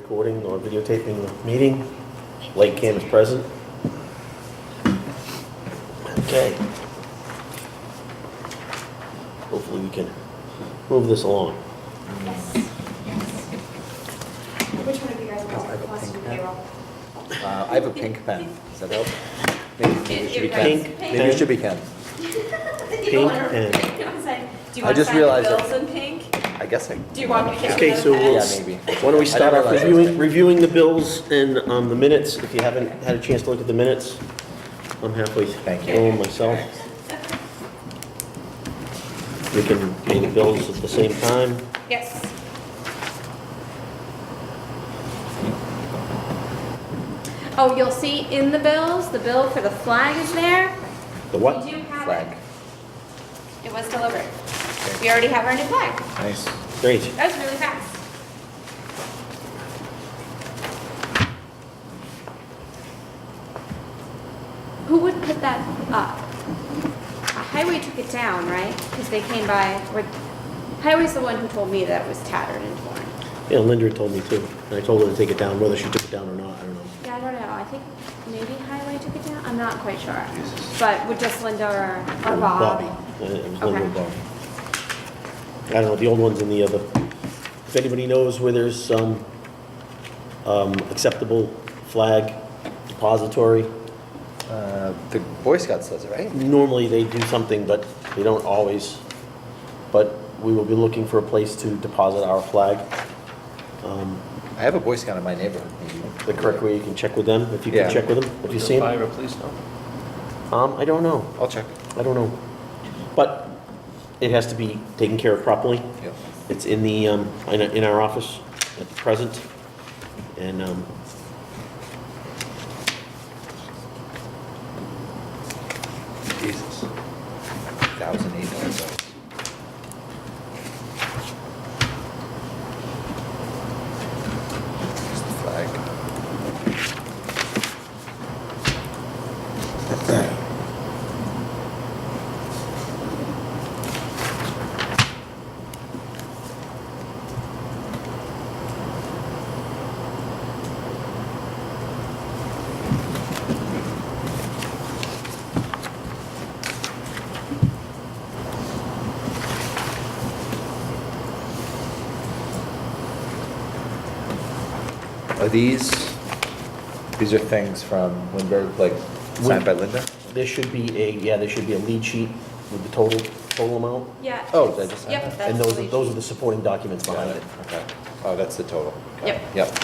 recording or videotaping the meeting. Lake Cam is present. Okay. Hopefully we can move this along. Yes, yes. Which one of you guys wants to do payroll? I have a pink pen. Does that help? Maybe it should be Pink Ken. pen. Maybe it should be Ken. Pink and- Do you I want to just sign the realized bills that- in pink? I guess I. Do you want me to get Okay, you so those we'll, pens? Yeah, maybe. why don't we start I off didn't realize it was reviewing the bills and the minutes. If you haven't had a chance to look at the minutes, I'm halfway Thank you. through them myself. We can pay the bills at the same time. Yes. Oh, you'll see in the bills, the bill for the flag is there. The what? We do have Flag. it. It was delivered. We already have our new flag. Nice. Great. That was really fast. Who would put that up? Highway took it down, right? Because they came by. Highway's the one who told me that it was tattered and torn. Yeah, Linda told me too. And I told her to take it down, whether she took it down or not, I don't know. Yeah, I don't know. I think maybe Highway took it down. I'm not quite sure. But with just Linda or Bob? Bobby. It was Linda Okay. and Bobby. I don't know, the old one's in the other. If anybody knows where there's some acceptable flag depository, The Boy Scouts does it, right? normally they do something, but they don't always. But we will be looking for a place to deposit our flag. I have a Boy Scout in my neighborhood. Maybe. The correct way, you can check with them, if you Yeah. can check with them, if you see them. Fire or police, no? I don't know. I'll check. I don't know. But it has to be taken care of properly. Yep. It's in the, in our office at the present. And, Jesus. $1,800. Here's the flag. Are these are things from Lindbergh, like signed by Linda? there should be there should be a lead sheet with the total amount. Yeah. Oh, did I just sign Yep. that? That's And the those lead are sheet. the supporting documents behind it. Okay. Oh, that's the total. Got it. Yep. Yep.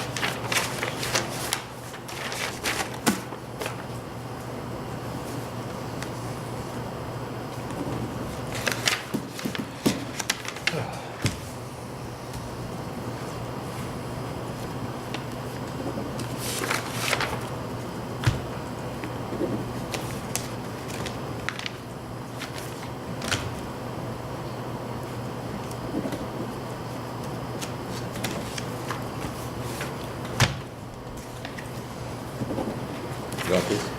You want these?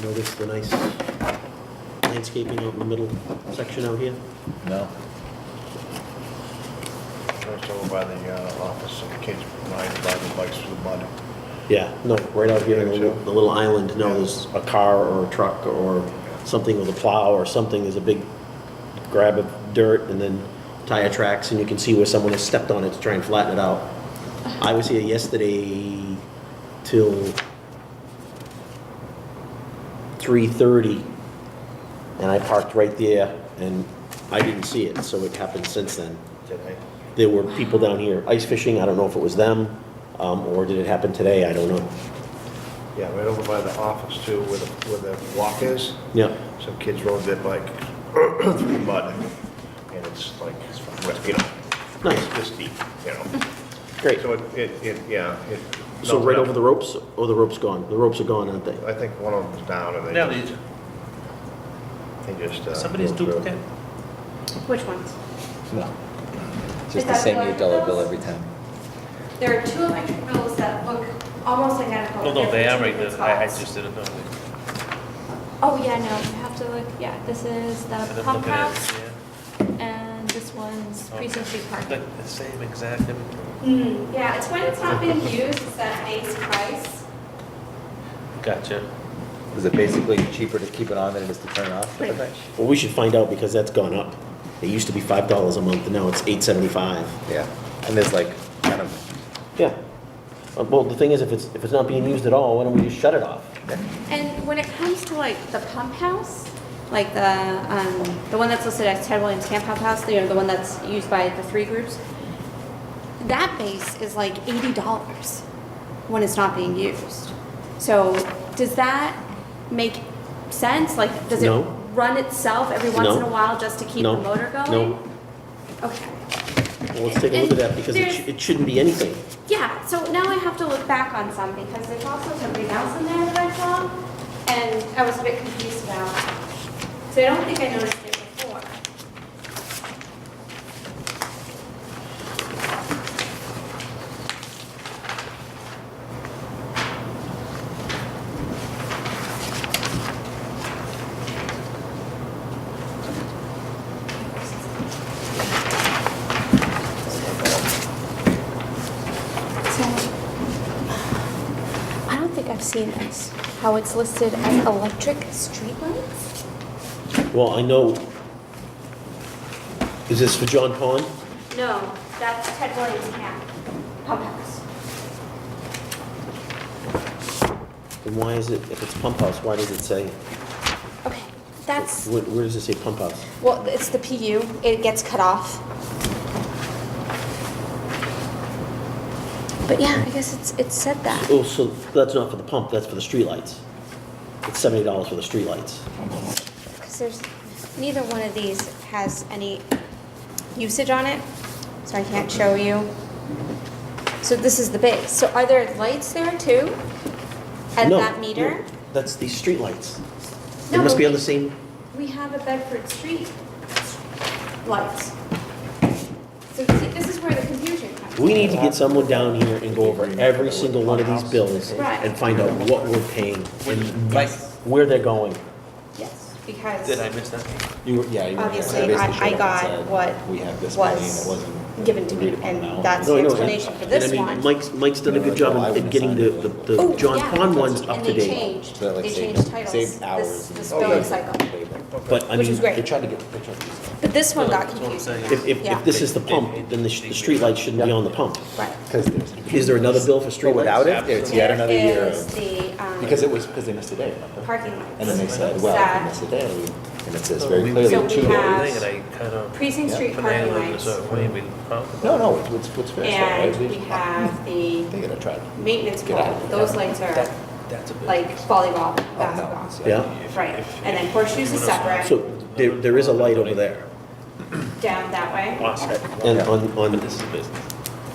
Notice the nice landscaping out in the middle section out here? No. First over by the office, so the kids riding bikes through the mud. Yeah, no, right out here in Think so? the little island. No, Yeah. there's a car or a truck or something with a plow or something. There's a big grab of dirt and then tire tracks, and you can see where someone has stepped on it to try and flatten it out. I was here yesterday till 3:30, and I parked right there, and I didn't see it, so it happened since then. Today. There were people down here ice fishing. I don't know if it was them, or did it happen today? I don't know. Yeah, right over by the office too, where the walk is. Yeah. Some kids rode their bike through the mud, and it's like, you know, Nice. this deep, you know. Great. So yeah. So right over the ropes, or the rope's gone? The ropes are gone, aren't they? I think one of them's down, and Now, they just. somebody's rode through. duplicate? Which ones? No. Is It's just the that same the $8 electric bill bills? every time. There are two electric bills that look almost identical. No, no, they are right Different there. I spots. just didn't know. Oh, yeah, no, you have to look, yeah, this is the And I'm pump looking at, house, yeah. and this one Precinct Street parking. Like the same exact inventory. Yeah, it's when it's not being used, it's that base price. Gotcha. Is it basically cheaper to keep it on than it is to turn it off? Pretty much. Well, we should find out because that's gone up. It used to be $5 a month, and now it's $8.75. Yeah, and there's like, kind of, Yeah. Well, the thing is, if it's not being used at all, why don't we just shut it off? And when it comes to like the pump house, like the one that's listed as Ted Williams Camp Pump House, the one that's used by the 3 groups, that base is like $80 when it's not being used. So does that make sense? Like, does it No. run itself every once No. in a while just to keep No. the motor going? No. Okay. Well, let's take a look at that because There's- it shouldn't be anything. Yeah, so now I have to look back on some because there's also something else in there that I saw and I was a bit confused about. So I don't think I noticed it before. So, I don't think I've seen this, how it's listed as electric streetlights? Well, I know, is this for John Pond? No, that's Ted Williams Camp Pump House. Then why is it, if it's pump house, why does it say, Okay, that's, where does it say pump house? well, it's the PU, it gets cut off. But yeah, I guess it said that. Oh, so that's not for the pump, that's for the streetlights. It's $70 for the streetlights. Because there's, neither one of these has any usage on it, so I can't show you. So this is the base. So are there lights there too? At No, that meter? no, that's the streetlights. It No, must be but on the same, We have a Bedford Street lights. So see, this is where the confusion comes. we need to get someone down here and go over every single one of these bills Right. and find out what we're paying and Mike, where they're going. Yes, because did I miss that? you were, yeah, you were. obviously basically I showed up got and said, what we have this money and it was wasn't. given to me, agreed upon now. and that's No, the I know, explanation for and this I mean, one. Mike's done a good job in getting the Oh, John yeah, Pond ones up and to they date. changed, So that, like, they saved- changed titles saved hours this and- billing cycle. But I Which mean, is great. They tried to get the picture of these. But this one got That's what I'm confusing. saying. if Yeah. this is the pump, then the streetlights shouldn't be on the pump. Right. Because there's. Is there another bill for But streetlights? without it, it's yet another year. There is the, Because it was, because they missed a day, remember? parking lots. And then they said, well, That- they missed a day, and it says So very we- clearly. So we two have- days. And I kind of Precinct Yeah. Street parking finagled it a lights. certain way, we found. No, no, it's fair, And right? we have the They gotta try. maintenance Get out pole. of it. Those lights are That's a bit. like volleyball, Oh, no, basketball. it's- Yeah, Right, and then horseshoes is separate, so there is a light over there. down that way. Awesome. And Yeah. on, But this is business.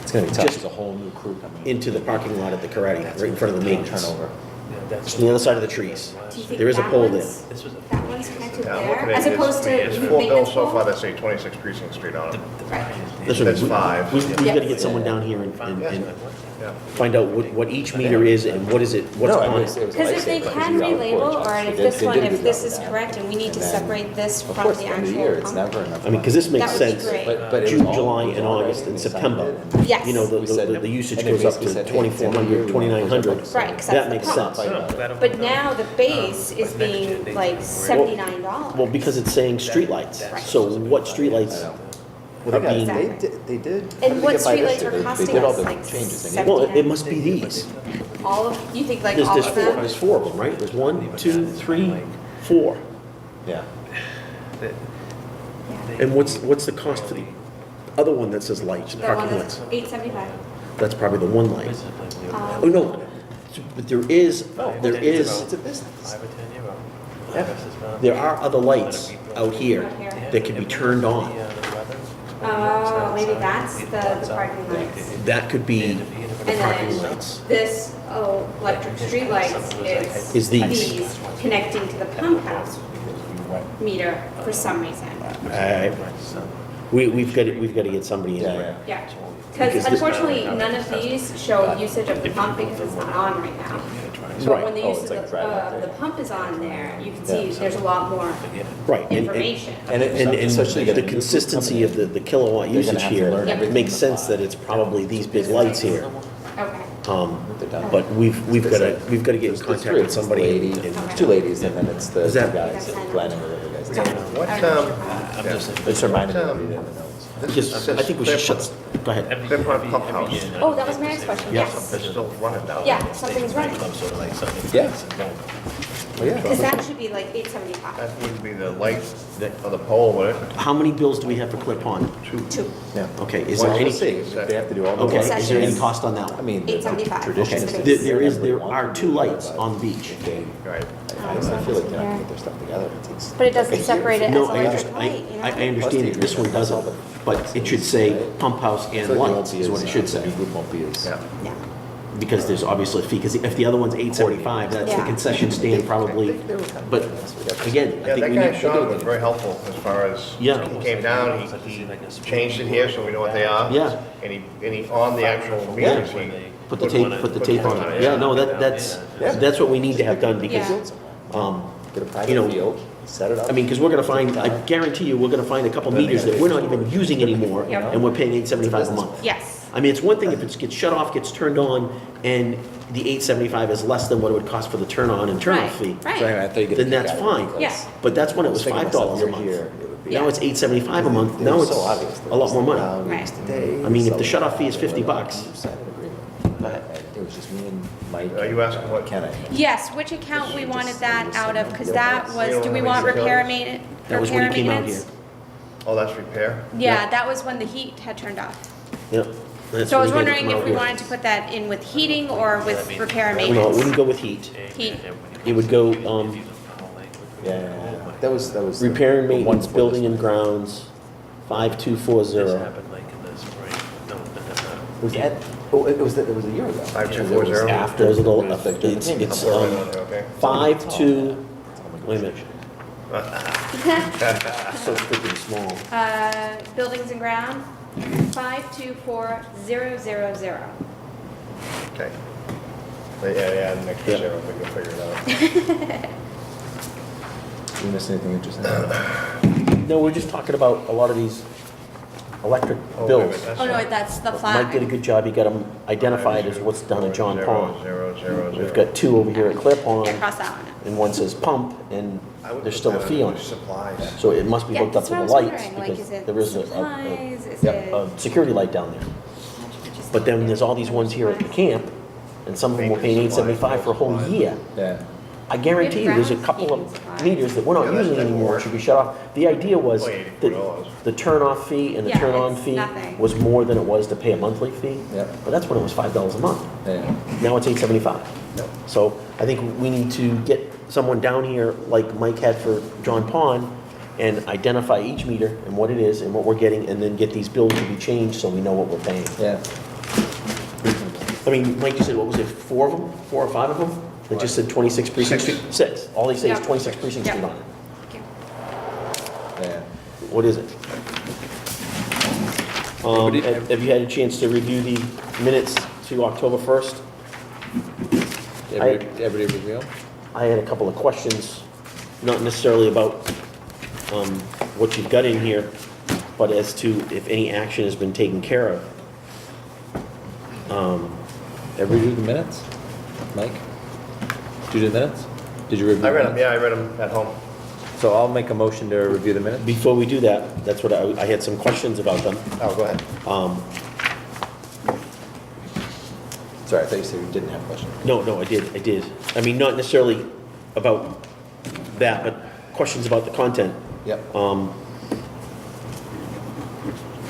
It's gonna be tough, Just there's a whole new crew coming. into the parking lot at the karate, right in front of the maintenance. Turnover. Yeah, that's. Just on the other side of the trees. Do you think There is a that pole there. one's- This was a. That one's connected Yeah, I'm looking there, at as it. opposed to There's the 4 maintenance bills so pole? far that say 26 Precinct Street on it. Right. Listen, That's 5. We've got to Yes. get someone down here and Yeah. find out what each meter is and what is it, what's No, I on mean, it. it was a Because if they lifesaver, can you got a relabel, report, or Josh. if They this did one, a good if this job is with that. correct and we need to And then, separate this of from course, the end of the year, actual it's pump. never enough. I mean, because this makes That would be sense. great. But it was June, all- July, it was and all August, ready, and they signed September. it, and- Yes. You know, We said- the usage and they goes up basically to said, hey, 2,400, 2,900. Right, 'cause That that's makes the pump. sense. But now the base is being like $79. Well, because it's saying streetlights. Right. So what streetlights I know. would it Okay, be? Exactly. They did. And how did they what get by this streetlights year? are They costing did all us, the like, changes they $70? needed. Well, it must be these. All of, you think like There's, all there's of four, them? there's 4 of them, right? There's 1, 2, 3, 4. Yeah. And what's the cost for the other one that says lights, The one parking that's lights? $875. That's probably the one light. Um, Oh, no, but there is, It's a business. 5 or 10 euro. Yeah. There are other lights out here that can be turned on. Oh, maybe that's the parking lights. That could be the And parking then lights. this electric street lights Is these. connecting to the pump house meter for some reason. Alright. We've got to get somebody in Yeah, there. yeah. Yeah, Because because this- unfortunately, none of these show usage of the pump because it's not on right now. But Right. when the Oh, use it's of like right out there. the pump is on there, you can Yeah. see there's a lot more Right. information. And especially the consistency of the kilowatt They're gonna usage have to here learn everything makes on the sense fly. that it's probably these big lights here. Okay. They're done. But we've got to get in There's contact three. with It's the somebody. lady, and- it's two ladies, and then it's the Is two that- guys, Glenn and whatever guys. What, I don't know. I'm just saying. It's reminded me What, of reading the notes. this Just, says I think we should Clear shut, go ahead. Clearport Pump House. year, Oh, that was my next question, Yeah. yes. It's still running down. Yeah, something's running. Sort of like something. Yeah. Oh, yeah. Because that should be like 875. That would be the light on the pole, would it? How many bills do we have for Clip On? Two. Yeah. Okay, is Well, there any, we'll see. If they have to do all the okay, work. is there any Sessions. cost on that I one? mean, the 875. tradition Okay. is. to There- do there whatever are they two want lights but on the beach. if they- Right. I feel like they're not gonna get their stuff together. It takes. But it doesn't separate it as No, I electric understand, light, you know? I understand it, this one doesn't, but it should say pump house and lights is what it should say. The new group won't be as. Yeah. Yeah. Because there's obviously a fee, because if the other one's 875, that's the Yeah. concession stand probably, but again, I Yeah, think that we guy need. Sean was very helpful as far as, Yeah. he came down, he changed it here so we know what they are. Yeah. And he, on the actual meters, he. Put the tape on it. Yeah, no, that's what we need to have done because, Yeah. Get a You private know, field, set it up. I mean, because we're gonna find, I guarantee you, we're gonna find a couple meters that we're not even using anymore Yep. and we're paying 875 a month. Yes. I mean, it's one thing if it gets shut off, gets turned on, and the 875 is less than what it would cost for the turn on and turn off fee. Right. Sorry, I thought you get a Then kick that's out of it fine. because- Yeah. But that's when it was Thinking $5 myself, a you're month. here, it would be- Now it's 875 a month, It now was it's so obvious that a lot more money. Right. I mean, if the shut-off fee is $50, It was just me and Mike. Are you asking what- Kenny. Yes, which account we wanted that out of, because that was, do we want repair and maintenance? That was when he came out here. Oh, that's repair? Yeah, that was when the heat had turned off. Yep. That's So I when was he had to wondering come if out we here. wanted to put that in with heating or with repair and No, it maintenance. wouldn't go with heat. Heat. It would go, Yeah. That was. repair and the one maintenance, for building this and one. grounds, This 5240. happened like in the spring. No, Was that, oh, it was a year ago. 5240? It was After. Those are the- it was like during the it's- meetings. it's, I'll put it on there, okay? 52, wait a minute. So freaking small. Buildings and ground, 524000. Okay. Yeah, an extra Yeah. zero, we can figure it out. Did you miss anything interesting? No, we're just talking about a lot of these electric Oh, wait a bills. minute, that's Oh, no, right. that's the Mike did a flag. good job, he got them identified as what's done at John Pond. 000. We've got two over here at Clear Pond, Yeah, cross that one out. and one says pump, and I would there's put still a that fee on under it. Supplies. So it must be Yeah, hooked up that's to what the I was lights, wondering, like, because is it there is supplies, is yep, it- a security light down there. But then there's all these ones here at the camp, and some of them were paying $875 for a whole year. Yeah. I guarantee you, there's a couple of meters that we're not Yeah, that's using anymore, more. should be shut off. The idea was Only that $84. the turn-off fee and the Yeah, turn-on it's fee nothing. was more than it was to pay a monthly fee. Yep. But that's when it was $5 a month. Yeah. Now it's $875. Yep. So I think we need to get someone down here, like Mike had for John Pond, and identify each meter and what it is and what we're getting, and then get these bills to be changed so we know what we're paying. Yeah. I mean, Mike, you said, what was it, 4 of them, 4 or 5 of them? That just said 26 Precinct Street? 6. All they say is Yeah. 26 Precinct Yeah. Street on it. Thank Yeah. What is it? Have you had a chance to review the minutes to October 1st? Everybody review? I had a couple of questions, not necessarily about what you've got in here, but as to if any action has been taken care of. Everybody do the minutes? Mike? Did you do the minutes? Did you review? I read the them, minutes? yeah, I read them at home. So I'll make a motion to review the minutes. Before we do that, that's what I had some questions about them. Oh, go ahead. Sorry, I thought you said you didn't have a question. No, I did. I mean, not necessarily about that, but questions about the content. Yep.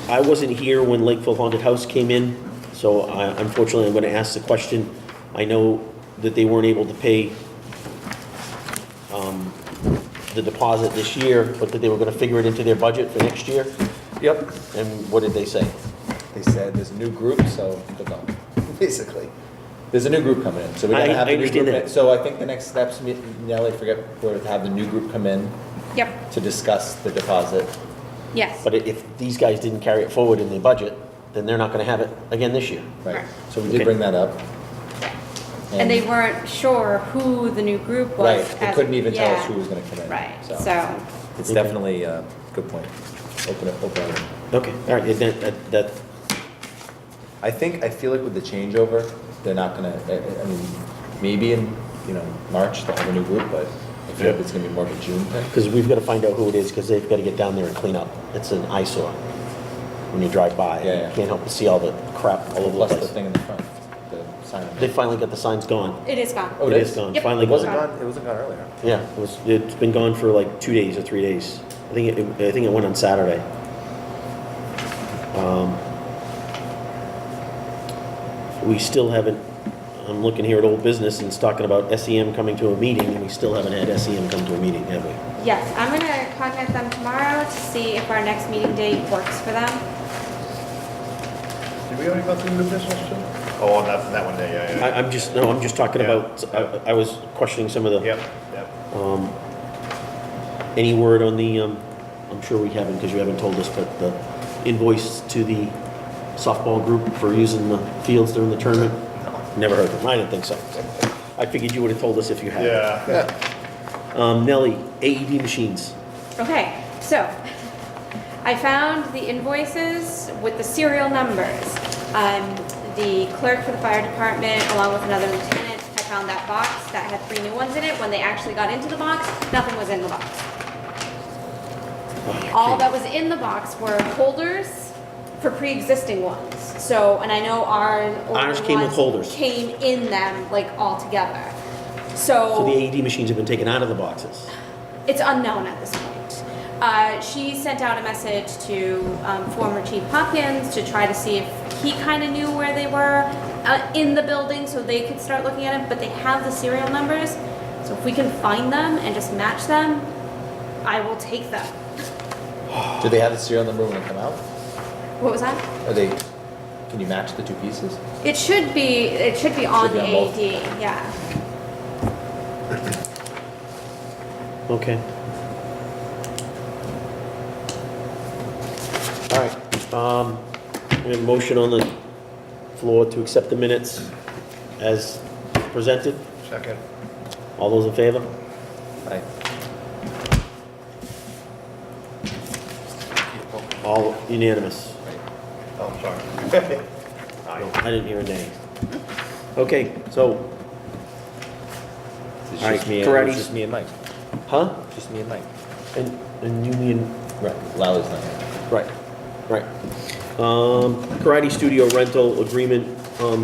I wasn't here when Lakeville Haunted House came in, so unfortunately, I'm going to ask the question. I know that they weren't able to pay the deposit this year, but that they were going to figure it into their budget for next year. Yep. And what did they say? They said there's a new group, so good luck, basically. There's a new group coming in, so we're I- gonna have I the new understand group. that. So I think the next steps, Nellie, forget, were to have the new group come in you. Yep, to discuss the deposit. yes. But if these guys didn't carry it forward in their budget, then they're not going to have it again this year. Right. Right. So we did Okay. bring that up. And they weren't sure who the new group was. Right, they couldn't even tell us yeah. who was gonna come in. Right, so, It's definitely a good point. Open it. Okay, all right, that, I feel like with the changeover, they're not gonna, I mean, maybe in, March they'll have a new group, but I feel like it's gonna be more of a June thing. because we've got to find out who it is, because they've got to get down there and clean up. It's an eyesore when you drive by. Yeah, yeah. You can't help but see all the crap all over the Plus the place. thing in the front, the sign. They finally got the signs gone. it is gone. Oh, It is gone, Yep. finally It wasn't gone. gone, it wasn't gone earlier. Yeah, it's been gone for like 2 days or 3 days. I think it went on Saturday. We still haven't, I'm looking here at old business and it's talking about SEM coming to a meeting, and we still haven't had SEM come to a meeting, have we? Yes, I'm gonna contact them tomorrow to see if our next meeting date works for them. Did we already go through new business too? Oh, on that one there, yeah. I'm just talking Yeah. about, I was questioning some of the, Yep. any word on the, I'm sure we haven't, because you haven't told us, but the invoice to the softball group for using the fields during the tournament? Never heard of them, I didn't think so. I figured you would have told us if you had. Yeah. Nellie, AED machines. Okay, so I found the invoices with the serial numbers. The clerk for the fire department, along with another lieutenant, I found that box that had 3 new ones in it. When they actually got into the box, nothing was in the box. All that was in the box were holders for pre-existing ones. So, and I know ours came with holders. Came in them like all together. So the AED machines have been taken out of the boxes. It's unknown at this point. She sent out a message to former Chief Hopkins to try to see if he kind of knew where they were in the building so they could start looking at them, but they have the serial numbers. So if we can find them and just match them, I will take them. Do they have the serial number when they come out? What was that? Can you match the two pieces? It should be on be the on both. AED, yeah. Okay. All right, we have a motion on the floor to accept the minutes as presented. Second. All those in favor? Aye. All unanimous. Oh, sorry. No, I didn't hear a nay. Okay, so, It's All right, just me, it karate's- was just me and Mike. huh? Just me and Mike. And you mean, Right, Lally's not here. right. Karate studio rental agreement,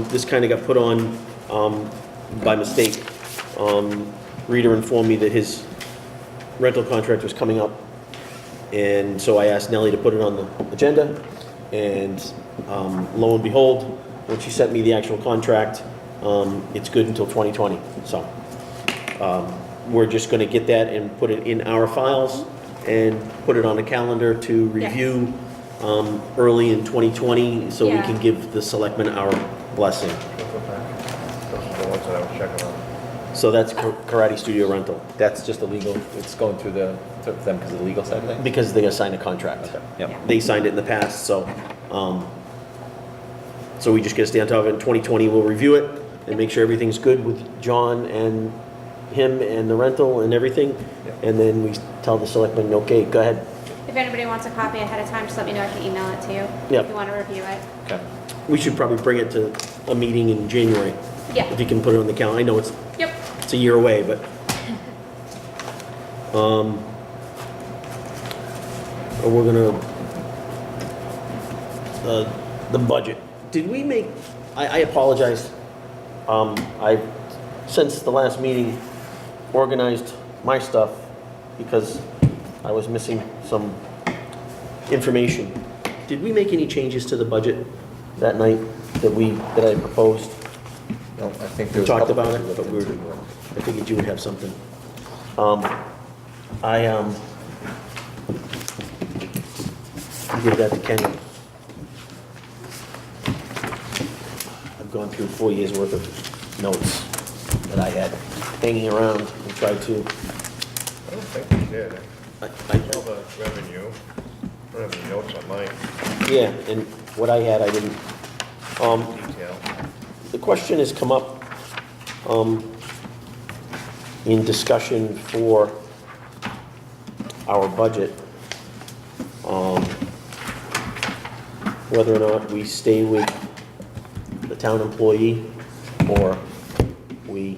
this kind of got put on, by mistake. Reader informed me that his rental contract was coming up, and so I asked Nellie to put it on the agenda, and, lo and behold, when she sent me the actual contract, it's good until 2020, so. We're just gonna get that and put it in our files and put it on a calendar to review, early in 2020, so we Yeah. can give the selectmen our blessing. Those are the ones that I was checking on. So that's karate studio rental, That's just illegal, it's going through them because of the legal side of things? because they signed a contract. Okay, yep. Yeah. They signed it in the past, so, so we just gotta stay on top of it. In 2020, we'll review it and make sure everything's good with John and him and the rental and everything. Yep. And then we tell the selectmen, okay, go ahead. If anybody wants a copy ahead of time, just let me know. I can email it to you. Yep. If you want to review it. Okay. We should probably bring it to a meeting in January. Yeah. If you can put it on the calendar. I know it's Yep. a year away, but, we're gonna, the budget. Did we make, I apologize. I, since the last meeting, organized my stuff because I was missing some information. Did we make any changes to the budget that night that I proposed? No, I think there We was a talked couple about things it, but we we looked were, into. I figured you would have something. I give that to Kenny. I've gone through 4 years' worth of notes that I had hanging around and tried to, I don't think we did. I, All the revenue, I don't have any notes on mine, yeah, and what I had, I didn't. detail. The question has come up In discussion for our budget, whether or not we stay with the town employee or we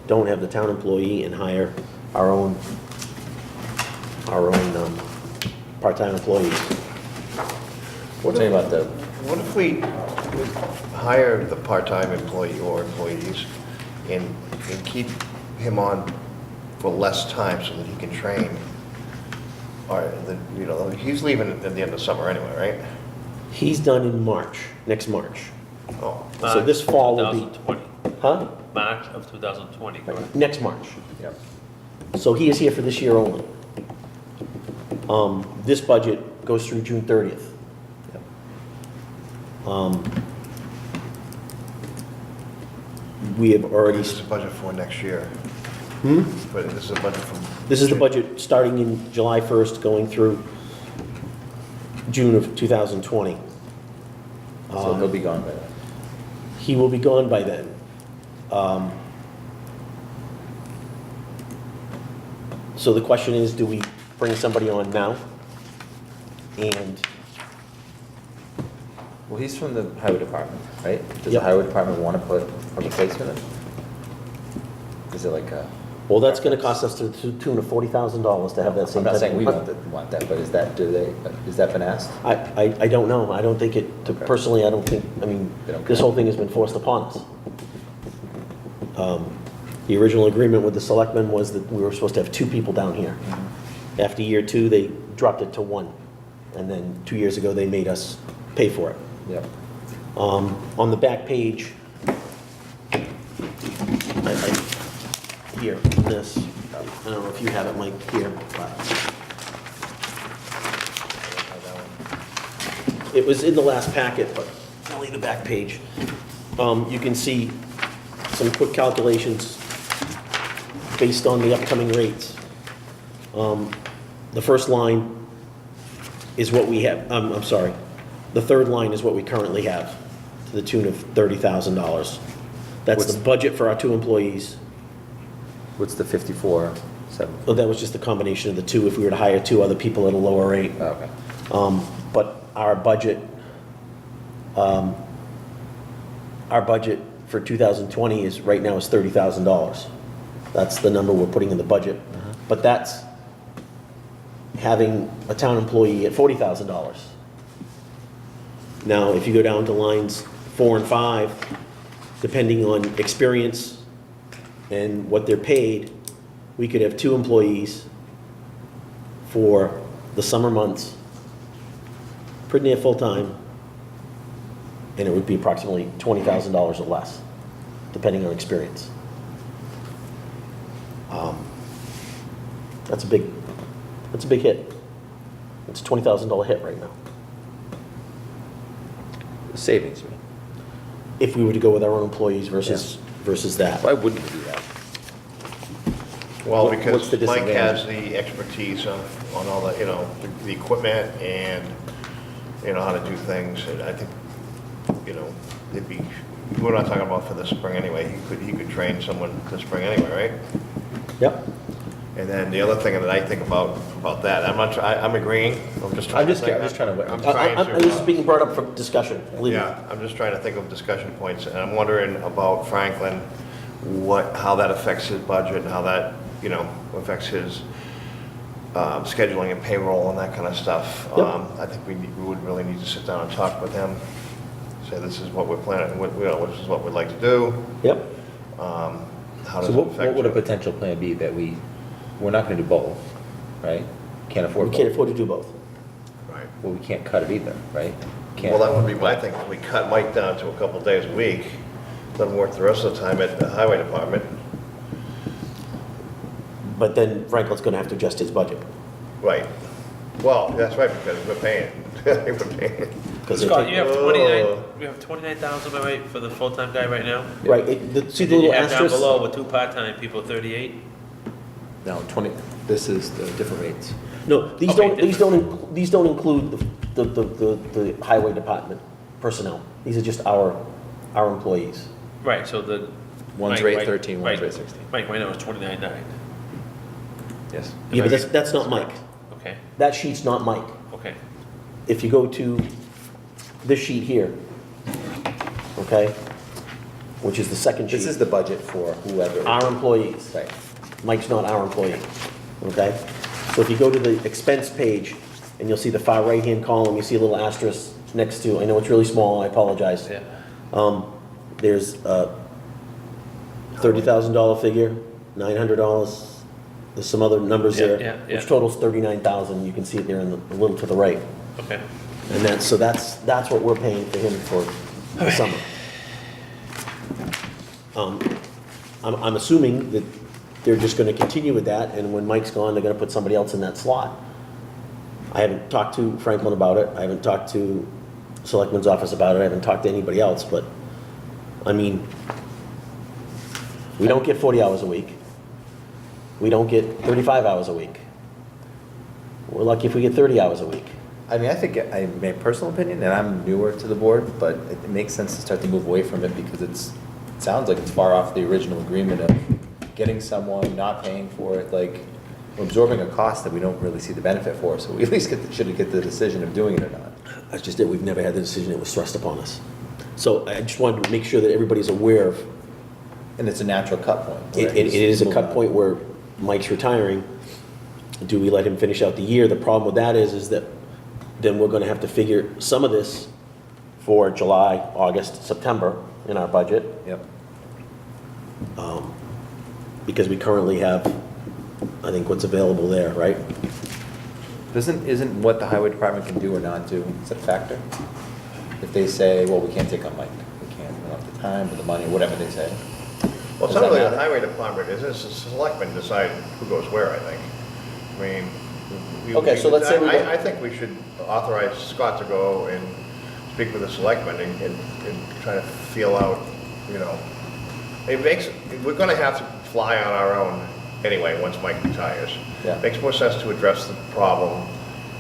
don't have the town employee and hire our own part-time employees. What's it about the, What if we hire the part-time employee or employees and keep him on for less time so that he can train? Or, he's leaving at the end of summer anyway, right? He's done in March, next March. Oh, So this fall will be, 2020. huh? March of 2020, correct? Next March. yeah, So he is here for this year only. This budget goes through June 30th. yeah. We have already, this is a budget for next year. But this is a budget from. this is the budget starting in July 1st, going through June of 2020. So he'll be gone by then. He will be gone by then. So the question is, do we bring somebody on now? And Well, he's from the highway department, right? Does the Yep. highway department want to put a replacement in? Is it like a? well, that's going to cost us to the tune of $40,000 to have that same. I'm not type saying of- we want that, but is that been asked? I don't know. I don't think it, Okay. personally, I don't think, I mean, They don't this care. whole thing has been forced upon us. The original agreement with the selectmen was that we were supposed to have 2 people down here. After year 2, they dropped it to 1. And then 2 years ago, they made us pay for it. Yep. On the back page, here, this, I don't know if you have it, Mike, here, but it was in the last packet, but only the back page. You can see some quick calculations based on the upcoming rates. The first line is what we have, I'm sorry, the third line is what we currently have, to the tune of $30,000. That's the budget for our 2 employees. What's the 54.7? Well, that was just the combination of the 2, if we were to hire 2 other people at a lower rate. Oh, okay. But our budget for 2020 is, right now, is $30,000. That's the number we're putting in the budget. But that's having a town employee at $40,000. Now, if you go down to lines 4 and 5, depending on experience and what they're paid, we could have 2 employees for the summer months, pretty near full-time, and it would be approximately $20,000 or less, depending on experience. That's a big hit. It's a $20,000 hit right now, Savings, you mean? if we were to go with our own employees versus that. Why wouldn't we do that? Well, What's because the Mike has disadvantage? the expertise on all the, the equipment and, how to do things. And I think, we're not talking about for the spring anyway. He could train someone this spring anyway, right? Yep. And then the other thing that I think about that, I'm agreeing. I'm just trying I'm just to think. trying to- I'm trying to. This is being brought up for discussion, believe me. Yeah, I'm just trying to think of discussion points, and I'm wondering about Franklin, how that affects his budget, and how that, affects his scheduling and payroll and that kind of stuff. Yep. I think we would really need to sit down and talk with him, say this is what we're planning, this is what we'd like to do. Yep. How So does it what affect would a you? potential plan be that we're not gonna do both, right? Can't afford We both. can't afford to do both. Right. Well, we can't cut it either, right? Can't- Well, that would be my thing. We cut Mike down to a couple days a week, let him work the rest of the time at the highway department. But then Franklin's gonna have to adjust his budget. Right. Well, that's right, because we're paying. We're paying. 'Cause they're Scott, you taking- have 29, you have 29,000 by right for the full-time guy right now? Right, see the And you little have down asterisk? below with 2 part-time people, 38? No, 20, this is the different rates. No, these Okay, don't, these don't include the highway department personnel. These are just our employees. Right, so the. One's Mike, rate right- 13, one's right. rate 16. Mike, right now it's 29.9. Yes. Yeah, but that's not Mike. Okay, That sheet's not Mike. okay. If you go to this sheet here, okay, which is the second sheet. This is the budget for whoever. Our employees. Right. Mike's not our employee, okay? So if you go to the expense page, and you'll see the far right-hand column, you see a little asterisk next to, I know it's really small, I apologize. Yeah. There's a $30,000 figure, $900, there's some other numbers Yeah, there, yeah, yeah. which totals $39,000, you can see it there in the, a little to the right. Okay. And that's what we're paying for him for the summer. I'm assuming that they're just gonna continue with that, and when Mike's gone, they're gonna put somebody else in that slot. I haven't talked to Franklin about it, I haven't talked to Selectman's office about it, I haven't talked to anybody else, but, I mean, we don't get 40 hours a week. We don't get 35 hours a week. We're lucky if we get 30 hours a week. I mean, I think, my personal opinion, and I'm newer to the board, but it makes sense to start to move away from it because it sounds like it's far off the original agreement of getting someone, not paying for it, like, we're absorbing a cost that we don't really see the benefit for, so we at least should get the decision of doing it or not. That's just it, we've never had the decision that was thrust upon us. So I just wanted to make sure that everybody's aware of, And it's a natural cut point. it is a cut point where Mike's retiring. Do we let him finish out the year? The problem with that is that then we're gonna have to figure some of this for July, August, September in our budget, Yep. because we currently have, I think, what's available there, right? Isn't what the highway department can do or not do, is that a factor? If they say, well, we can't take on Mike, we can't, we don't have the time or the money, whatever they say. Well, Does some that of the matter? highway department is, the selectmen decide who goes where, I think. I mean. Okay, so let's say we go- I think we should authorize Scott to go and speak with the selectmen and try to feel out, you know. We're gonna have to fly on our own anyway, once Mike retires. Yeah. Makes more sense to address the problem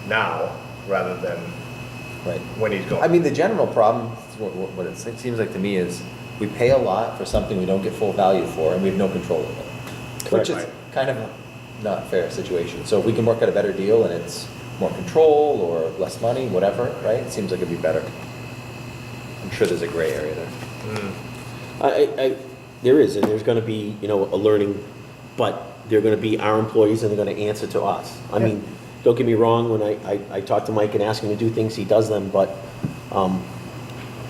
now rather than Right. when he's gone. I mean, the general problem, what it seems like to me is, we pay a lot for something we don't get full value for, and we have no control of it. Which is Right. kind of a not fair situation. So if we can work out a better deal and it's more control or less money, whatever, right? It seems like it'd be better. I'm sure there's a gray area there. There is, and there's gonna be, you know, a learning, but they're gonna be our employees and they're gonna answer to us. I mean, don't get me wrong, when I talk to Mike and ask him to do things, he does them, but,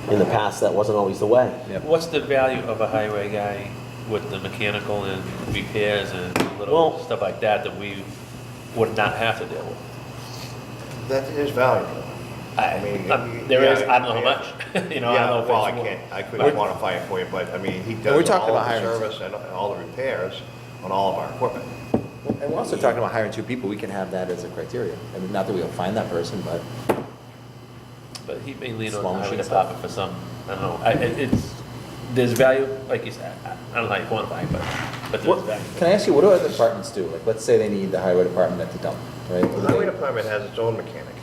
in the past, that wasn't always the way. Yep. What's the value of a highway guy with the mechanical and repairs and little Well- stuff like that we would not have to deal with? That is valuable. I mean, There is, yeah, I don't know how yeah. much, you know, I Yeah, don't know if well, it's. I couldn't quantify it for you, but I mean, he we're does talking all about of the hiring. service and all the repairs on all of our equipment. And we're also talking about hiring two people, we can have that as a criteria. I mean, not that we'll find that person, but But he may lean on Small the highway machine stuff. department for some, I don't know, there's value, like you said, I don't know how you quantify it, but there's what, value. can I ask you, what do other departments do? Like, let's say they need the highway department at the dump, right? The highway department has its own mechanic.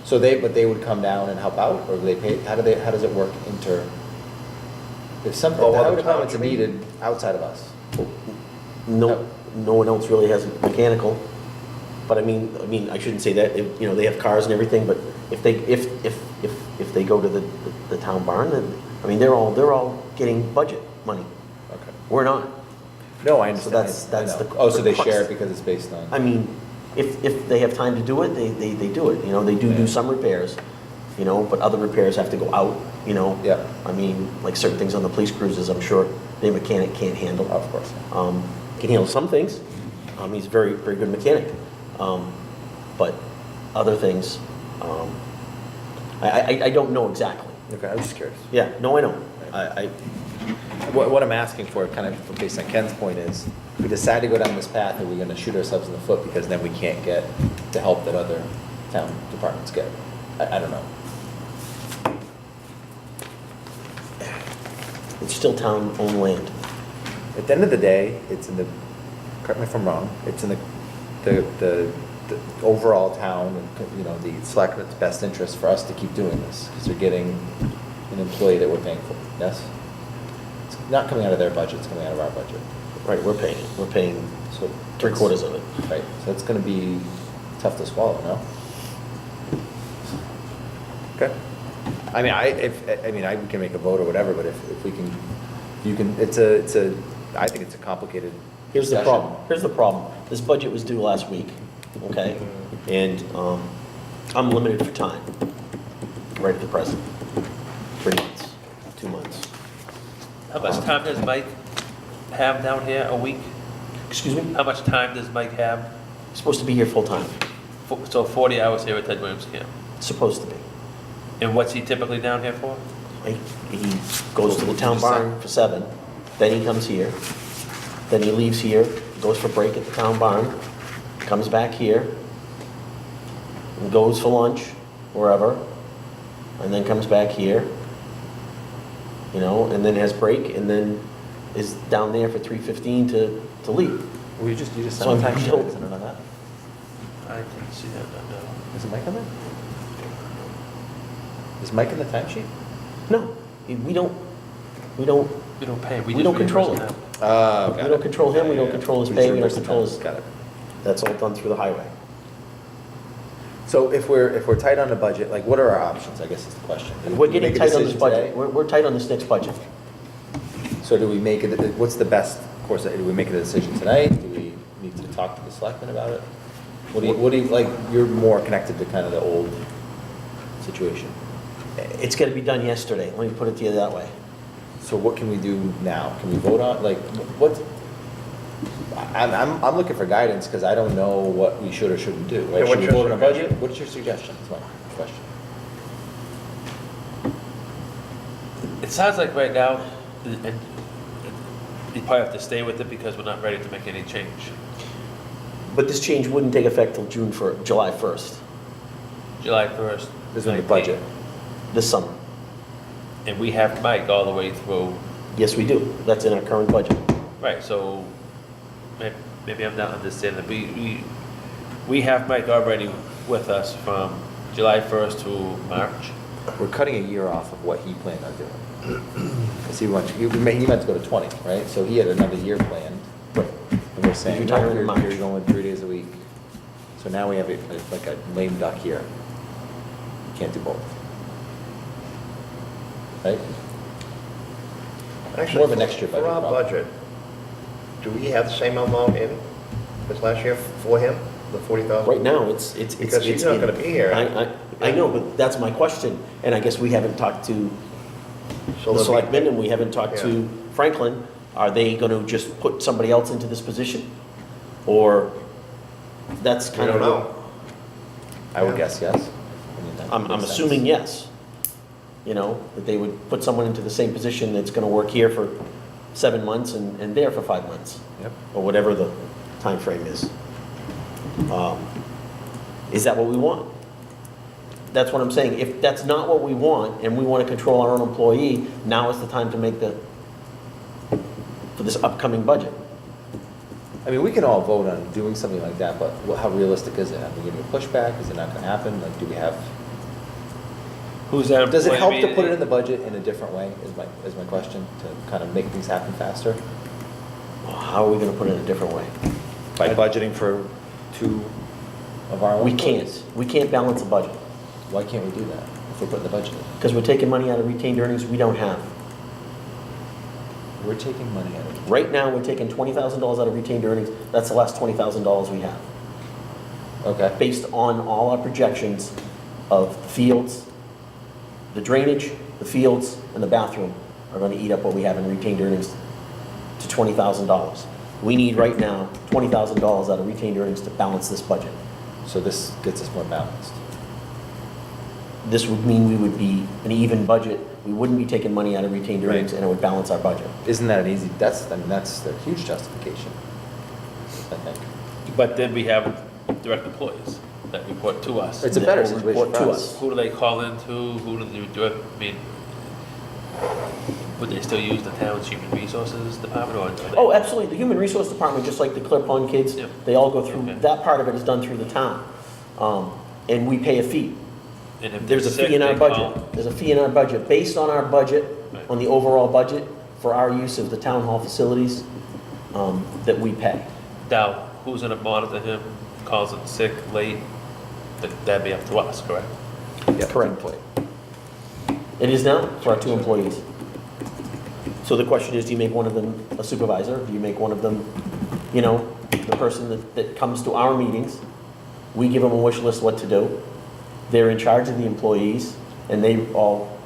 So but they would come down and help out, or do they pay, how does it work if something, Oh, the well, highway the department's town, you mean? needed outside of us? No one else really has mechanical, but I mean, I shouldn't say that, you know, they have cars and everything, but if they go to the town barn, then, I mean, they're all getting budget money. Okay. We're not. No, I understand. that's I know. the Oh, so they crux. share it because it's based on. I mean, if they have time to do it, they do it, you know, they do some repairs, you know, but other repairs have to go out, you know. Yeah. I mean, like certain things on the police cruisers, I'm sure the mechanic can't handle. Of course. Can handle some things, he's a very, very good mechanic, but other things, I don't know exactly. Okay, I was just curious. Yeah, no, I know. What I'm asking for, kind of based on Ken's point, is we decide to go down this path, are we gonna shoot ourselves in the foot because then we can't get the help that other town departments get? I don't know. It's still town-owned land. At the end of the day, it's in the, correct me if I'm wrong, it's in the overall town, and, you know, the selectmen's best interest for us to keep doing this, because they're getting an employee that we're paying for, yes? not coming out of their budget, it's coming out of our budget. Right, we're paying So three-quarters of it. Right, so it's gonna be tough to swallow, no? Okay. I mean, we can make a vote or whatever, but if we can, you can, I think it's a complicated Here's the discussion. problem, here's the problem. This budget was due last week, okay? And I'm limited for time, right at the present. 3 months, 2 months. How much time does Mike have down here a week? Excuse me? How much time does Mike have? Supposed to be here full-time, So 40 hours here at Ted Williams Camp. supposed to be. And what's he typically down here for? He goes to the town barn for 7, then he comes here, then he leaves here, goes for break at the town barn, comes back here, and goes for lunch, wherever, and then comes back here, you know, and then has break, and then is down there for 3:15 to leave. Well, you just So sent a I'm time sheet, told- isn't it on that? I didn't see that, no. Is it Mike on there? Is Mike in the timesheet? No, we don't, We don't pay, we We just don't control reimburse him. them. we don't control him, we don't control his pay, we don't control his, Got it. that's all done through the highway. So if we're tight on the budget, like, what are our options, I guess is the question. Do We're we getting make a tight on this decision budget, today? we're tight on this next budget. So do we make it, what's the best course, do we make a decision tonight? Do we need to talk to the selectmen about it? What do you, like, you're more connected to kind of the old situation. It's gotta be done yesterday, let me put it to you that way. So what can we do now? Can we vote on, like, what, I'm looking for guidance, because I don't know what we should or shouldn't do. Like, Okay, should what's we your vote on a budget? suggestion? What's your suggestion, is my question. It sounds like right now, and you probably have to stay with it because we're not ready to make any change. But this change wouldn't take effect till July 1st, July 1st. This is in the 19th. budget. this summer. And we have Mike all the way through. Yes, we do, that's in our current budget. Right, so maybe I'm not understanding. We have Mike already with us from July 1st to March. We're cutting a year off of what he planned on doing. Because he meant to go to 20, right? So he had another year planned. And we're saying, He's no, retiring in March. you're going 3 days a week. So now we have like a lame duck here. Can't do both. Right? Actually, More of an extra for budget our problem. budget, do we have the same amount in as last year for him, the 40,000? Right now, it's. Because he's it's not in- gonna be here. I know, but that's my question, and I guess we haven't talked to So the there'll be- selectmen, and we haven't talked Yeah. to Franklin. Are they gonna just put somebody else into this position? Or, that's I kind don't of. know. I would Yeah. guess yes. I mean, that I'm makes sense. assuming yes. You know, that they would put someone into the same position that's gonna work here for 7 months and there for 5 months, Yep. or whatever the time frame is. Is that what we want? That's what I'm saying. If that's not what we want, and we wanna control our own employee, now is the time to make for this upcoming budget. I mean, we can all vote on doing something like that, but how realistic is it? Are we getting a pushback? Is it not gonna happen? Like, do we have, Who's that? does it help employee to put it in meeting? the budget in a different way, is my question, to kind of make things happen faster? How are we gonna put it in a different way? By budgeting for 2 of our own We employees? can't. We can't balance a budget, Why can't we do that if we're putting the budget in? because we're taking money out of retained earnings we don't have. We're taking money out of it. Right now, we're taking $20,000 out of retained earnings. That's the last $20,000 we have, Okay, based on all our projections of the fields, the drainage, the fields, and the bathroom are going to eat up what we have in retained earnings to $20,000. We need right now $20,000 out of retained earnings to balance this budget. so this gets us more balanced. This would mean we would be an even budget. We wouldn't be taking money out of retained earnings, Right. and it would balance our budget. Isn't that an easy, that's a huge justification, I think. But then we have direct employees that report to us. It's a better Or situation report for to us. Who do they call into? Who do they do it? I mean, would they still use the town's human resources department or? do they- Oh, absolutely. The Human Resource Department, just like the Clear Pond kids, Yep. they all go through, Okay. that part of it is done through the town. And we pay a fee. And if There's a they're fee in sick, our they budget. call- There's a fee in our budget, based on our budget, Right. on the overall budget, for our use of the town hall facilities, that we pay. Now, who's gonna monitor him, calls in sick, late, that'd be up to us, correct? Yeah, Correct. employee. It is now for our 2 employees. So the question is, do you make one of them a supervisor? Do you make one of them, the person that comes to our meetings? We give them a wish list what to do. They're in charge of the employees, and they all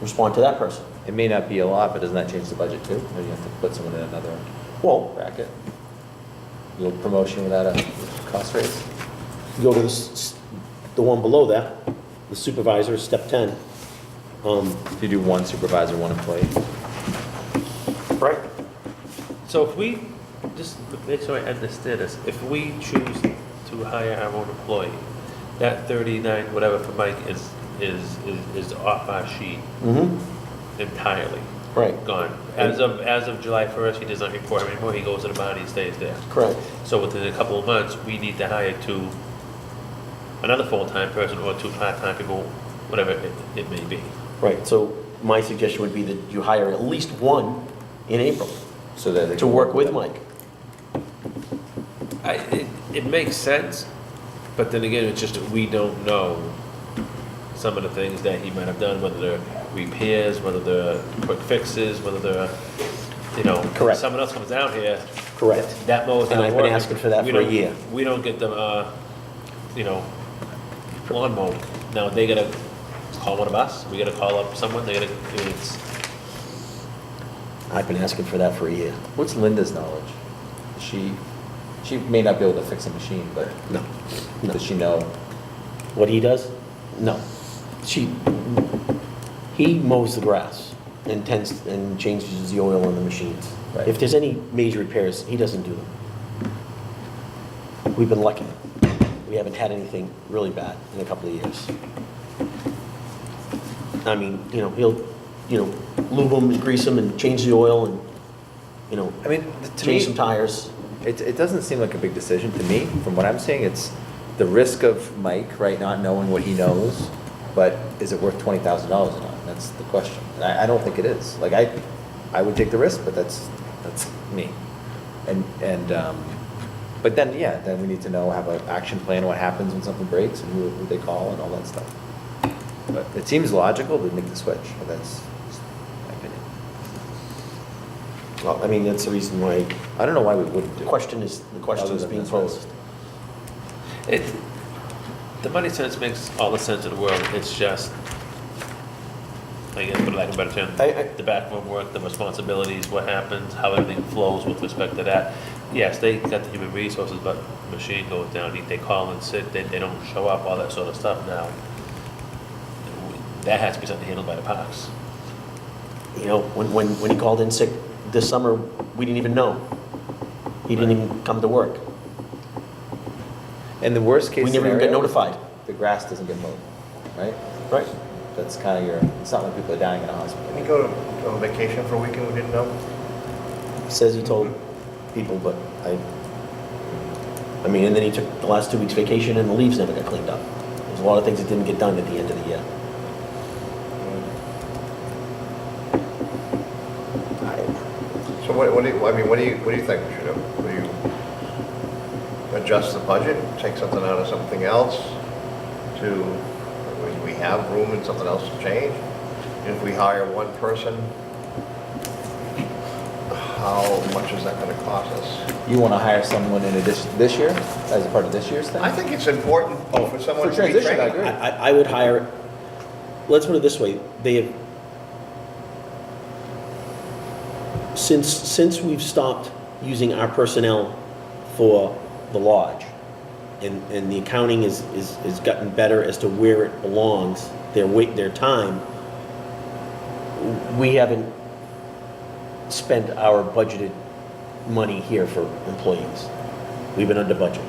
respond to that person. It may not be a lot, but doesn't that change the budget too? Or you have to put someone in another Well, bracket? A little promotion without a cost raise? go to the one below that, the supervisor, step 10. If you do one supervisor, one employee? Right. So if we, just make sure I understand this, if we choose to hire our own employee, that 39, whatever for Mike is off our sheet Mm-hmm. entirely, Right, gone. As of July 1st, he does not report anymore, he goes to the bond, he stays there. correct. So within a couple of months, we need to hire another full-time person or 2 part-time people, whatever it may be. Right, so my suggestion would be that you hire at least one in April So that they to can work with Mike. It makes sense, but then again, it's just that we don't know some of the things that he might have done, whether they're repairs, whether they're quick fixes, whether they're, Correct. someone else comes down here, Correct. that mower's And not I've been working. asking for that We for a don't- year. We don't get the, lawn mowed. Now, they gotta call one of us, we gotta call up someone, it's, I've been asking for that for a year. What's Linda's knowledge? She may not be able to fix a machine, but No, no. does she know? What he does? No. He mows the grass and changes the oil on the machines. Right. If there's any major repairs, he doesn't do them. We've been lucky. We haven't had anything really bad in a couple of years. I mean, he'll, lube them and grease them and change the oil and, I mean, to change me, some tires. it doesn't seem like a big decision to me. From what I'm seeing, it's the risk of Mike, right, not knowing what he knows, but is it worth $20,000 or not? That's the question. And I don't think it is. Like, I would take the risk, but that's me. But then, yeah, then we need to have an action plan, what happens when something breaks and who they call and all that stuff. But it seems logical to make the switch, but that's just my opinion. Well, I mean, that's the reason why I don't know why we wouldn't do the it. question is Other being than posed. the money sense makes all the sense in the world, it's just, I guess, for lack of a better term, I- the backroom work, the responsibilities, what happens, how everything flows with respect to that. Yes, they got the human resources, but machine goes down, they call in sick, they don't show up, all that sort of stuff now. That has to be something handled by the parks. When he called in sick this summer, we didn't even know. He didn't even come to work. In the worst case We never even scenario, get notified. the grass doesn't get mowed, right? Right. That's kind of it's not like people are dying in a hospital. Didn't he go on vacation for a weekend, we didn't know? He says he told people, but I mean, and then he took the last 2 weeks vacation and the leaves never got cleaned up. There's a lot of things that didn't get done at the end of the year. So what do you think we should do? Will you adjust the budget, take something out of something else we have room in something else to change? And if we hire one person, how much is that gonna cost us? You want to hire someone in addition this year, as a part of this year's thing? I think it's important for someone For to be transition, I trained. agree. I would hire, let's put it this way, they have, since we've stopped using our personnel for the lodge, and the accounting is gotten better as to where it belongs, their time, we haven't spent our budgeted money here for employees. We've been under budget.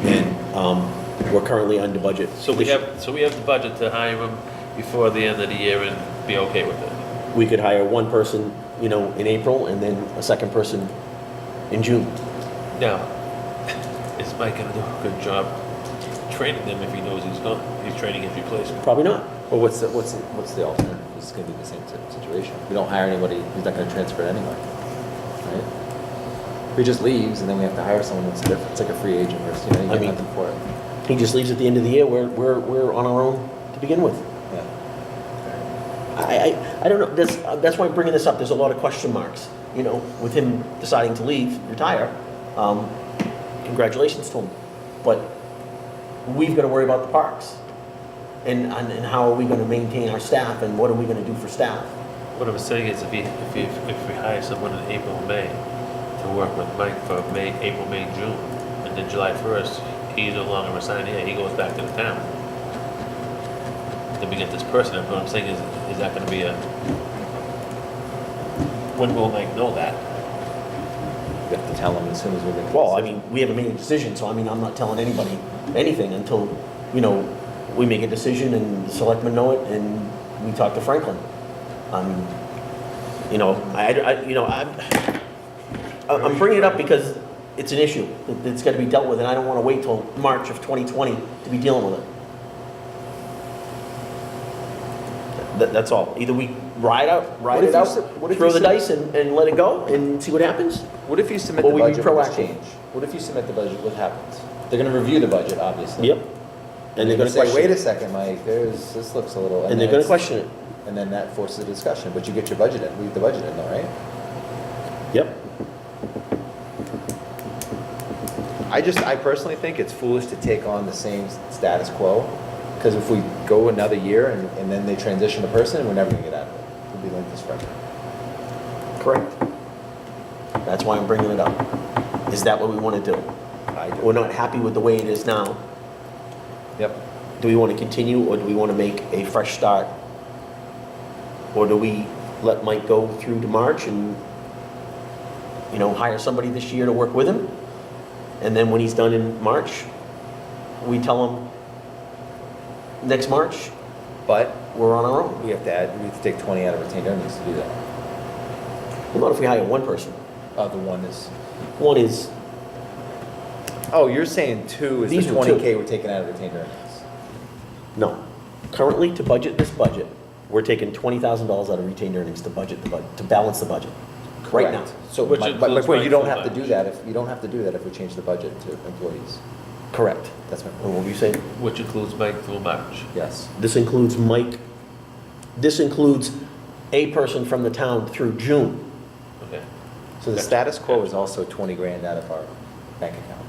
And we're currently under budget. So we have the budget to hire them before the end of the year and be okay with it. We could hire one person, in April, and then a second person in June. Now, is Mike gonna do a good job training them if he knows he's training his replacement? Probably not. Well, what's the alternative? It's gonna be the same situation. We don't hire anybody, he's not gonna transfer to anybody, right? If he just leaves and then we have to hire someone, it's different. It's like a free agent versus, you know, you I get mean- nothing for it. He just leaves at the end of the year, we're on our own to begin with. Yeah. I don't know, that's why I'm bringing this up, there's a lot of question marks, you know, with him deciding to leave, retire. Congratulations to him, but we've got to worry about the parks. And how are we going to maintain our staff, and what are we going to do for staff? What I'm saying is if we hire someone in April, May to work with Mike for April, May, June, and then July 1st, he's no longer assigned here, he goes back to the town. Then we get this person, and what I'm saying is that gonna be when will Mike know that? We have to tell them as soon as we make. Well, I mean, we haven't made a decision, so I mean, I'm not telling anybody anything until, you know, we make a decision and the selectmen know it and we talk to Franklin. You know, I'm bringing it up because it's an issue that's got to be dealt with, and I don't want to wait till March of 2020 to be dealing with it. That's all. Either we ride it out, What if throw you the said- dice and let it go and see what happens. What if you submit Or the we be budget with this proactive? change? What if you submit the budget, what happens? They're gonna review the budget, obviously. Yep. And they're going to say, question wait a it. second, Mike, this looks a little. And they're going to question it. And then that forces a discussion, but you get your budget in, leave the budget in though, right? Yep. I personally think it's foolish to take on the same status quo, because if we go another year and then they transition a person, we're never gonna get out of it. We'll be like this forever. Correct. That's why I'm bringing it up. Is that what we want to do? We're not happy with the way it is now. Yep. Do we want to continue, or do we want to make a fresh start? Or do we let Mike go through to March and, you know, hire somebody this year to work with him? And then when he's done in March, we tell him, next March, But we're on our own. we have to take 20 out of retained earnings to do that. Well, not if we hire one person. The one is, One is, oh, you're saying two is the These are 20K we're taking out of retained earnings. no. Currently, to budget this budget, we're taking $20,000 out of retained earnings to budget the budget, to balance the budget. Right now. Correct. So, Which but includes wait, you don't Mike have to full-time. do that if, you don't have to do that if we change the budget to employees. Correct. That's my And point. what were you saying? Which includes Mike through March. Yes. This includes Mike, this includes a person from the town through June. Okay. So the Gotcha. status quo is also 20 grand out of our bank account,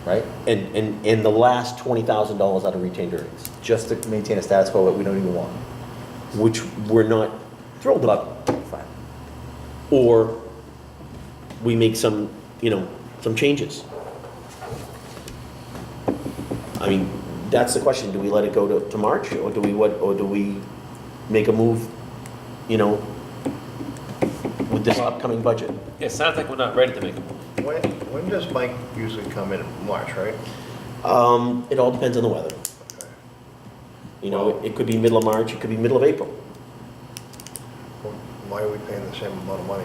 right? And the last $20,000 out of retained earnings, Just to maintain a status quo that we don't even want. which we're not thrilled about. Fine. Or we make some, you know, some changes. I mean, that's the question. Do we let it go to March, or do we make a move, you know, with this upcoming budget? It sounds like we're not ready to make a move. When does Mike usually come in? March, right? It all depends on the weather. Okay. You know, it could be middle of March, it could be middle of April. Well, why are we paying the same amount of money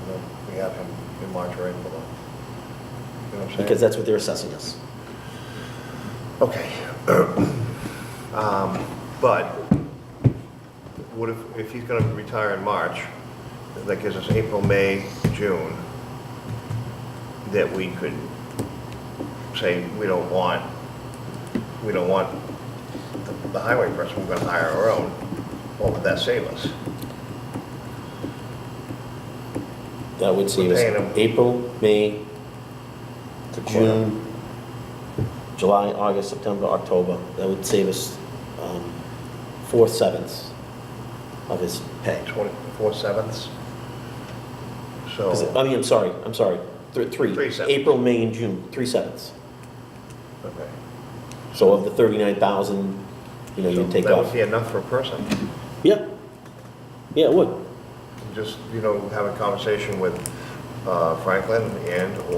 when we have him in March or April? You know what I'm saying? Because that's what they're assessing us. Okay. But what if he's gonna retire in March, that gives us April, May, June, that we could say, we don't want the highway person, we're gonna hire our own, what would that save us? That would save We're us paying them. April, May, To June, July, August, September, October. That would save us 4/7 of his pay. 24/7. So, I mean, I'm sorry, three. 3/7. April, May, and June, 3/7. okay. So of the 39,000, you know, you take That off. would be enough for a person. Yeah, yeah, it would. Just, have a conversation with Franklin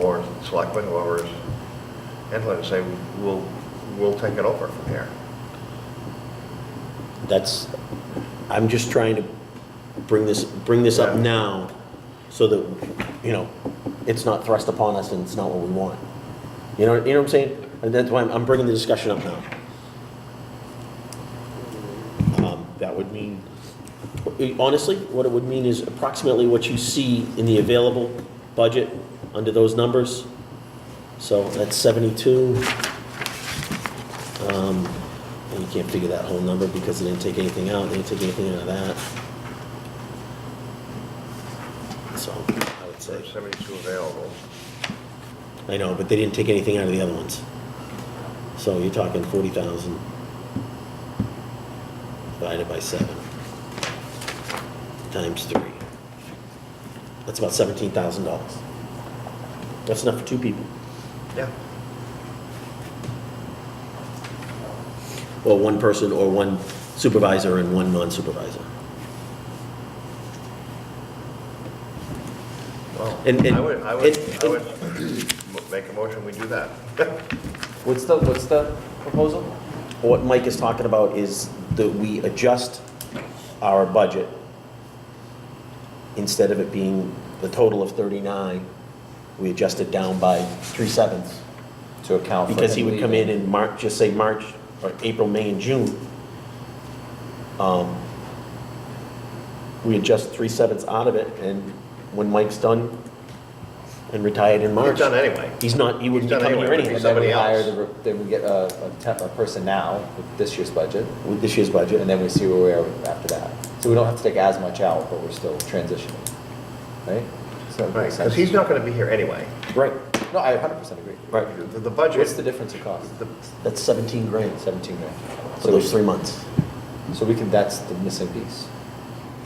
or Selectman, whoever's handling it, and say, we'll take it over from here. I'm just trying to bring this up Yeah. now so that, you know, it's not thrust upon us and it's not what we want. You know what I'm saying? And that's why I'm bringing the discussion up now. That would mean, honestly, what it would mean is approximately what you see in the available budget under those numbers. So that's 72. And you can't figure that whole number because they didn't take anything out. They didn't take anything out of that. So I would say, There's 72 available. I know, but they didn't take anything out of the other ones. So you're talking 40,000 divided by 7 times 3. That's about $17,000. That's enough for 2 people. Yeah. Or 1 person, or 1 supervisor and 1 non-supervisor. Well, And- I would make a motion, we do that. What's the proposal? What Mike is talking about is that we adjust our budget. Instead of it being the total of 39, we adjust it down by 3/7. To account for. Because he him would come in leaving. March, just say March, or April, May, and June. We adjust 3/7 out of it, and when Mike's done and retired in March. He's done anyway. He wouldn't be done coming here anyway. anyway And then we somebody hire else. then we get a person now with this year's budget, with this year's budget. and then we see where we are after that. So we don't have to take as much out, but we're still transitioning, right? So that Right, makes because sense. he's not going to be here anyway. Right, No, I 100% agree. right. The budget. What's the difference in cost? That's 17 grand 17 grand. for those 3 months, So we can, that's the missing piece.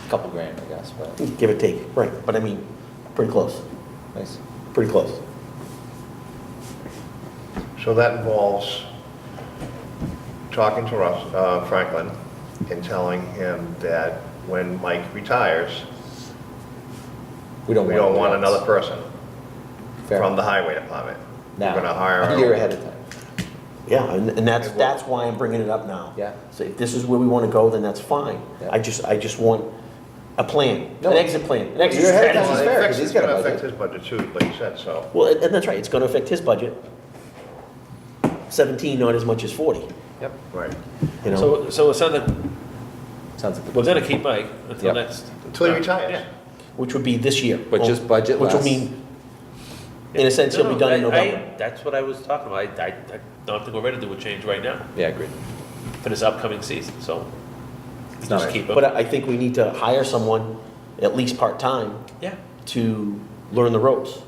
A couple grand, I guess, but give or take. Right, but I mean, pretty close, nice. pretty close. So that involves talking to Franklin and telling him that when Mike retires, We don't we don't want anyone another else. person Fair. from the highway department. Now, We're going to hire. a year ahead of time. Yeah, and that's, Okay, well- that's why I'm bringing it up now. Yeah. So if this is where we want to go, then that's fine. Yeah. I just want a plan, No, an exit plan, an exit you're ahead of strategy. time. Well, fair, it 'cause affects, he's it's got a going to affect budget. his budget too, like you said, so. Well, and that's right, it's going to affect his budget. 17, not as much as 40, Yep. Right. you know? So it sounds like Sounds like. we're gonna keep Mike until Yep. next. Until he retires. Yeah. Which would be this year. But just budget Which will less. mean, in a sense, he'll be done in November. That's what I was talking about. I don't think we're ready to do a change right now Yeah, agreed. for this upcoming season, so. It's just not- keep him. But I think we need to hire someone, at least part-time, Yeah, to learn the ropes.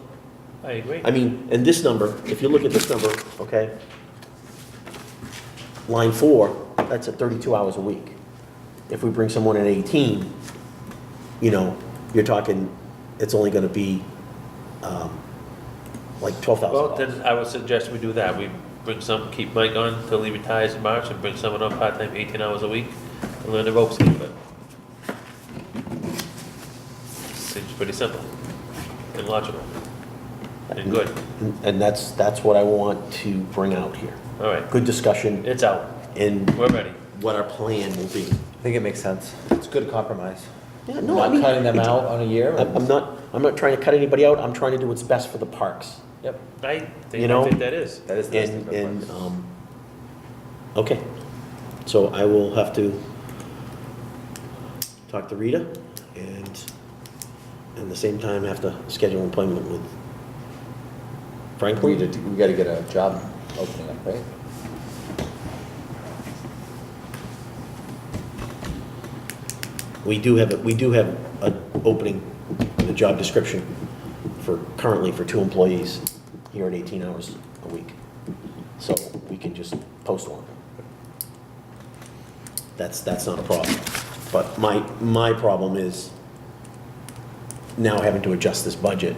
I agree. I mean, and this number, if you look at this number, okay? Line 4, that's at 32 hours a week. If we bring someone at 18, you know, you're talking, it's only gonna be, like Well, $12,000. then I would suggest we do that. We bring keep Mike on till he retires in March and bring someone on part-time 18 hours a week and learn the ropes a little bit. Seems pretty simple and logical and good. And that's what I want to bring out here. All right, Good discussion it's out. and We're ready. what our plan will be. I think it makes sense. It's a good compromise. Yeah, no, I Not mean, cutting them it's- out on a year. I'm not trying to cut anybody out, I'm trying to do what's best for the parks. Yep. I You know? think that is. That is the best And, of and, compromise. okay. So I will have to talk to Rita and at the same time have to schedule an appointment with We Franklin. gotta get a job opening up, right? We do have an opening in the job description currently for 2 employees here at 18 hours a week. So we can just post one. That's not a problem. But my problem is now having to adjust this budget,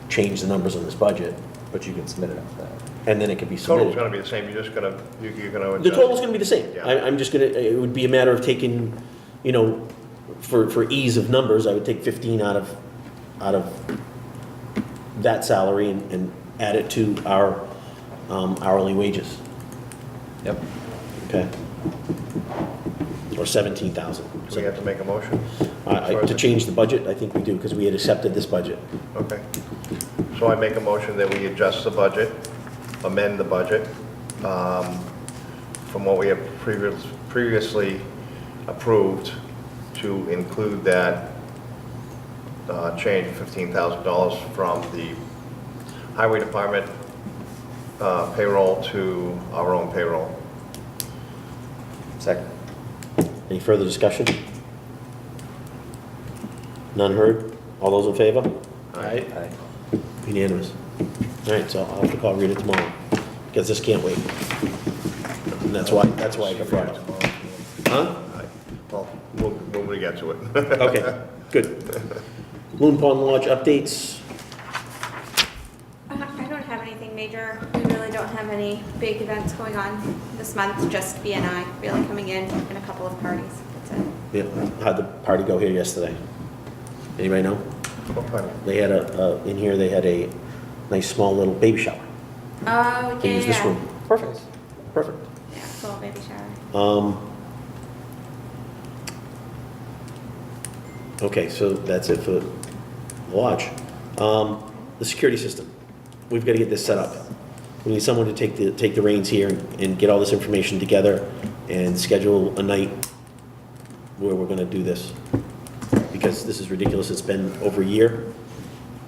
change the numbers on this budget, But you can submit it after that. and then it can be Total's submitted. going to be the same, you're just going to, you're going to adjust. The total's gonna be the same. Yeah. I'm just gonna, it would be a matter of taking, you know, for ease of numbers, I would take 15 out of that salary and add it to our hourly wages, Yep. okay? Or 17,000. Do we have to make a motion? To change the budget, I think we do, because we had accepted this budget. Okay. So I make a motion that we adjust the budget amend the budget from what we have previously approved to include that change of $15,000 from the highway department payroll to our own payroll. Second. Any further discussion? None heard? All those in favor? Aye. Unanimous. All right, so I'll have to call Rita tomorrow, because this can't wait. And that's why I got brought up. Huh? Well, when we get to it. Okay, good. Loon Pond Lodge updates. I don't have anything major. We really don't have any big events going on this month, just BNI really coming in and a couple of parties. That's it. Yeah, how'd the party go here yesterday? Anybody know? What party? They had in here, they had a nice small little baby shower. Oh, They yeah, used this yeah. room. Perfect. Perfect. Yeah, full baby shower. Okay, so that's it for the lodge. The security system, we've got to get this set up. We need someone to take the reins here and get all this information together and schedule a night where we're gonna do this. Because this is ridiculous, it's been over a year.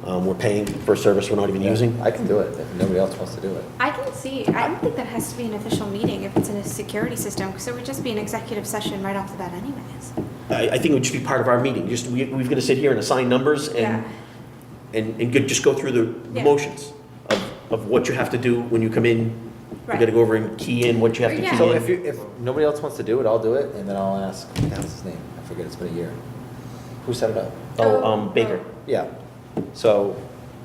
We're paying for a service we're not even using. I can do it if nobody else wants to do it. I can see, I don't think that has to be an official meeting if it's in a security system, because it would just be an executive session right off the bat anyways. I think it would just be part of our meeting, we've got to sit here and assign numbers Yeah. and just go through the Yeah. motions of what you have to do when you come in. You Right. gotta go over and key in what you have to Yeah. key So in. if nobody else wants to do it, I'll do it, and then I'll ask, what's his name? I forget, it's been a year. Who set it up? Baker. Yeah. So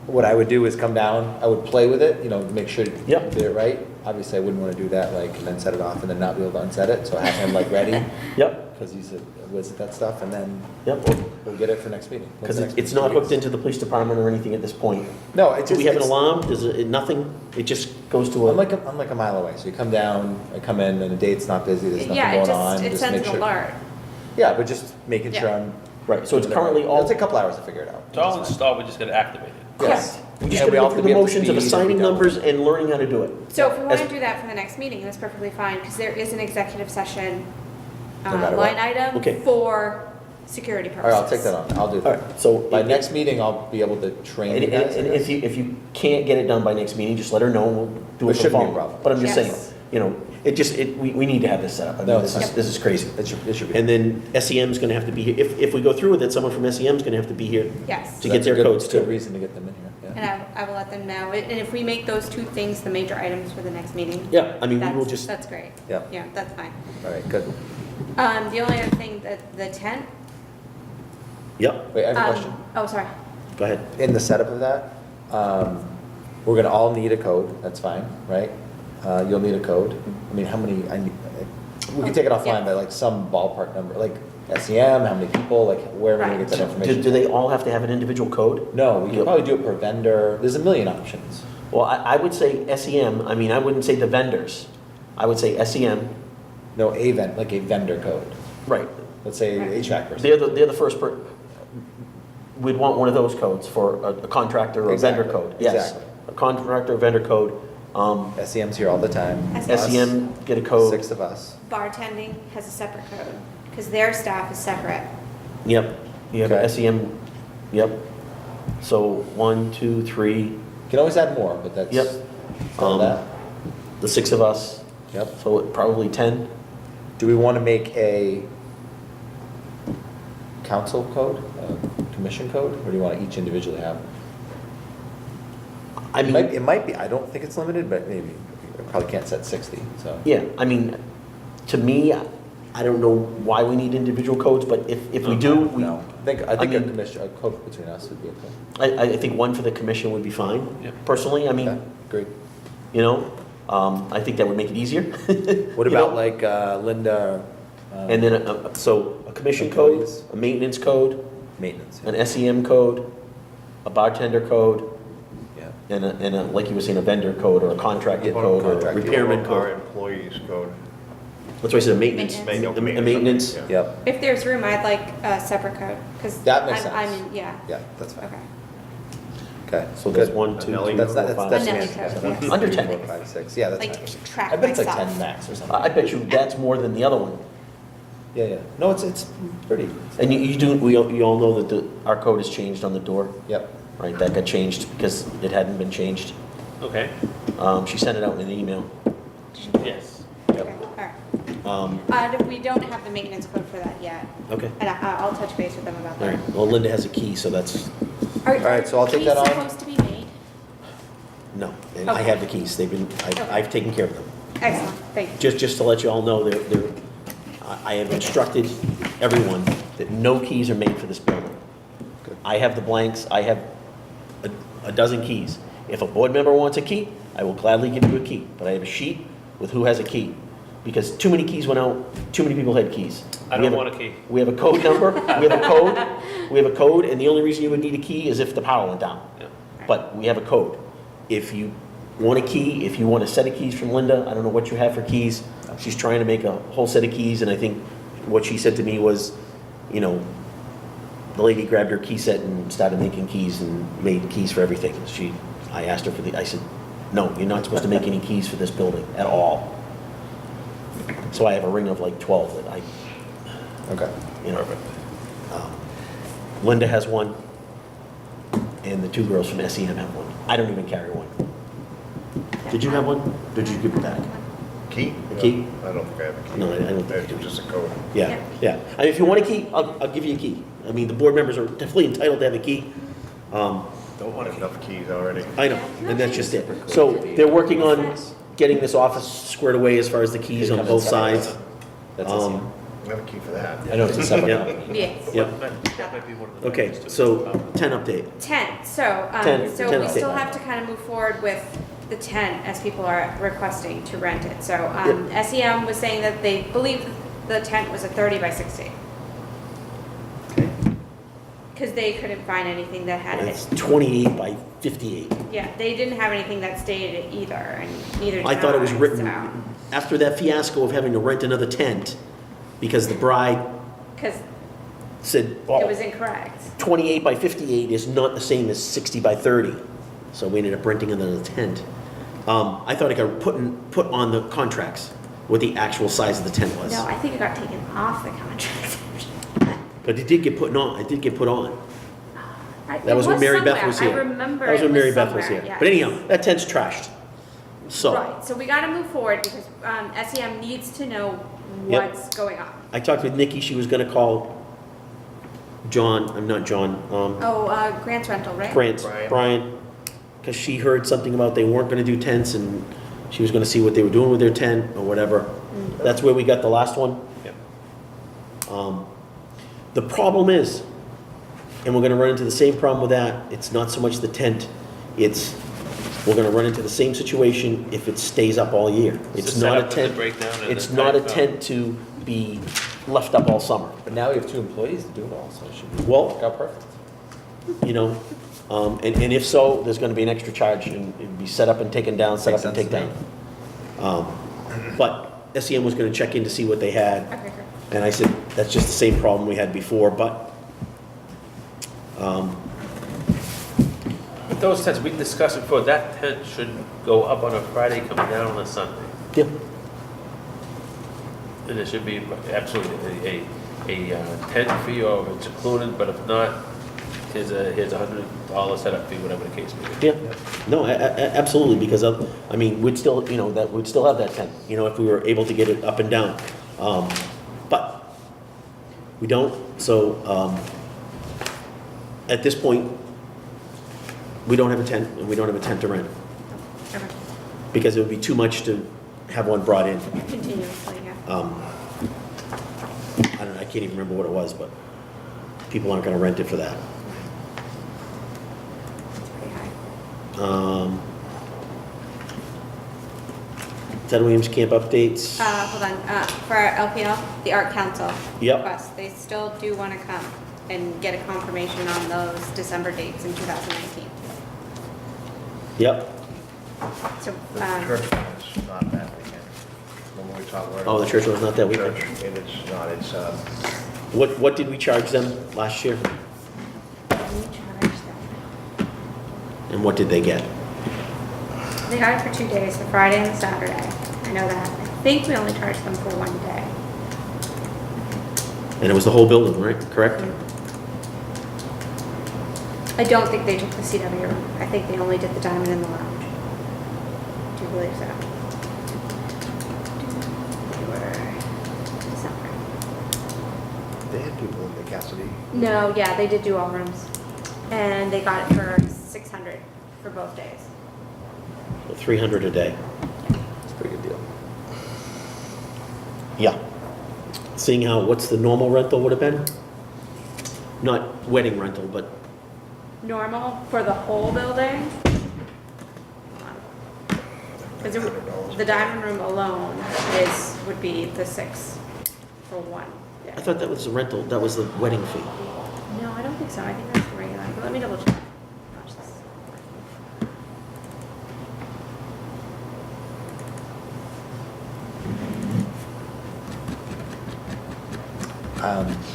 what I would do is come down, I would play with it, make sure you Yep. did it right. Obviously, I wouldn't want to do that, and then set it off and then not be able to unset it, so have him ready, Yep, because he's a whiz at that stuff, and then yep, we'll get it for next meeting. When's because the next it's meeting? not hooked into the police department or anything at this point. No, it's Do just. we have an it's- alarm? Does it, nothing? It just goes to I'm a, like a mile away, so you come down, I come in, and the date's not busy, there's nothing Yeah, going on. it just sends make an sure. alert. Yeah, but just making sure Yeah. I'm. right, so it's currently It'll all, take a couple hours to figure it out. It's all installed, we just gotta activate it. Yes. we just And we gotta all go have through to the be up to motions of speed and assigning be done. numbers and learning how to do it. So if we want As- to do that for the next meeting, that's perfectly fine, because there is an executive session No matter what. line item Okay. for security All purposes. right, I'll take that on, I'll do All that. right, so. By next meeting, I'll be able to train And, you guys. and if you can't get it done by next meeting, just let her know, and we'll do It it for shouldn't be a phone. problem. But I'm just saying, Yes. we need to have this set up. I No, mean, it's this is crazy. It should be. And then SEM's gonna have to be here, if we go through with it, someone from SEM's gonna have to be here Yes, to get their codes Good too. reason to get them in here, yeah. and I will let them know, and if we make those two things the major items for the next meeting. Yeah, I mean, we will that's- just, That's great. Yeah. Yeah, that's fine. All right, good. The only other thing, the tent. yep, Wait, I have a question. Oh, sorry. go ahead. In the setup of that, we're gonna all need a code, that's fine, right? You'll need a code. I mean, how many, we can take it offline, Yeah. but some ballpark number, like SEM, how many people, where are we gonna get that Do information? they all have to have an individual code? No, we Yeah. can probably do it per vendor, there's a million options. Well, I would say SEM, I mean, I wouldn't say the vendors. I would say SEM, No, like a vendor code. right. Let's say Right. HVAC person. They're the first we'd want one of those codes for a contractor or a vendor Exactly, code. Yes, exactly. a contractor, or vendor code. SEM's here all the time. SEM, get a code. 6 of us. Bartending has a separate code, because their staff is separate. Yep, you have Okay. SEM, yep. So 1, 2, 3, You can always add more, but that's. Yep. All that. the 6 of us, Yep. so probably 10. Do we want to make a council code, a commission code, or do you want to each individually have? I It might, mean, it might be, I don't think it's limited, but maybe, I probably can't set 60, so. yeah, I mean, to me, I don't know why we need individual codes, but if we do, we, No, I think a mean- commission, a code between us would be okay. I think one for the commission would be fine. Yeah. Personally, I Okay, mean, great. you know, I think that would make it easier. What You about know? like Linda? And then, so a commission code, Employees. a maintenance code, Maintenance. an SEM code, a bartender code, Yeah. and a, like you were saying, a vendor code or a contractor Yeah, code or a contractor. repairman Our code. employees code. That's why I said a maintenance. Maintenance. A maintenance. Yeah. Yep, If there's room, I'd like a separate code, because That makes I'm sense. in, yeah, yeah, that's fine. okay. Okay, So there's good. 1, 2, 3, That's, 4, that's, 5. that's Anelli manageable. code, yes. Under 10. 4, 5, 6, yeah, that's Like manageable. track I bet it's like myself. 10 max or something. I bet you that's more than the other one. Yeah, yeah. No, it's pretty. And you all know that our code has changed on the door, Yep. right? That got changed because it hadn't been changed. Okay, She sent it out in an email. yes. Okay, all Um, right. We don't have the maintenance code for that yet, Okay, and I'll touch base with them about all that. right. Well, Linda has a key, so that's, All right, so I'll take that on. supposed to be made? no. And I Okay. have the keys. I've taken care of them. Excellent, thank you. Just to let you all know, I have instructed everyone that no keys are made for this building. Good. I have the blanks, I have a dozen keys. If a board member wants a key, I will gladly give you a key, but I have a sheet with who has a key. Because too many keys went out, too many people had keys. I We don't have want a key. We have a code number, we have a code, and the only reason you would need a key is if the power went down. Yeah. But we have a code. If you want a key, if you want a set of keys from Linda, I don't know what you have for keys. She's trying to make a whole set of keys, and I think what she said to me was, you know, the lady grabbed her key set and started making keys and made keys for everything. I asked her I said, no, you're not supposed to make any keys for this building at all. So I have a ring of like 12 that Okay. you know. Linda has one, and the 2 girls from SEM have one. I don't even carry one. Did you have one? Did you give it back? Key? A key? I don't think I have a key. No, I don't think you do. Just a code. Yeah, Yeah. yeah. I mean, if you want a key, I'll give you a key. I mean, the board members are definitely entitled to have a key. Don't want enough keys already. I know, and that's just it. So they're working on getting this office squared away as far as the keys on both sides. That's Um, I have a key for that. I know it's a separate Yeah. company. Yes. Yep. That might be one of the. Okay, things to- so 10 update. 10, so, 10, so 10 we still update. have to kind of move forward with the tent as people are requesting to rent it. So, SEM was saying that they believe the tent was a 30 by 60. Because they couldn't find anything that had It's it. 28 by 58. Yeah, they didn't have anything that stated it either, and neither did I thought it was written, so. after that fiasco of having to rent another tent, because the bride Because said, it oh, was incorrect. 28 by 58 is not the same as 60 by 30. So we ended up renting another tent. I thought it got put on the contracts, what the actual size of the tent was. No, I think it got taken off the contract. But it did get put on, it did get put on. It That was when Mary Beth somewhere. was here. I remember That was it when Mary Beth was somewhere, here. yes. But anyhow, that tent's trashed. So, Right, so we gotta move forward because SEM needs to know Yep. what's going on. I talked with Nikki, she was gonna call John, I'm not John, Grant's rental, right? Brian, because she heard something about they weren't gonna do tents, and she was gonna see what they were doing with their tent, or whatever. That's where we got the last one. Yeah. The problem is, and we're gonna run into the same problem with that, it's not so much the tent, it's, we're gonna run into the same situation if it stays up all year. It's It's the not a setup and the tent, breakdown and it's the not a type of- tent to be left up all summer. But now we have 2 employees to do it all, so it should be Well- work out perfect. You know, and if so, there's gonna be an extra charge, and it'd be set up and taken down, set Makes up and take sense down. to But SEM was gonna check in to see what they had, Okay, great. and I said, that's just the same problem we had before, but, But those tents, we discussed before, that tent should go up on a Friday, come down on a Sunday. yeah, And it should be absolutely a tent fee, or if it's included, but if not, here's a $100 setup fee, whatever the case may be. yeah. No, absolutely, because I mean, we'd still, you know, we'd still have that tent, you know, if we were able to get it up and down. But we don't, so, at this point, we don't have a tent, and we don't have a tent to rent, Okay. because it would be too much to have one brought in. Continuously, yeah. I don't know, I can't even remember what it was, but people aren't gonna rent it for that. It's pretty high. Ted Williams Camp updates. Hold on, for our LPL, the Art Council. Yep. Request, they still do want to come and get a confirmation on those December dates in 2019. Yep. So, The church one is not that weekend. When we talk about. Oh, the church one's not that weekend. Church, and it's not, it's, What did we charge them last year? let me charge them. And what did they get? They got it for 2 days, the Friday and the Saturday. I know that. I think we only charged them for 1 day. And it was the whole building, right? Correct? I don't think they took the CW room. I think they only did the diamond in the lounge. Do you believe so? They were December. They had people in the Cassidy. No, yeah, they did do all rooms. And they got it for 600 for both days. So 300 a day. It's a pretty good deal. Yeah. Seeing how, what's the normal rental would have been? Not wedding rental, but Normal for the whole building? Because the diamond room alone would be the 6 for 1 day. I thought that was the rental, that was the wedding fee. No, I don't think so. I think that's the regular. But let me double check. Watch this.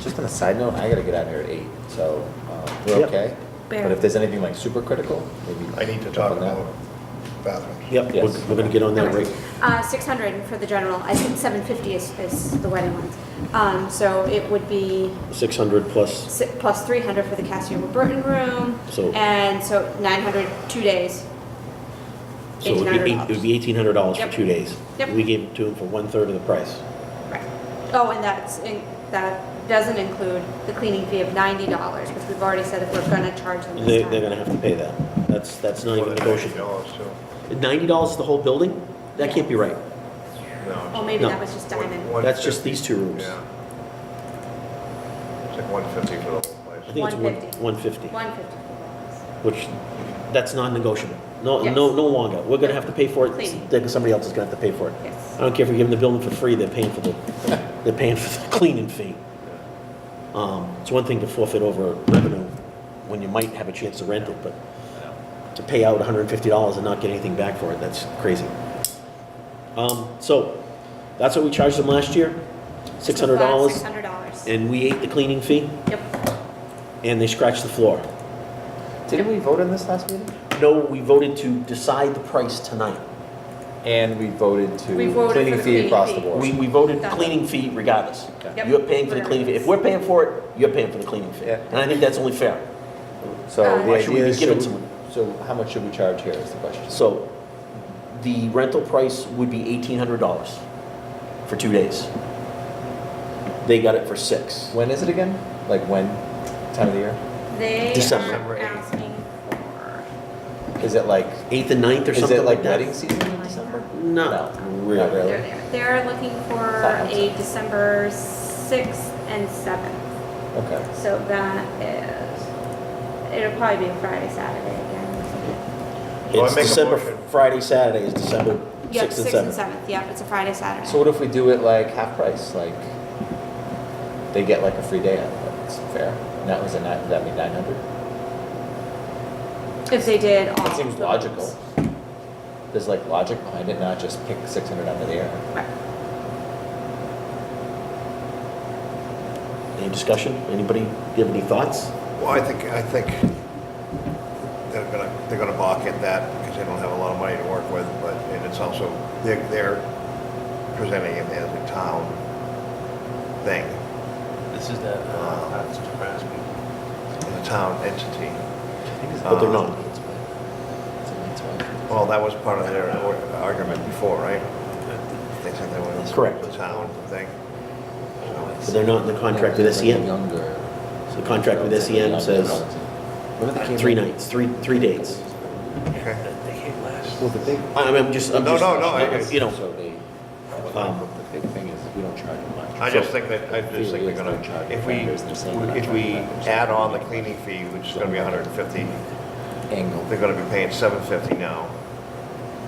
Just on a side note, I gotta get out of here at 8, so we're Yep. okay. Bear. But if there's anything like super critical, maybe. I need to jump talk on that. about bathrooms. Yep, Yes. we're gonna get on that Okay. right. 600 for the general. I think 750 is the wedding ones. So it would be 600 plus, plus 300 for the Cassio Burton room. So- And so 900, 2 days. so it would be, $1,800. it would be $1,800 for Yep. 2 days. Yep. We gave it to them for 1/3 of the price. Right. Oh, and that doesn't include the cleaning fee of $90, which we've already said that we're gonna charge them They, this time. they're gonna have to pay that. That's not even For the negotiable. $90 too. $90 the whole building? That can't be right. No. Oh, maybe No. that was just diamond. That's just these 2 rooms. Yeah. It's like 150 for the whole I place. think it's 150. 150, 150. which, that's non-negotiable. No, Yes. no longer. We're gonna have to pay for it, Cleaning. then somebody else is gonna have to pay for it. Yes. I don't care if we give them the building for free, they're paying for the, they're paying for the cleaning fee. It's one thing to forfeit over revenue when you might have a chance to rent it, but to pay out $150 and not get anything back for it, that's crazy. So, that's what we charged them last year, $600, $600. and we ate the cleaning fee, Yep. and they scratched the floor. Didn't we vote on this last meeting? No, we voted to decide the price tonight. And we voted to We voted cleaning for the fee cleaning across fee. the board. We voted Done. cleaning fee regardless. Yep. You're paying for the cleaning fee. If we're paying for it, you're paying for the cleaning fee. Yeah. And I think that's only fair. So Why the should we idea be is, giving should we- someone- so how much should we charge here is the question. So the rental price would be $1,800 for 2 days. They got it for 6. When is it again? Like when? Time of the year? They December. are asking for, Is it like, 8th and 9th or is something it like that? wedding season in December? No, Not really. really. they're looking for Sounds a like- December 6th and 7th. Okay. So that is, it'll probably be a Friday, Saturday again. So I It's make a December, motion. Friday, Saturday is December Yep, 6th and 6th and 7th. 7th, yep, it's a Friday, Saturday. So what if we do it like half price? Like they get like a free day out of it. It's fair. And that was a nine, would that be 900? If they did all. That seems the logical. rooms. There's like logic behind it, not just pick 600 out of the air. Right. Any discussion? Anybody have any thoughts? Well, I think they're gonna balk at that because they don't have a lot of money to work with, but, and it's also, they're presenting it as a town thing, This is that, that's surprised me. as a town entity. But they're not. Well, that was part of their argument before, right? They said they were Correct. the town thing. But they're not in the contract with SEM. Younger. So the contract with SEM says When did they came 3 in? nights, three dates. Okay. They came last. Well, the big, I'm just, No, you know, so they, Um, the big thing is we don't charge them much. I just think they're gonna, if we add on the cleaning fee, which is gonna be 150, Angle. they're gonna be paying 750 now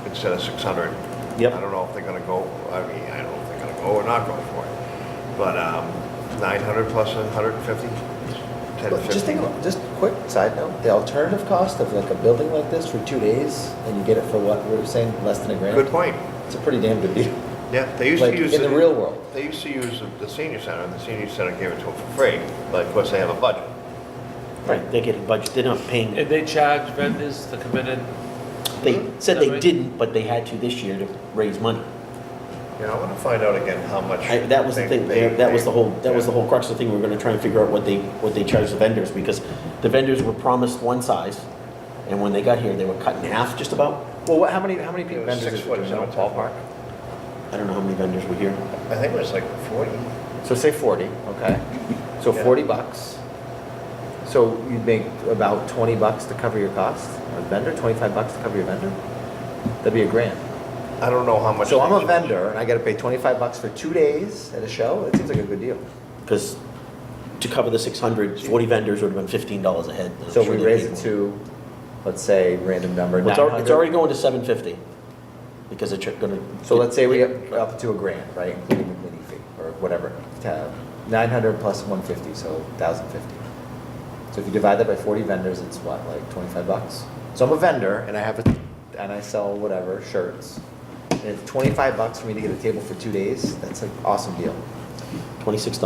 instead of 600. Yep. I don't know if they're gonna go, I don't know if they're gonna go or not go for it. But 900 plus 150, 10 to But just 50. think about, just quick side note, the alternative cost of like a building like this for 2 days, and you get it for what, we were saying, less than $1,000? Good point. It's a pretty damn good deal. Yeah, they used Like, to use. in the real world. They used to use the senior center, and the senior center gave it to them for free, but of course they have a budget. Right, they're getting budget, they're not paying, And they charge vendors to come in and, they said Is that they right? didn't, but they had to this year to raise money. Yeah, I want to find out again how much. That was the thing, that was the whole crux of the thing, we were gonna try and figure out what they charge the vendors, because the vendors were promised one size, and when they got here, they were cut in half just about. Well, how many It people was vendors 6 is it foot, doing now, 7 ballpark? I don't know how many vendors were here. I think it was like 40. So say 40, okay. So Yeah. $40. So you'd make about $20 to cover your cost, a vendor, $25 to cover your vendor? That'd be $1,000. I don't know how much. So they I'm a charge. vendor and I gotta pay $25 for 2 days at a show? It seems like a good deal. Because to cover the 600, 40 vendors would have been $15 a head. I'm So sure we they raise paid it more. to, let's say, random number, Well, 900. it's already going to 750, because it's gonna. So let's say we get up to $1,000, right, including the cleaning fee, or whatever. 900 plus 150, so 1,050. So if you divide that by 40 vendors, it's what, like $25? So I'm a vendor, and I sell whatever, shirts. And it's $25 for me to get a table for 2 days, that's an awesome deal, $26.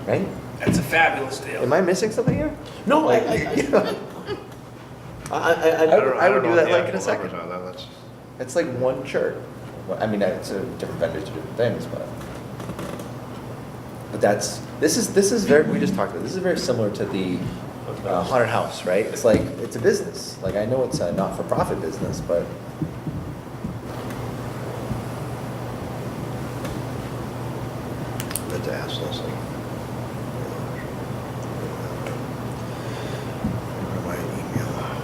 right? that's a fabulous deal. Am I missing something here? No, Like, I I would do know that the like in a actual second. numbers on that. That's- It's like one shirt. Well, I mean, it's different vendors do different things, but this is very, we just talked about, this is very similar to the haunted house, right? It's like, it's a business. Like, I know it's a not-for-profit business, but I meant to ask Leslie. My email.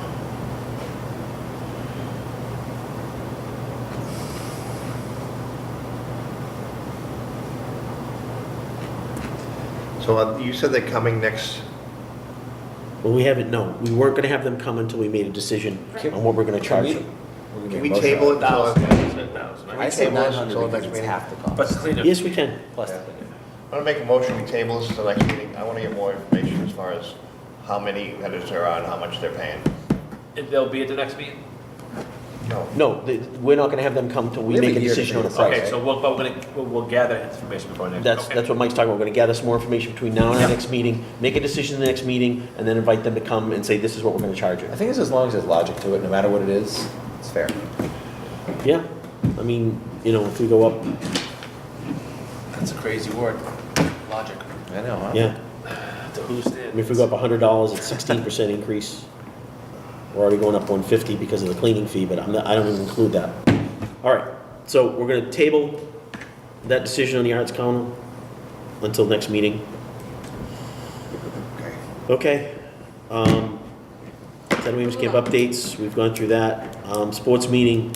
So you said they're coming next, well, we haven't, no, we weren't gonna have them come until we made a decision on what we're gonna charge them. can we table it until? I say table this 900 until because next it's meeting? half the But the cost. cleanup. Yes, we can. Plus the Yeah. cleanup. I'm gonna make a motion, we table this until next meeting. I want to get more information as far as how many vendors there are and how much they're paying. And they'll be at the next meeting? No. No, we're not gonna have them come till we We have make a a year to decision on a make a price. Okay, so we'll gather information before next. That's, okay. that's what Mike's talking about, we're gonna gather some more information between now and our next meeting, make a decision in the next meeting, and then invite them to come and say, this is what we're gonna charge you. I think it's as long as there's logic to it, no matter what it is, it's fair. Yeah, I mean, if we go up, That's a crazy word, logic. I know, huh? yeah, To whose I mean, if we standards? go up $100, it's 16% increase. We're already going up 150 because of the cleaning fee, but I don't even include that. All right, so we're gonna table that decision on the Arts Council until next meeting. Okay. Okay. Ted Williams Camp updates, we've gone through that. Sports meeting,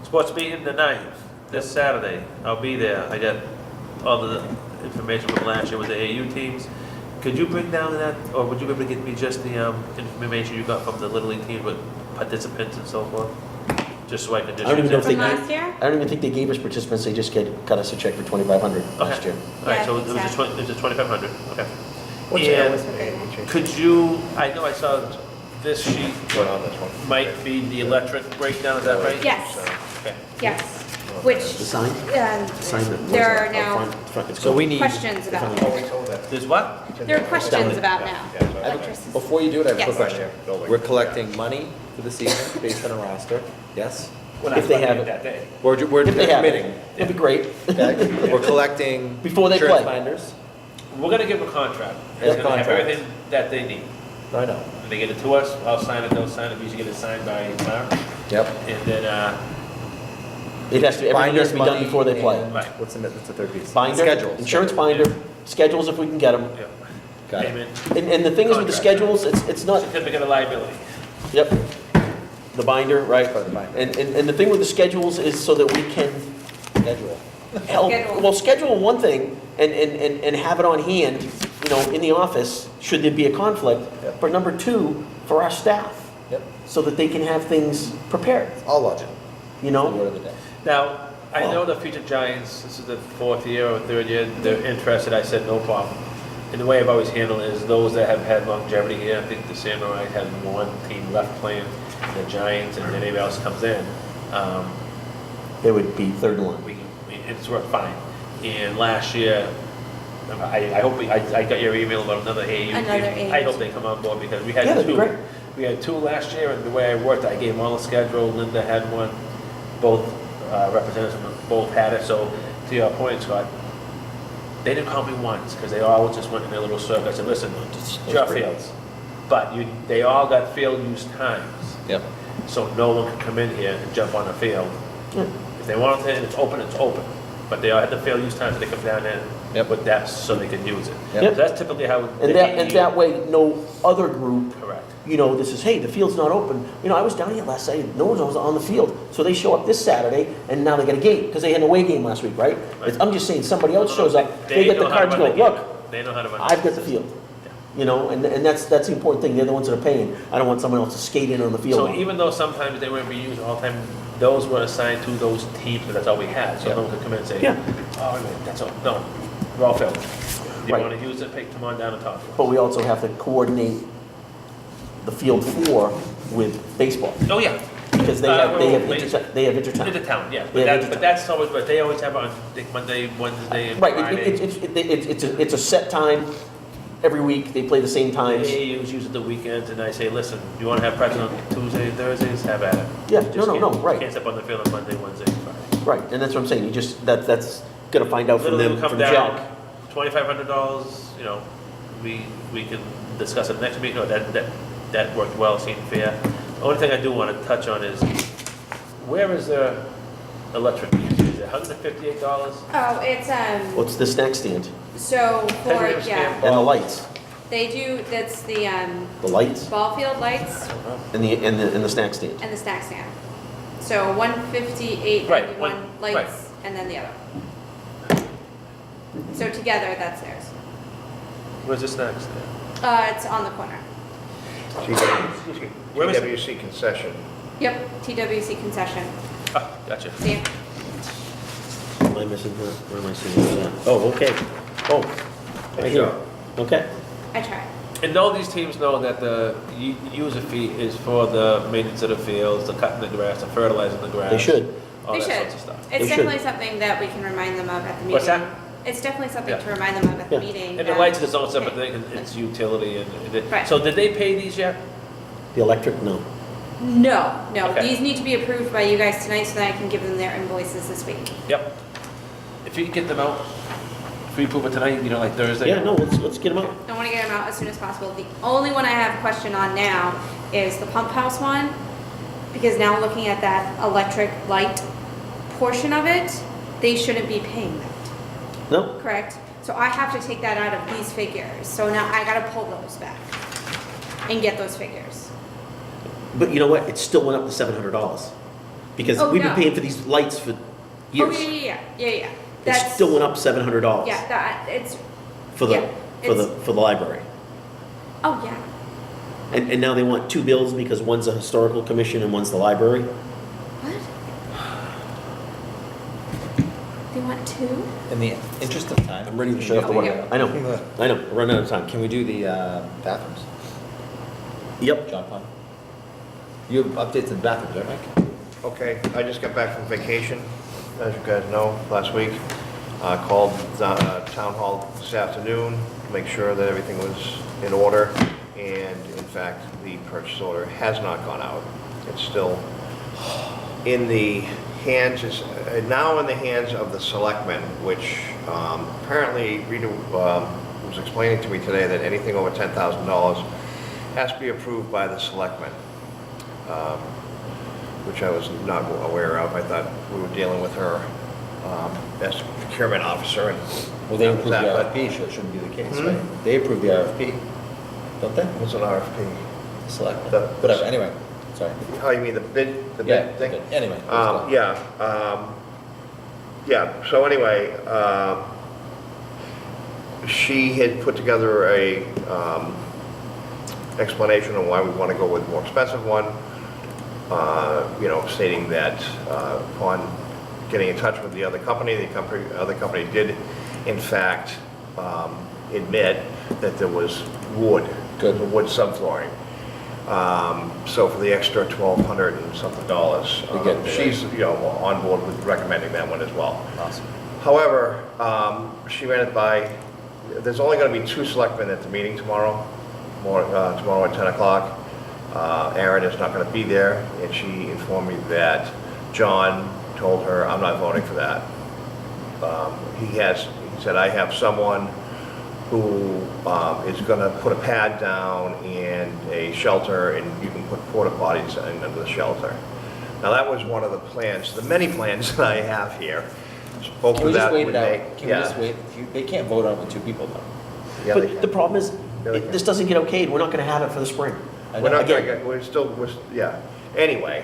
Sports meeting the 9th, this Saturday. I'll be there. I got all the information from last year with the AU teams. Could you bring down that, or would you be able to get me just the information you got from the Little League team with participants and so forth? Just so I can just. I don't even know if they, From last year? I don't even think they gave us participants, they just cut us a check for $2,500 last year. All right, Yeah, so it was exactly. it was just 2,500, okay. What's the And hours for AAU? could you, I know I saw this sheet Going on this one? might be the electric breakdown, is that right? Yes. Okay. Yes, The which, sign? Sign that. there are Oh, now it's So we gone. need. questions about, Oh, we told that. There's what? there are questions about now. Yeah, so- Electricity. Before you do it, I have a quick Yes. question. Building. We're collecting money for the season based on a roster, yes? We're not If they have funding it. that day. We're If they have it, committing. it'd be great. Okay? We're collecting. Before they insurance play. binders. We're gonna give them a contract. Yeah, It's gonna have contract. everything that they need. I know. When they get it to us, I'll sign it, they'll sign it, we usually get it signed by Mark. Yep. And then, It has to, everything has to be done money, before they play. and- Right. What's the third piece? Binder, Schedule. insurance binder, schedules if we can get them. yeah, Got it. payment, And the thing is with the Contract. schedules, it's not, certificate of liability. yep, the binder, right? Part of the binder. And the thing with the schedules is so that we can Schedule. help, Schedule. well, schedule one thing and have it on hand, in the office, should there be a conflict. Yep. But number two, for our staff, Yep. so that they can have things prepared, All logic. you The know? word of the day. Now, I Well- know the future Giants, this is the 4th year or 3rd year, they're interested, I said no problem. And the way I've always handled it is those that have had longevity here, I think the Samurai had one team left playing, the Giants, and then anybody else comes in. They would be third in line. It's worked fine. And last year, I hope, I got your email about another AAU team. Another I AAU hope they come on board because we had Yeah, that'd be two. great. We had two last year, and the way I worked, I gave them all the schedule, Linda had one, both representatives from both had it, so to your point, Scott, they didn't call me once, because they all just went in their little circle. I said, listen, it's your fields, but they all got field use times, Yep. so no one can come in here and jump on the field. Yeah. If they want to, and it's open, but they all had the field use times, so they come down there Yep. with depths so they can use it. Yep. So that's typically how. And that way, no other group, Correct. this is, hey, the field's not open. I was down here last Saturday, no one was on the field. So they show up this Saturday, and now they got a game, because they had an away game last week, right? I'm just saying, somebody else shows up, they get the know how to card to run go, the game. look, They know how to run. I've got the field. And that's the important thing, they're the ones that are paying. I don't want someone else to skate in on the field. So even though sometimes they wouldn't be used all the time, those were assigned to those teams, but that's all we had. So Yeah. no one could come in and say, Yeah. oh, wait a minute, that's all, no, we're all filled. You Right. want to use it, come on down and talk to us. But we also have to coordinate the field four with baseball, Oh, yeah. because they have intertown. Intertown, yeah, They have but that's always, but they always have on Monday, Wednesday, and Right, Friday. it's a set time, every week, they play the same The times. AAUs use it the weekends, and I say, listen, you want to have practice on Tuesday and Thursdays, have at it. Yeah, Just no, can't- right. Can't step on the field on Monday, Wednesday, and Friday. Right, and that's what I'm saying, you just, that's gotta find out from Literally, them, we'll come from down, Jack. $2,500, we can discuss it next meeting, no, that worked well, seemed fair. The only thing I do want to touch on is, where is the electric usage? Is it $158? Oh, it's, What's the snack stand? so for, Tentative yeah, And the lights, they do, that's the, the lights, ball field lights and the snack stand. and the snack stand. So 158, Right, 91 right. lights, and then the other. So together, that's theirs. Where's the snacks there? It's on the corner. Where is it? TWC concession. Yep, TWC concession. Ah, gotcha. See it? Am I missing that? Where am I seeing that? Oh, okay. Oh, right here. Okay. I tried. And all these teams know that the user fee is for the maintenance of the fields, the cutting the grass, the fertilizing the grass. They should. All They that should. sorts of stuff. It's They should. definitely something that we can remind them of at the meeting. What's that? It's definitely something Yeah. to remind them of at the Yeah. meeting. And the that- lights is its own separate thing, 'cause it's utility and. Right. So did they pay these yet? The electric, no. No, Okay. these need to be approved by you guys tonight so that I can give them their invoices this week. Yep. If you can get them out, if we approve it tonight, like Thursday. Yeah, no, let's get them out. I want to get them out as soon as possible. The only one I have a question on now is the pump house one, because now looking at that electric light portion of it, they shouldn't be paying that, No? correct? So I have to take that out of these figures. So now I gotta pull those back and get those figures. But you know what? It still went up to $700. Because Oh, we've been yeah. paying for these lights for Oh, years. yeah. It That's, still went up $700. yeah, that, it's, For yeah, the library. oh, yeah. And now they want two bills because one's a historical commission and one's the library? What? They want two? In the interest of time. I'm ready to shut off the water. I know, we're running out of time. Can we do the bathrooms? Yep. John Pond? You have updates in bathrooms, right, Mike? Okay, I just got back from vacation, as you guys know, last week. Called town hall this afternoon to make sure that everything was in order. And in fact, the purchase order has not gone out. It's still in the hands, it's now in the hands of the selectmen, which apparently Rita was explaining to me today that anything over $10,000 has to be approved by the selectmen, which I was not aware of. I thought we were dealing with her as procurement officer. And Well, they approved the that, but RFP, so it shouldn't be the case, Hmm? right? They approved the RFP, don't they? What's an RFP? Select, The- whatever, anyway, sorry. Oh, you mean the bid Yeah, thing? good. Anyway. let's go. Yeah, so anyway, she had put together a explanation on why we want to go with a more expensive one, stating that upon getting in touch with the other company, other company did in fact admit that there was wood, Good. the wood subflooring. So for the extra $1,200 and something dollars, We get there. she's, on board with recommending that one as well. Awesome. However, she ran it by there's only gonna be 2 selectmen at the meeting tomorrow, tomorrow at 10 o'clock. Erin is not gonna be there, and she informed me that John told her, I'm not voting for that. He said, I have someone who is gonna put a pad down and a shelter, and you can put porta potties under the shelter. Now, that was one of the plans, the many plans that I have here. Spoke Can we with just that wait with it Nate. out? Can we just wait? They can't vote on it with 2 people though. Yeah, they But can. the problem is, Yeah, they can. this doesn't get okayed, we're not gonna have it for the spring. I We're know. not gonna Again. get, yeah. Anyway,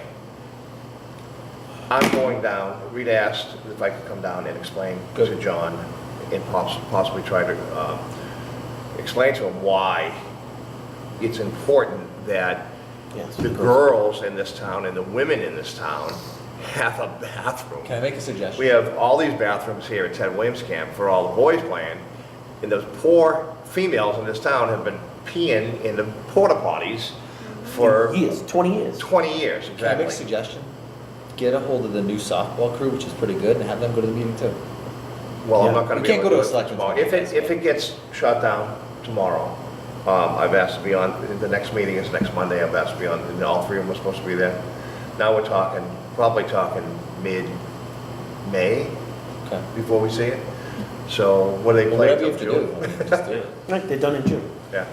I'm going down, Rita asked if I could come down and explain to Good. John and possibly try to explain to him why it's important that Yes. the girls in this town and the women in this town have a bathroom. Can I make a suggestion? We have all these bathrooms here at Ted Williams Camp for all the boys playing, and those poor females in this town have been peeing in the porta potties for Years, 20 years. 20 years, Can I make a exactly. suggestion? Get a hold of the new softball crew, which is pretty good, and have them go to the meeting too. Well, I'm Yeah. not gonna You be can't able go to to do a it selectmen's tomorrow. meeting. If it gets shut down tomorrow, I've asked to be on, the next meeting is next Monday, I've asked to be on, and all 3 of them are supposed to be there. Now we're talking, probably talking mid-May Okay. before we see it. So what do they Well, play whatever you till have to June? do, I mean, just do it. Right, they're done in June. Yeah.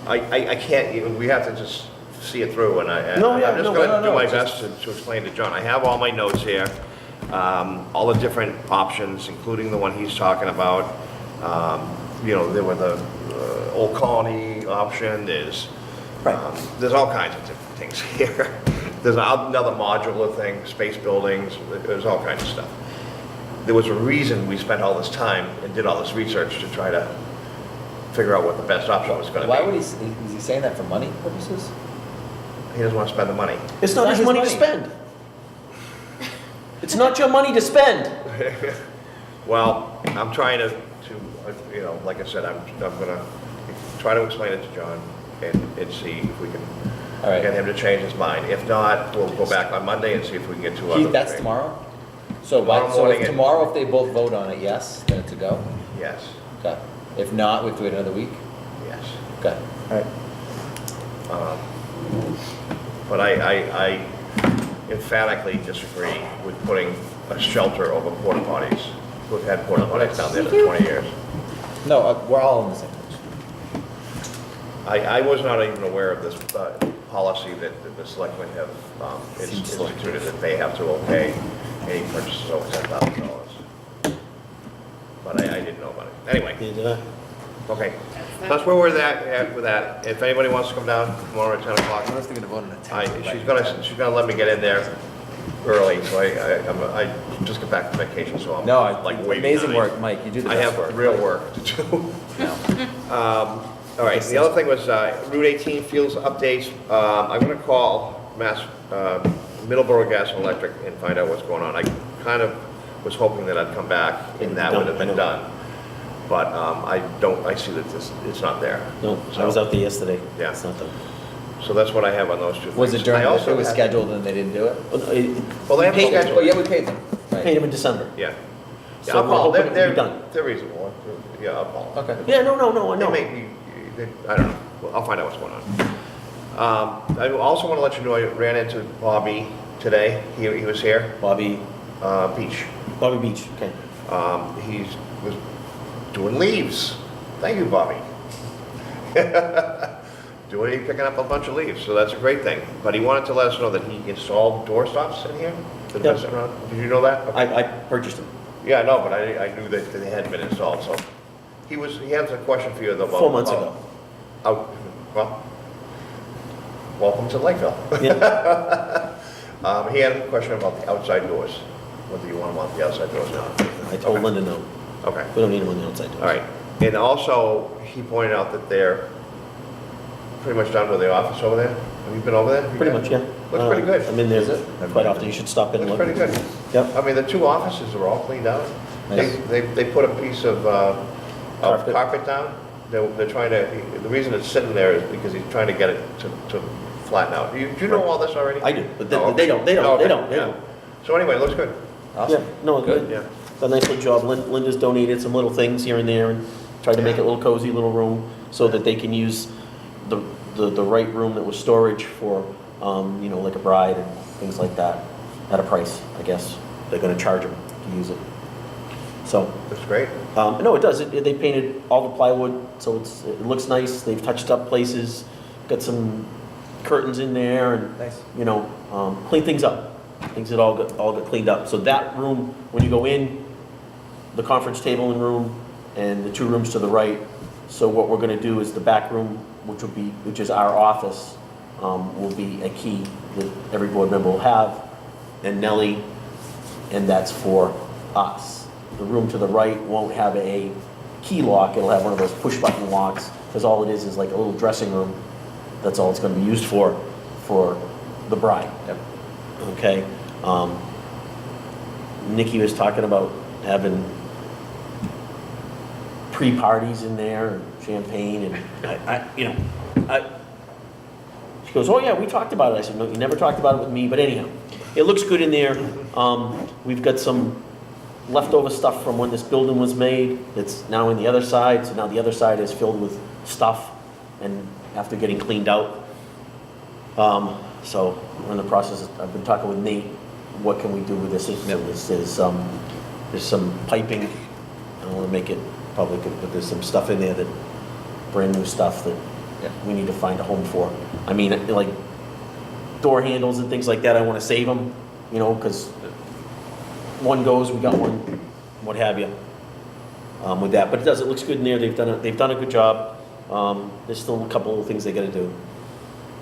I can't, even. We have to just see it through, and No, yeah, I'm just no, gonna no, do my just- best to explain to John. I have all my notes here, all the different options, including the one he's talking about. You know, there were the Old Colony option, Right. there's all kinds of different things here. There's another modular thing, space buildings, there's all kinds of stuff. There was a reason we spent all this time and did all this research to try to figure out what the best option was gonna be. Why would is he saying that for money purposes? He doesn't want to spend the money. It's not not his his money to money. spend. It's not your money to spend. Well, I'm trying to, you know, like I said, I'm gonna try to explain it to John and see if we can All right. get him to change his mind. If not, we'll go back on Monday and see if we can get 2 Keith, other. that's tomorrow? So Tomorrow so morning if at- tomorrow, if they both vote on it, yes, then it's a go? Yes, Okay. If not, we have to wait another week? yes. Okay. All right. But I emphatically disagree with putting a shelter over porta potties. We've had porta potties down there for 20 years. No, we're all on the same page. I was not even aware of this policy that the selectmen have Seems selective. instituted, that they have to okay any purchases over $10,000. But I didn't know about it. Anyway, Neither did I. okay. So that's where we're at with that. If anybody wants to come down tomorrow at 10 o'clock, What if they're gonna vote on it? she's gonna let me get in there early, so I just got back from vacation, so I'm No, like waiting. amazing on it. work, Mike, you do the I best have work. real work to do. No. All right, the other thing was Route 18 Fields updates. I'm gonna call Middleborough Gas and Electric and find out what's going on. I kind of was hoping that I'd come back and that would have been done. But I see that it's not there. No, I was out there yesterday. Yeah. It's not done. So that's what I have on those 2 things. Was it during, I if also it was have- scheduled and they didn't do it? Well, Well, they have paid- scheduled. Oh, yeah, we paid them. Paid Right. him in December. Yeah. So Yeah, I'll we're call. hoping it will be done. They're reasonable. Yeah, I'll call. Okay. Yeah, no, I They know. may be, I don't know. Well, I'll find out what's going on. I also want to let you know I ran into Bobby today. He was here, Bobby Beach. Beach, okay. He was doing leaves. Thank you, Bobby. Picking up a bunch of leaves, so that's a great thing. But he wanted to let us know that he installed door stops in here. Did Yep. you know that? Okay. I purchased them Yeah, I know, but I knew that they hadn't been installed, so. He has a question for you though. 4 months ago. Oh, well, welcome to Lakeville. Yeah, He had a question about the outside doors. Whether you want them on the outside doors now. I told Okay. Linda no. Okay, We don't need them on the outside doors. all right. And also, he pointed out that they're pretty much done with the office over there. Have you been over there? Pretty much, yeah. Looks pretty good. I'm in there Is it? quite often. You should stop in and Looks look. pretty good. Yep. I mean, the 2 offices are all cleaned out. Nice. They put a piece of Carpet. carpet down. They're trying to, the reason it's sitting there is because he's trying to get it to flatten out. Do you know all this already? I do, but they, Oh, okay. they don't. They Oh, okay. don't. They Yeah. don't. So anyway, it looks good. Yeah, Awesome. no, Good. good. Yeah. It's a nice little job. Linda's donated some little things here and there, and Tried to make it a little cozy little room so that they can use the right room that was storage for, you know, like a bride and things like that, at a price, I guess. They're gonna charge them to use it. So, That's great. no, it does. They painted all the plywood, so it looks nice. They've touched up places, got some curtains in there and, Nice. you know, clean things up. Things that all got cleaned up. So that room, when you go in, the conference table and room, and the 2 rooms to the right. So what we're gonna do is the back room, which is our office, will be a key that every board member will have, and Nellie, and that's for us. The room to the right won't have a key lock, it'll have one of those push button locks, because all it is like a little dressing room. That's all it's gonna be used for the bride. Yep. Okay? Nikki was talking about having pre-parties in there, and champagne, and she goes, oh yeah, we talked about it. I said, no, you never talked about it with me, but anyhow, it looks good in there. We've got some leftover stuff from when this building was made, it's now in the other side, so now the other side is filled with stuff, and after getting cleaned out. So we're in the process, I've been talking with Nate, what can we do with this? There's some piping, I don't wanna make it public, but there's some stuff in there that, brand new stuff that Yeah. we need to find a home for. I mean, like, door handles and things like that, I wanna save them, you know, cause one goes, we got one, what have you, with that. But it looks good in there, they've done a good job. There's still a couple of things they gotta do.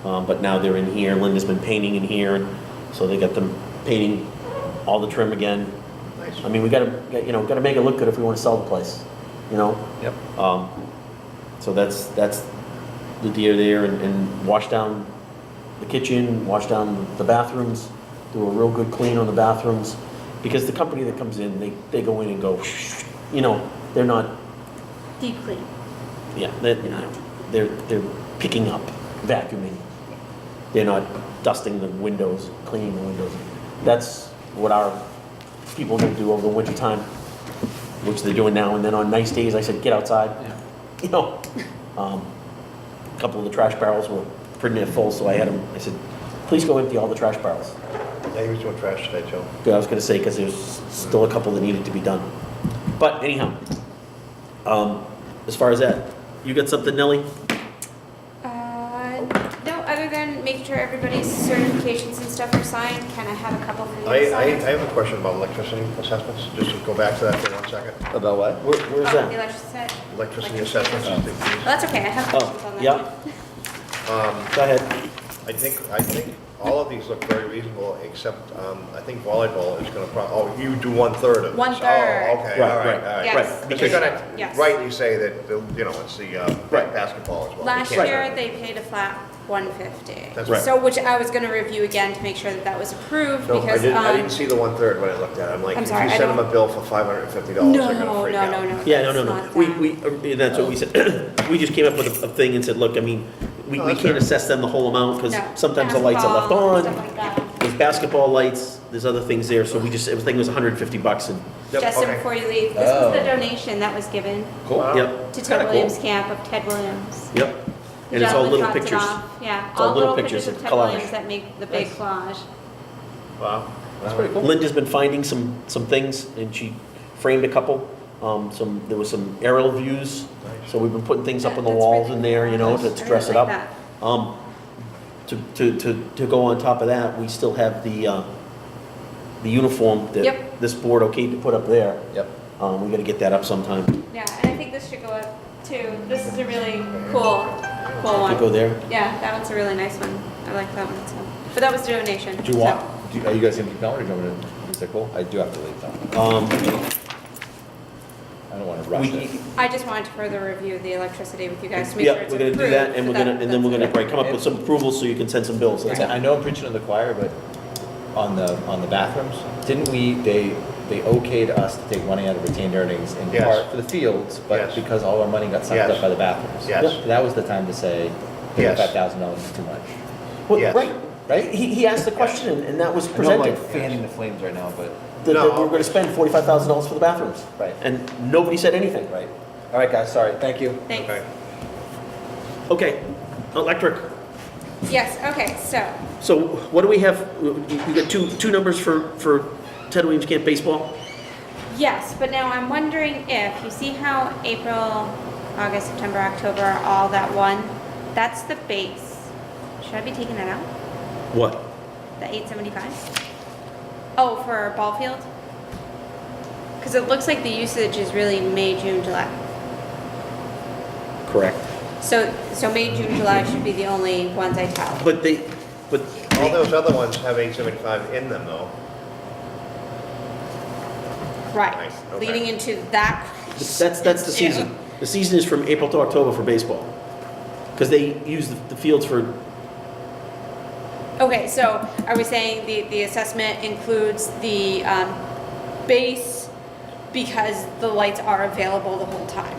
But now they're in here, Linda's been painting in here, and so they got them painting all the trim again. Nice. I mean, we gotta make it look good if we wanna sell the place, you know? Yep. So that's the deal there, and wash down the kitchen, wash down the bathrooms, do a real good clean on the bathrooms, because the company that comes in, they go in and go, you know, they're not, Deep clean. yeah, they're picking up, vacuuming. They're not dusting the windows, cleaning the windows. That's what our people are gonna do over the winter time, which they're doing now. And then on nice days, I said, get outside. You know, a couple of the trash barrels were pretty near full, so I said, please go empty all the trash barrels. Yeah, he was doing trash today, too. Good, I was gonna say, because there's still a couple that needed to be done. But anyhow, as far as that, you got something, Nellie? No, other than making sure everybody's certifications and stuff are signed, can I have a couple for you I to sign? have a question about electricity assessments, just to go back to that for 1 second. About what? Where's Oh, the that? electricity. Electricity assessments. Well, that's okay, I have questions on that. Yeah. Go ahead. I think all of these look very reasonable, except, I think volleyball is gonna you do 1/3 of this. 1/3. Oh, okay, all Right, right, right, all right. Yes. right. Because you're gonna Yes. rightly say that, you know, it's the Right. basketball as well. Last They can't- year, they paid a flat 150. That's right. So, which I was gonna review again to make sure that that was approved, No, because, I didn't see the 1/3 when I looked at it. I'm like, I'm if sorry, you I send them a don't- bill for $550, No, they're gonna no, freak no, out. no. Yeah, no, that's no. not that. That's what we said. We just came up with a thing and said, look, I mean, we No, we that's can't fair. assess them the whole amount, because No, sometimes the lights are left basketball, on. stuff like that. There's basketball lights, there's other things there, so everything was $150, and, Yep, Justin, okay. before you leave, this was the Oh. donation that was given Cool. Wow. yep, to Ted Kinda cool. Williams Camp of Ted Williams. yep. The And it's all gentleman little dropped it pictures. off. Yeah, It's all little pictures of of Ted collage. Williams that make the big Nice. collage. Wow. That's pretty cool. Linda's been finding some things, and she framed a couple. There was some aerial views, so we've been putting things up on the That's walls really in there, you know, cool. to I dress really it up. like To go on top of that, we still have the uniform that Yep. this board okayed to put up there. Yep. We gotta get that up sometime. Yeah, and I think this should go up too. This is a really cool one. To go there. Yeah, that one's a really nice one. I like that one, so. But that was a donation. Do you want, are you guys gonna keep going, or do you want me to, is that cool? I do have to leave though. I don't wanna rush it. I just wanted to further review the electricity with you guys to make sure Yeah, it's we're gonna approved. do that, and but then we're gonna that's come up with some approvals so you can send some bills. That's all. I know I'm preaching to the choir, but on the bathrooms, didn't we, they okayed us to take money out of retained earnings in Yes. part for the fields, but Yes. because all our money got sucked Yes. up by the bathrooms. Yes. That was the time to say, Yes. $5,000 is too much. Well, Yes. Right, he asked the question, and that was I know I'm presented. like fanning the flames right now, but, That No. we're gonna spend $45,000 for the bathrooms. Right. And nobody said anything. right. All right, guys, sorry, thank you. Thanks. Okay. Okay, electric. Yes, okay, so, So what do we have? You got two numbers for Ted Williams Camp Baseball? yes, but now I'm wondering if, you see how April, August, September, October are all that one? That's the base. Should I be taking that out? What? The 875? Oh, for ball field? Because it looks like the usage is really May, June, July. Correct. So May, June, July should be the only ones I tell. But All those other ones have 875 in them, though. Right, Nice, okay. leading into that. that's the season. The season is from April to October for baseball. Because they use the fields for, Okay, so are we saying the assessment includes the base because the lights are available the whole time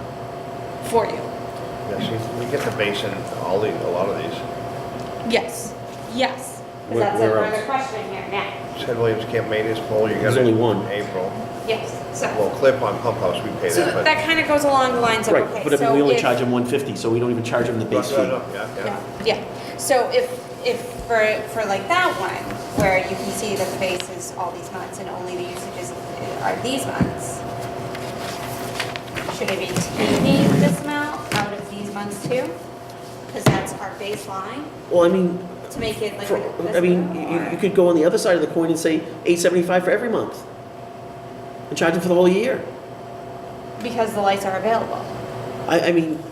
for you? Yeah, see, we get the base in a lot of these. Yes, yes. Because Where- that's where another else? question here now. Ted Williams Camp Maintenance Pole, you got There's it only in one. April. Yes, Well, so, Clip on Pump House, we pay so that, but. that kind of goes along the lines of, right, okay, but I mean, so we only if- charge them 150, so we don't even charge them the base fee. Yeah. Yeah, so if for like that one, where you can see that the base is all these months and only the usages are these months, should I be taking this amount out of these months too? Because that's our baseline, Well, I mean, to make it like. for, this I mean, or- you could go on the other side of the coin and say 875 for every month. And charge them for the whole year. Because the lights are available. I mean,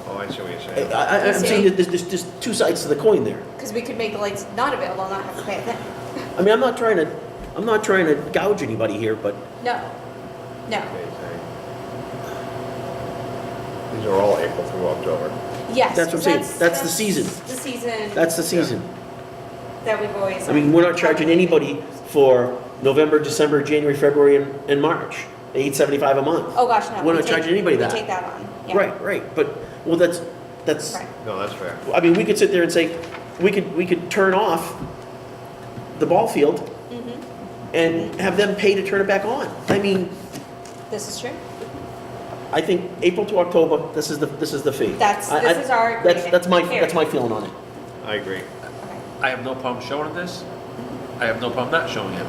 Oh, I see what you're saying. I'm see? saying that there's two sides to the coin there. Because we could make the lights not available and not have to pay a thing. I mean, I'm not trying to gouge anybody here, but No, no. These are all April through October. Yes. That's what I'm 'cause saying. That's the season. The season that's the season. that we've always. I mean, we're not charging anybody for November, December, January, February, and March. $875 a month. Oh, gosh, no. We're we not take- charging anybody that. We take that on, yeah. Right. But, well, that's, Right. No, that's fair. I mean, we could sit there and say, we could turn off the ball field Mhm. and have them pay to turn it back on. I mean, This is true. I think April to October, this is the fee. This is our agreement. That's my Period. feeling on it. I agree. Okay. I have no problem showing this. I have no problem not showing it.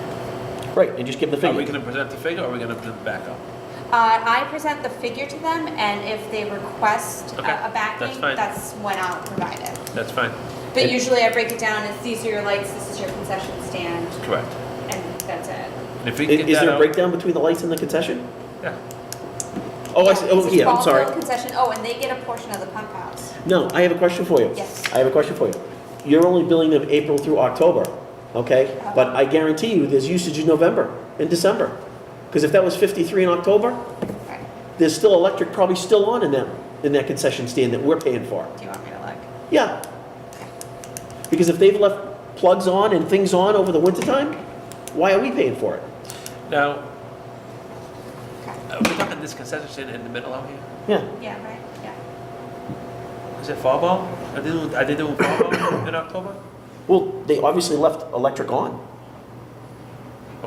Right, and just give the Are we figure. gonna present the figure or are we gonna present the backup? I present the figure to them, and if they request Okay, a backing, that's fine. that's when I'll provide it. That's fine. But And- usually I break it down as these are your lights, this is your concession stand, Correct. and that's it. And if we can get Is that there a out. breakdown between the lights and the concession? Yeah. Oh, I see, oh, This is yeah, I'm ball sorry. field concession, oh, and they get a portion of the pump house. No, I have a question for you. Yes. I have a question for you. You're only billing them April through October, okay? But I guarantee you, there's usage in November and December. Because if that was 53 in October, Right, there's still electric probably still on in that concession stand that we're paying for. do you want me to look? Yeah. Because if they've left plugs on and things on over the wintertime, why are we paying for it? Now, Okay, we're talking this concession stand in the middle out here. Yeah. yeah, right, yeah. Is it fall ball? Are they doing fall ball in October? Well, they obviously left electric on.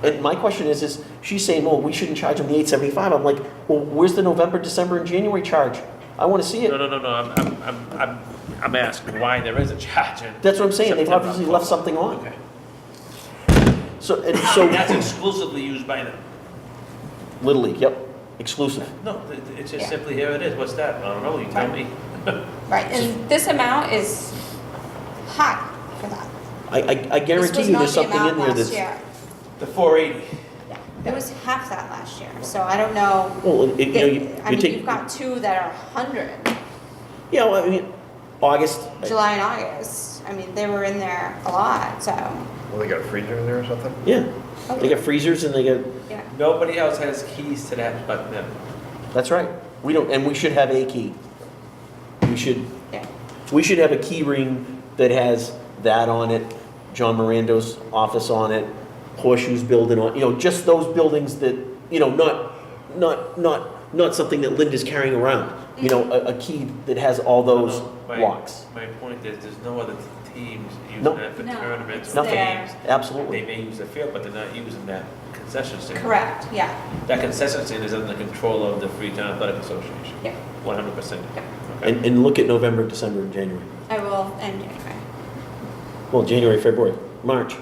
And my question is she's saying, well, we shouldn't charge them the 875. I'm like, well, where's the November, December, and January charge? I want to see it. No. I'm asking why there is a charge in. That's what I'm saying. They've September, obviously October. left something on. Okay. So, and That's so, exclusively used by them. Little League, yep, exclusive. No, it's just Yeah. simply here it is. What's that? I don't know. You tell me. Right, and this amount is high for that. I guarantee you there's something in there that's. This was not the amount last year. The 480. Yeah, it was half that last year, so I don't know. Well, you know, I you mean, take. you've got two that are 100, Yeah, well, I mean, August. July and August. I mean, they were in there a lot, so, Well, they got a freezer in there or something? Yeah. They got freezers and they got, yeah. Nobody else has keys to that but them. that's right. We don't, and we should have a key. Yeah. We should have a key ring that has that on it, John Mirando's office on it, Horseshoe's building on, just those buildings that, not something that Linda's carrying around. you know, a key that has all those My- locks. My point is, there's no other teams No. using that for No, tournaments it's or Nothing. there. games. Absolutely. They may use the field, but they're not using that concession stand. Correct, yeah, That concession stand is under the control of the Freetown Athletic Association. yeah, 100%. yeah. Okay. And look at November, December, and January. I will, and, okay. Well, January, February, March.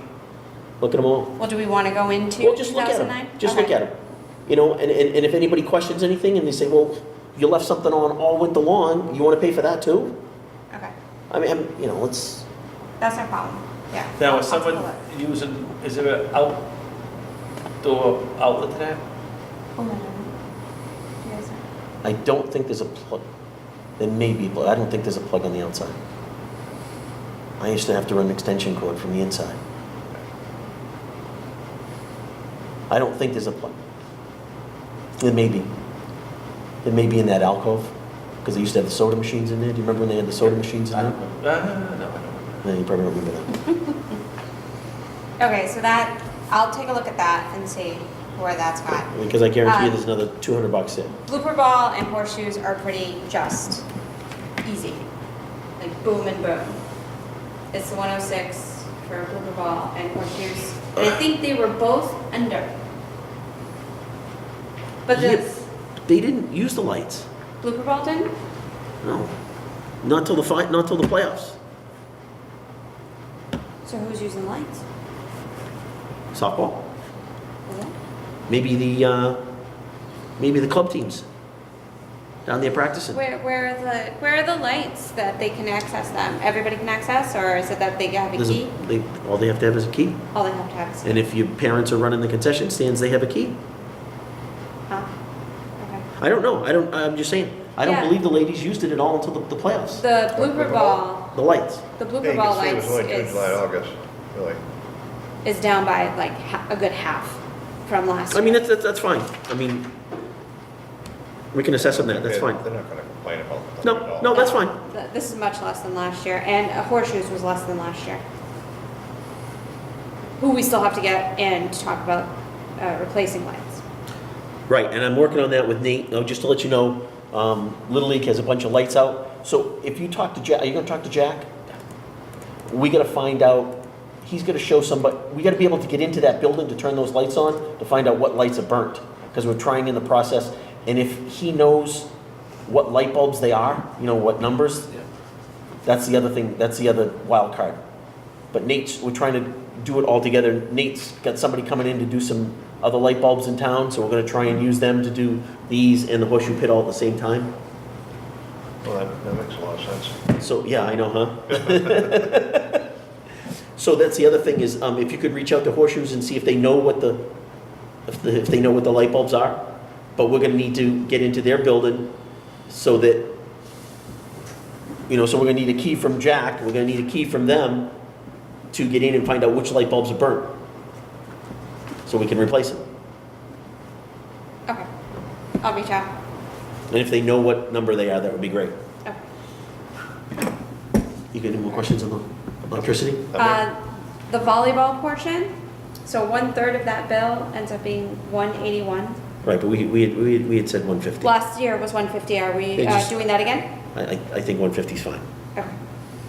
Look at them all. Well, do we want to go into Well, just look at 2009? them. Just look at them. You know, and if anybody questions anything and they say, well, you left something on all winter long, you want to pay for that too? Okay, I mean, you know, it's, that's no problem, yeah. Now, I'll is take a someone look. using, is there an outdoor outlet to that? Oh, no, no, no. Yes, sir. I don't think there's a plug. There may be, but I don't think there's a plug on the outside. I used to have to run an extension cord from the inside. I don't think there's a plug. There may be. It may be in that alcove, because they used to have the soda machines in there. Do you remember when they had the soda machines in I there? don't know. No, I don't know. No, you probably don't remember that. Okay, so that, I'll take a look at that and see where that's at. Because I guarantee you there's another $200 there. Blooper ball and horseshoes are pretty just easy, like boom and boom. It's the 106 for blooper ball and horseshoes, and I think they were both under. But Yeah, this They didn't use the lights. blooper ball didn't? No. Not till the playoffs. So who's using lights? Softball. Is it? Maybe the club teams down there practicing. Where are the lights that they can access them? Everybody can access, or is it that they have a There's key? all they have to have is a key. All they have to have is a key. And if your parents are running the concession stands, they have a key. Huh. Okay. I don't know. I'm just saying. I don't Yeah. believe the ladies used it at all until the playoffs. The blooper ball, The lights. the Yeah, blooper you ball can see it was lights only June, July, August, really. is down by like a good half from last year. I mean, that's fine. I mean, we can assess them that. That's Yeah, fine. They're not gonna complain about that at all. No, that's fine. This is much less than last year, and horseshoes was less than last year. Who we still have to get in to talk about replacing lights. Right, and I'm working on that with Nate. No, just to let you know, Little League has a bunch of lights out. So if you talk to Jack, are you gonna talk to Jack? We gotta find out, he's gonna show somebody, we gotta be able to get into that building to turn those lights on, to find out what lights are burnt. Because we're trying in the process, and if he knows what light bulbs they are, you know, what numbers, Yeah. that's the other thing, that's the other wild card. But we're trying to do it all together. Nate's got somebody coming in to do some other light bulbs in town, so we're gonna try and use them to do these and the horseshoe pit all at the same time. Well, that makes a lot of sense. So, yeah, I know, huh? So that's the other thing is, if you could reach out to Horseshoes and see if they know what if they know what the light bulbs are. But we're gonna need to get into their building so that, you know, so we're gonna need a key from Jack, we're gonna need a key from them to get in and find out which light bulbs are burnt. So we can replace them. Okay, I'll reach out. And if they know what number they are, that would be great. Okay. You got any more questions on the electricity? The volleyball portion, so 1/3 of that bill ends up being 181. Right, but we had said 150. Last year was 150, are we They just- doing that again? I think 150 is fine. Okay,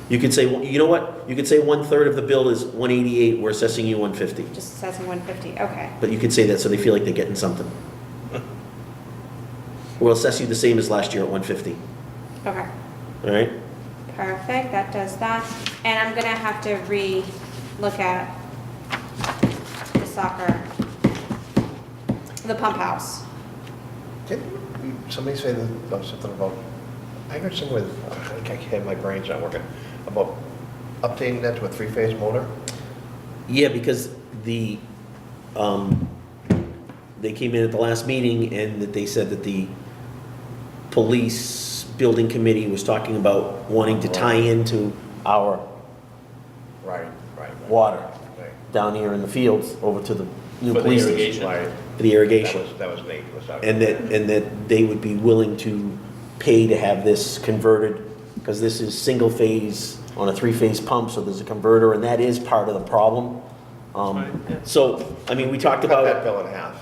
You could say, you know what? You could say 1/3 of the bill is 188, we're assessing you 150. just assessing 150, okay. But you could say that so they feel like they're getting something. We'll assess you the same as last year at 150, Okay, all right? perfect, that does that. And I'm gonna have to re-look at the soccer, the pump house. Didn't somebody say something about, I heard somewhere, I can't, my brain's not working, about updating that to a three-phase motor? Yeah, because they came in at the last meeting and that they said that the police building committee was talking about wanting to tie into our Right. water Right. down here in the fields over to the new For the police station. irrigation. Right. For the irrigation. That was Nate, was talking And about that they would be willing to pay to have this converted, because this is single phase on a 3-phase pump, so there's a converter, and that is part of the problem. Fine, yeah. So, I mean, we talked Cut about that it. bill in half,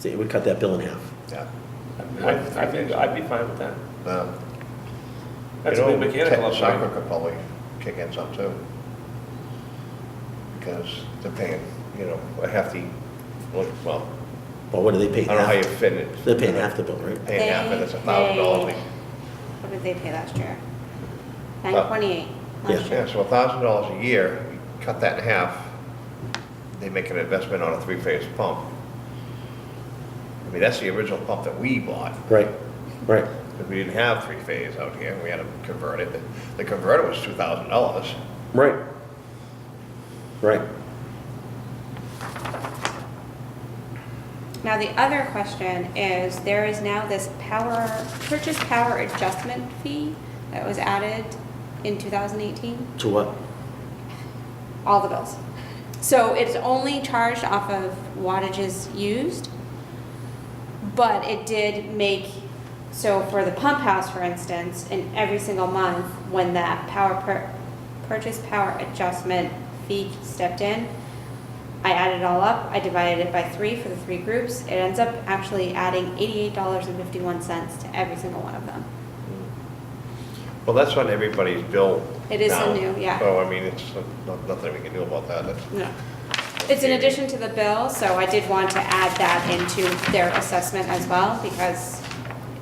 It would cut that bill in half. yeah. I'd be fine with that. Um, That's a big mechanical upgrade. Soccer could probably kick in some too. Because they're paying, a hefty, well, Well, what are they paying? I don't know how you Half? fit it. They're paying half the bill, right? Paying half, and it's They $1,000. pay- What did they pay last year? Uh, 928 last yeah. year. Yeah, so $1,000 a year, you cut that in half, they make an investment on a three-phase pump. I mean, that's the original pump that we bought, Right, right. because we didn't have three-phase out here, we had to convert it. The converter was $2,000. Right. Right. Now, the other question is, there is now this purchase power adjustment fee that was added in 2018, To what? all the bills. So it's only charged off of wattages used, but it did make, so for the pump house, for instance, in every single month, when that purchase power adjustment fee stepped in, I added it all up, I divided it by 3 for the 3 groups. It ends up actually adding $88.51 to every single one of them. Well, that's on everybody's bill. It is now. new, yeah. So, I mean, it's nothing we can do about that. No. It's in addition to the bill, so I did want to add that into their assessment as well, because,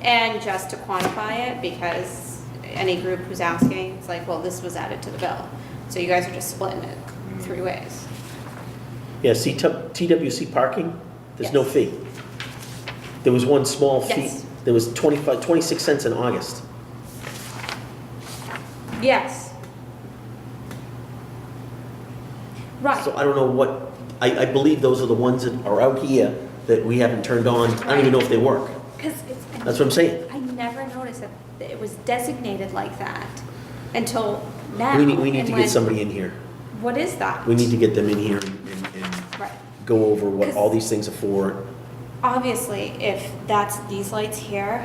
and just to quantify it, because any group who's asking, it's like, well, this was added to the bill. So you guys are just splitting it 3 ways. Yeah, see, TWC parking, there's no Yes. fee. There was one small fee. Yes. There was 26 cents in August. Yes. Right. So I don't know what, I believe those are the ones that are out here that we haven't turned on. I don't even know if they work. Because it's. That's what I'm saying. I never noticed that it was designated like that until now. We need And to when- get somebody in here. What is that? We need to get them in here and Right. go over what 'Cause- all these things are for. Obviously, if that's these lights here,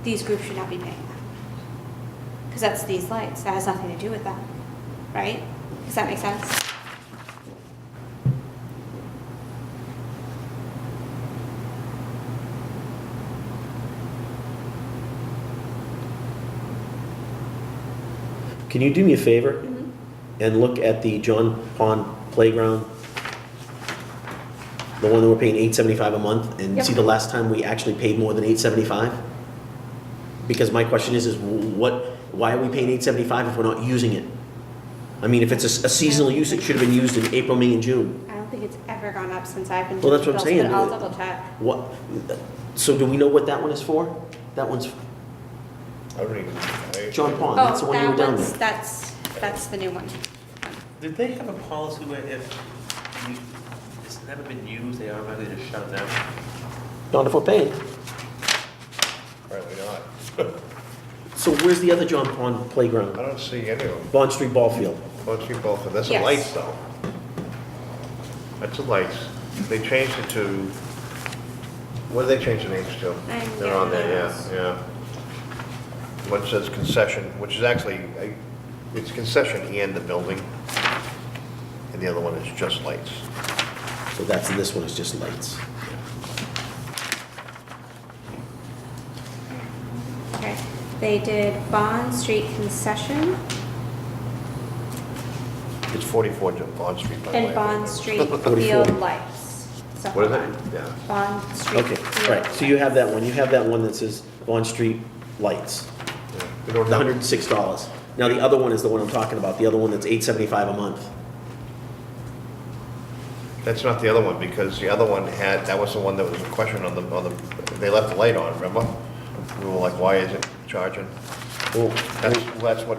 these groups should not be paying that. Because that's these lights. That has nothing to do with that. Right? Does that make sense? Can you do me a favor Mhm. and look at the John Pond Playground? The one that we're paying $875 a month, and Yep. see the last time we actually paid more than $875? Because my question is why are we paying $875 if we're not using it? I mean, if it's a seasonal use, it should have been used in April, May, and June. I don't think it's ever gone up since I've been. Well, that's what I'm doing bills, saying. but I'll double check. What, so do we know what that one is for? That one's I don't even. John Pond, that's the Oh, one you that were down one's, there. that's the new one. Did they have a policy where if it's never been used, they automatically just shut it down? Not if we're paying. Apparently not. So where's the other John Pond Playground? I don't see any of them. Bond Street Ball Field. Bunch of both, and that's the Yes. lights though. That's the lights. They changed it to, what did they change the names to? They're on there, yeah. One says concession, which is actually, it's concession and the building. And the other one is just lights. So this one is just lights. Okay. They did Bond Street concession It's 44 Bond Street. by the and way. Bond Street 44. field lights. So What is hold it? on. Yeah. Bond Street. Okay, field right, so you have that one. You have that one that says Bond Street Lights, Yeah. We don't the have- $106. Now, the other one is the one I'm talking about, the other one that's $875 a month. That's not the other one, because the other one had, that was the one that was in question on the, they left the light on, remember? We were like, why is it charging? Well, That's what,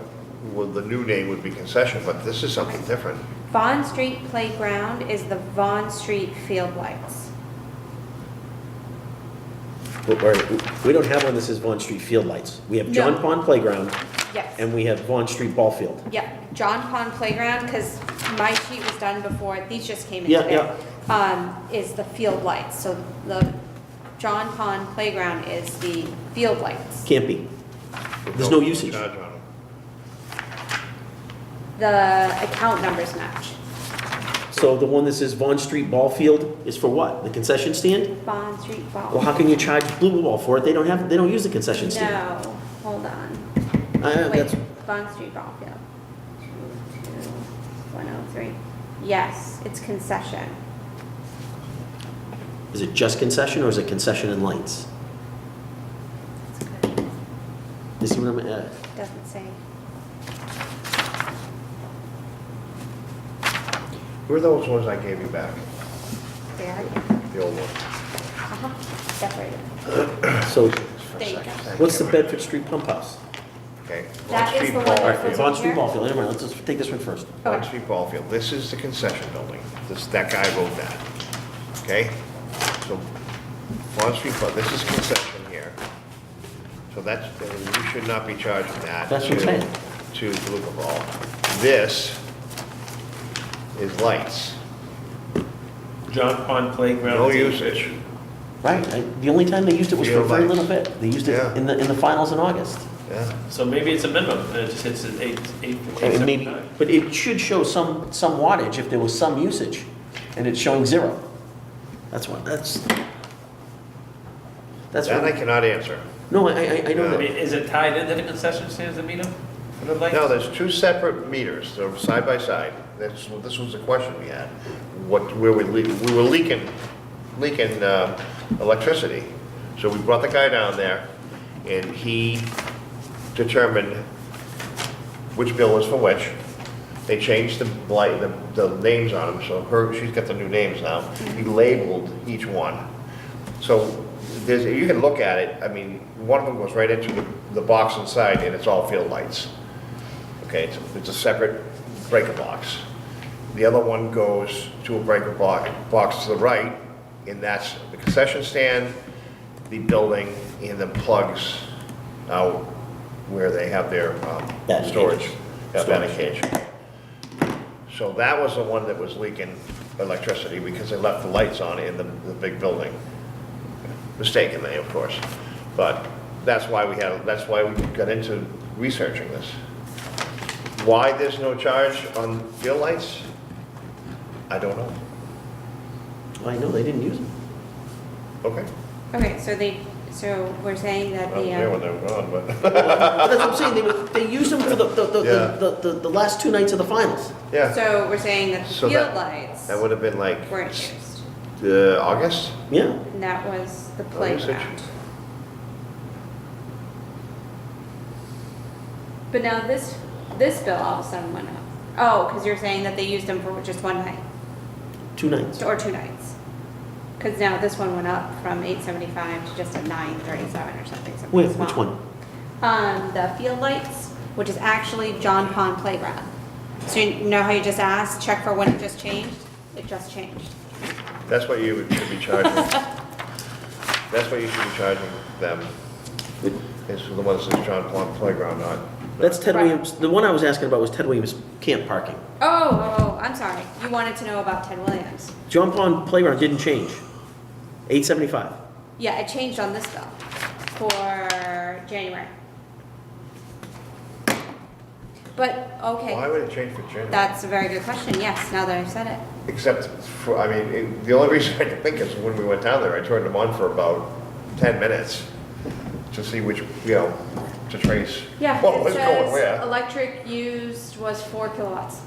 well, the new name would be concession, but this is something different. Bond Street Playground is the Bond Street field lights. we don't have one that says Bond Street Field Lights. We have John No. Pond Playground, Yes. and we have Bond Street Ball Field. Yep, John Pond Playground, because my sheet was done before, these just came in Yeah, today. Is the field lights, so the John Pond Playground is the field lights. Can't be. There's no usage. Charge on them. The account numbers match. So the one that says Vaughn Street Ball Field is for what? The concession stand? Bond Street Ball. Well, how can you charge Blue Ball for it? They don't use the concession stand. No, hold on. Wait. Wait, Bond Street Ball Field. 103. Yes, it's concession. Is it just concession or is it concession and lights? It's good. You see what I'm, Doesn't say. Where are those ones I gave you back? There. The old ones? Uh-huh. Separated. so There you go. what's the Bedford Street Pump House? Okay. That Vaughn is Street the one Ball that Alright, Field. Vaughn Street Here? Ball Field, anyway, let's just take this one first. Vaughn Okay. Street Ball Field, this is the concession building, that guy wrote that, okay? So, Vaughn Street Ball, this is concession here. So that's, you should not be charging that That's what I'm saying. to Blooper Ball. This is lights, John Pond Playground. no is- usage. Right, the only time they used it was for a very Field little lights. bit. They used it Yeah. in the finals in August. Yeah, So maybe it's a minimum, and it just hits at eight And maybe, 875. but it should show some wattage if there was some usage, and it's showing 0. That's what, that's that I what, no answer. no, I know I that. mean, is it tied into the concession stands, the meter? For the lights? No, there's two separate meters, they're side by side. This was the question we had. We were leaking electricity. So we brought the guy down there, and he determined which bill was for which. They changed the names on them, so she's got the new names now. He labeled each one. So you can look at it, I mean, one of them goes right into the box inside, and it's all field lights. Okay, it's a separate breaker box. The other one goes to a breaker box to the right, and that's the concession stand, the building, and the plugs out where they have their Batting storage. cage. Yeah, batting cage. So that was the one that was leaking electricity because they left the lights on in the big building. Mistakenly, of course. But that's why we got into researching this. Why there's no charge on field lights? I don't know. I know, they didn't use them. Okay. Okay, so we're saying that I was there when the, they were gone, but. But that's what I'm saying, they used them for Yeah. the last 2 nights of the finals. Yeah, so we're saying that the So field lights that would have been like, weren't used. August? Yeah, And that was the No usage. playground. But now this bill all of a sudden went up. Oh, because you're saying that they used them for just one night, 2 nights. or 2 nights. Because now this one went up from 875 to just a 937 or something. Wait, small. which one? The field lights, which is actually John Pond Playground. So you know how you just asked, check for when it just changed? It just changed. That's what you should be charging. That's what you should be charging them. Is the one that says John Pond Playground, not. That's Ted Right. Williams, the one I was asking about was Ted Williams camp parking. Oh, I'm sorry. You wanted to know about Ted Williams. John Pond Playground didn't change. 875. Yeah, it changed on this bill for January. But, Why okay, would it change for January? that's a very good question, yes, now that I've said it. Except for, I mean, the only reason I can think is when we went down there, I turned them on for about 10 minutes to see which, to trace Yeah, what it was going says where. electric used was 4 kilowatts.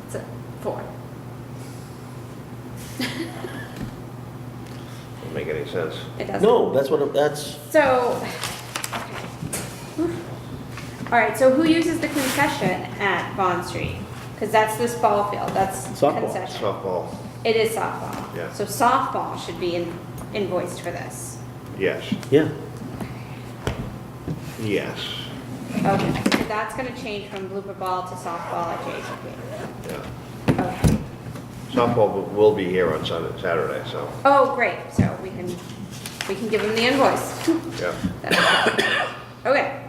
That's it, 4. Doesn't make any sense. It doesn't. No, that's, So, okay. All right, so who uses the concession at Vaughn Street? Because that's this ball field, that's Softball. concession. Softball, It is softball. Yeah. So softball should be invoiced for this. yes, yeah. yes, Okay, so that's gonna change from blooper ball to softball at JCP. yeah. Okay. Softball will be here on Saturday, so, Oh, great, so we can give them the invoice. yeah. That's good. Okay,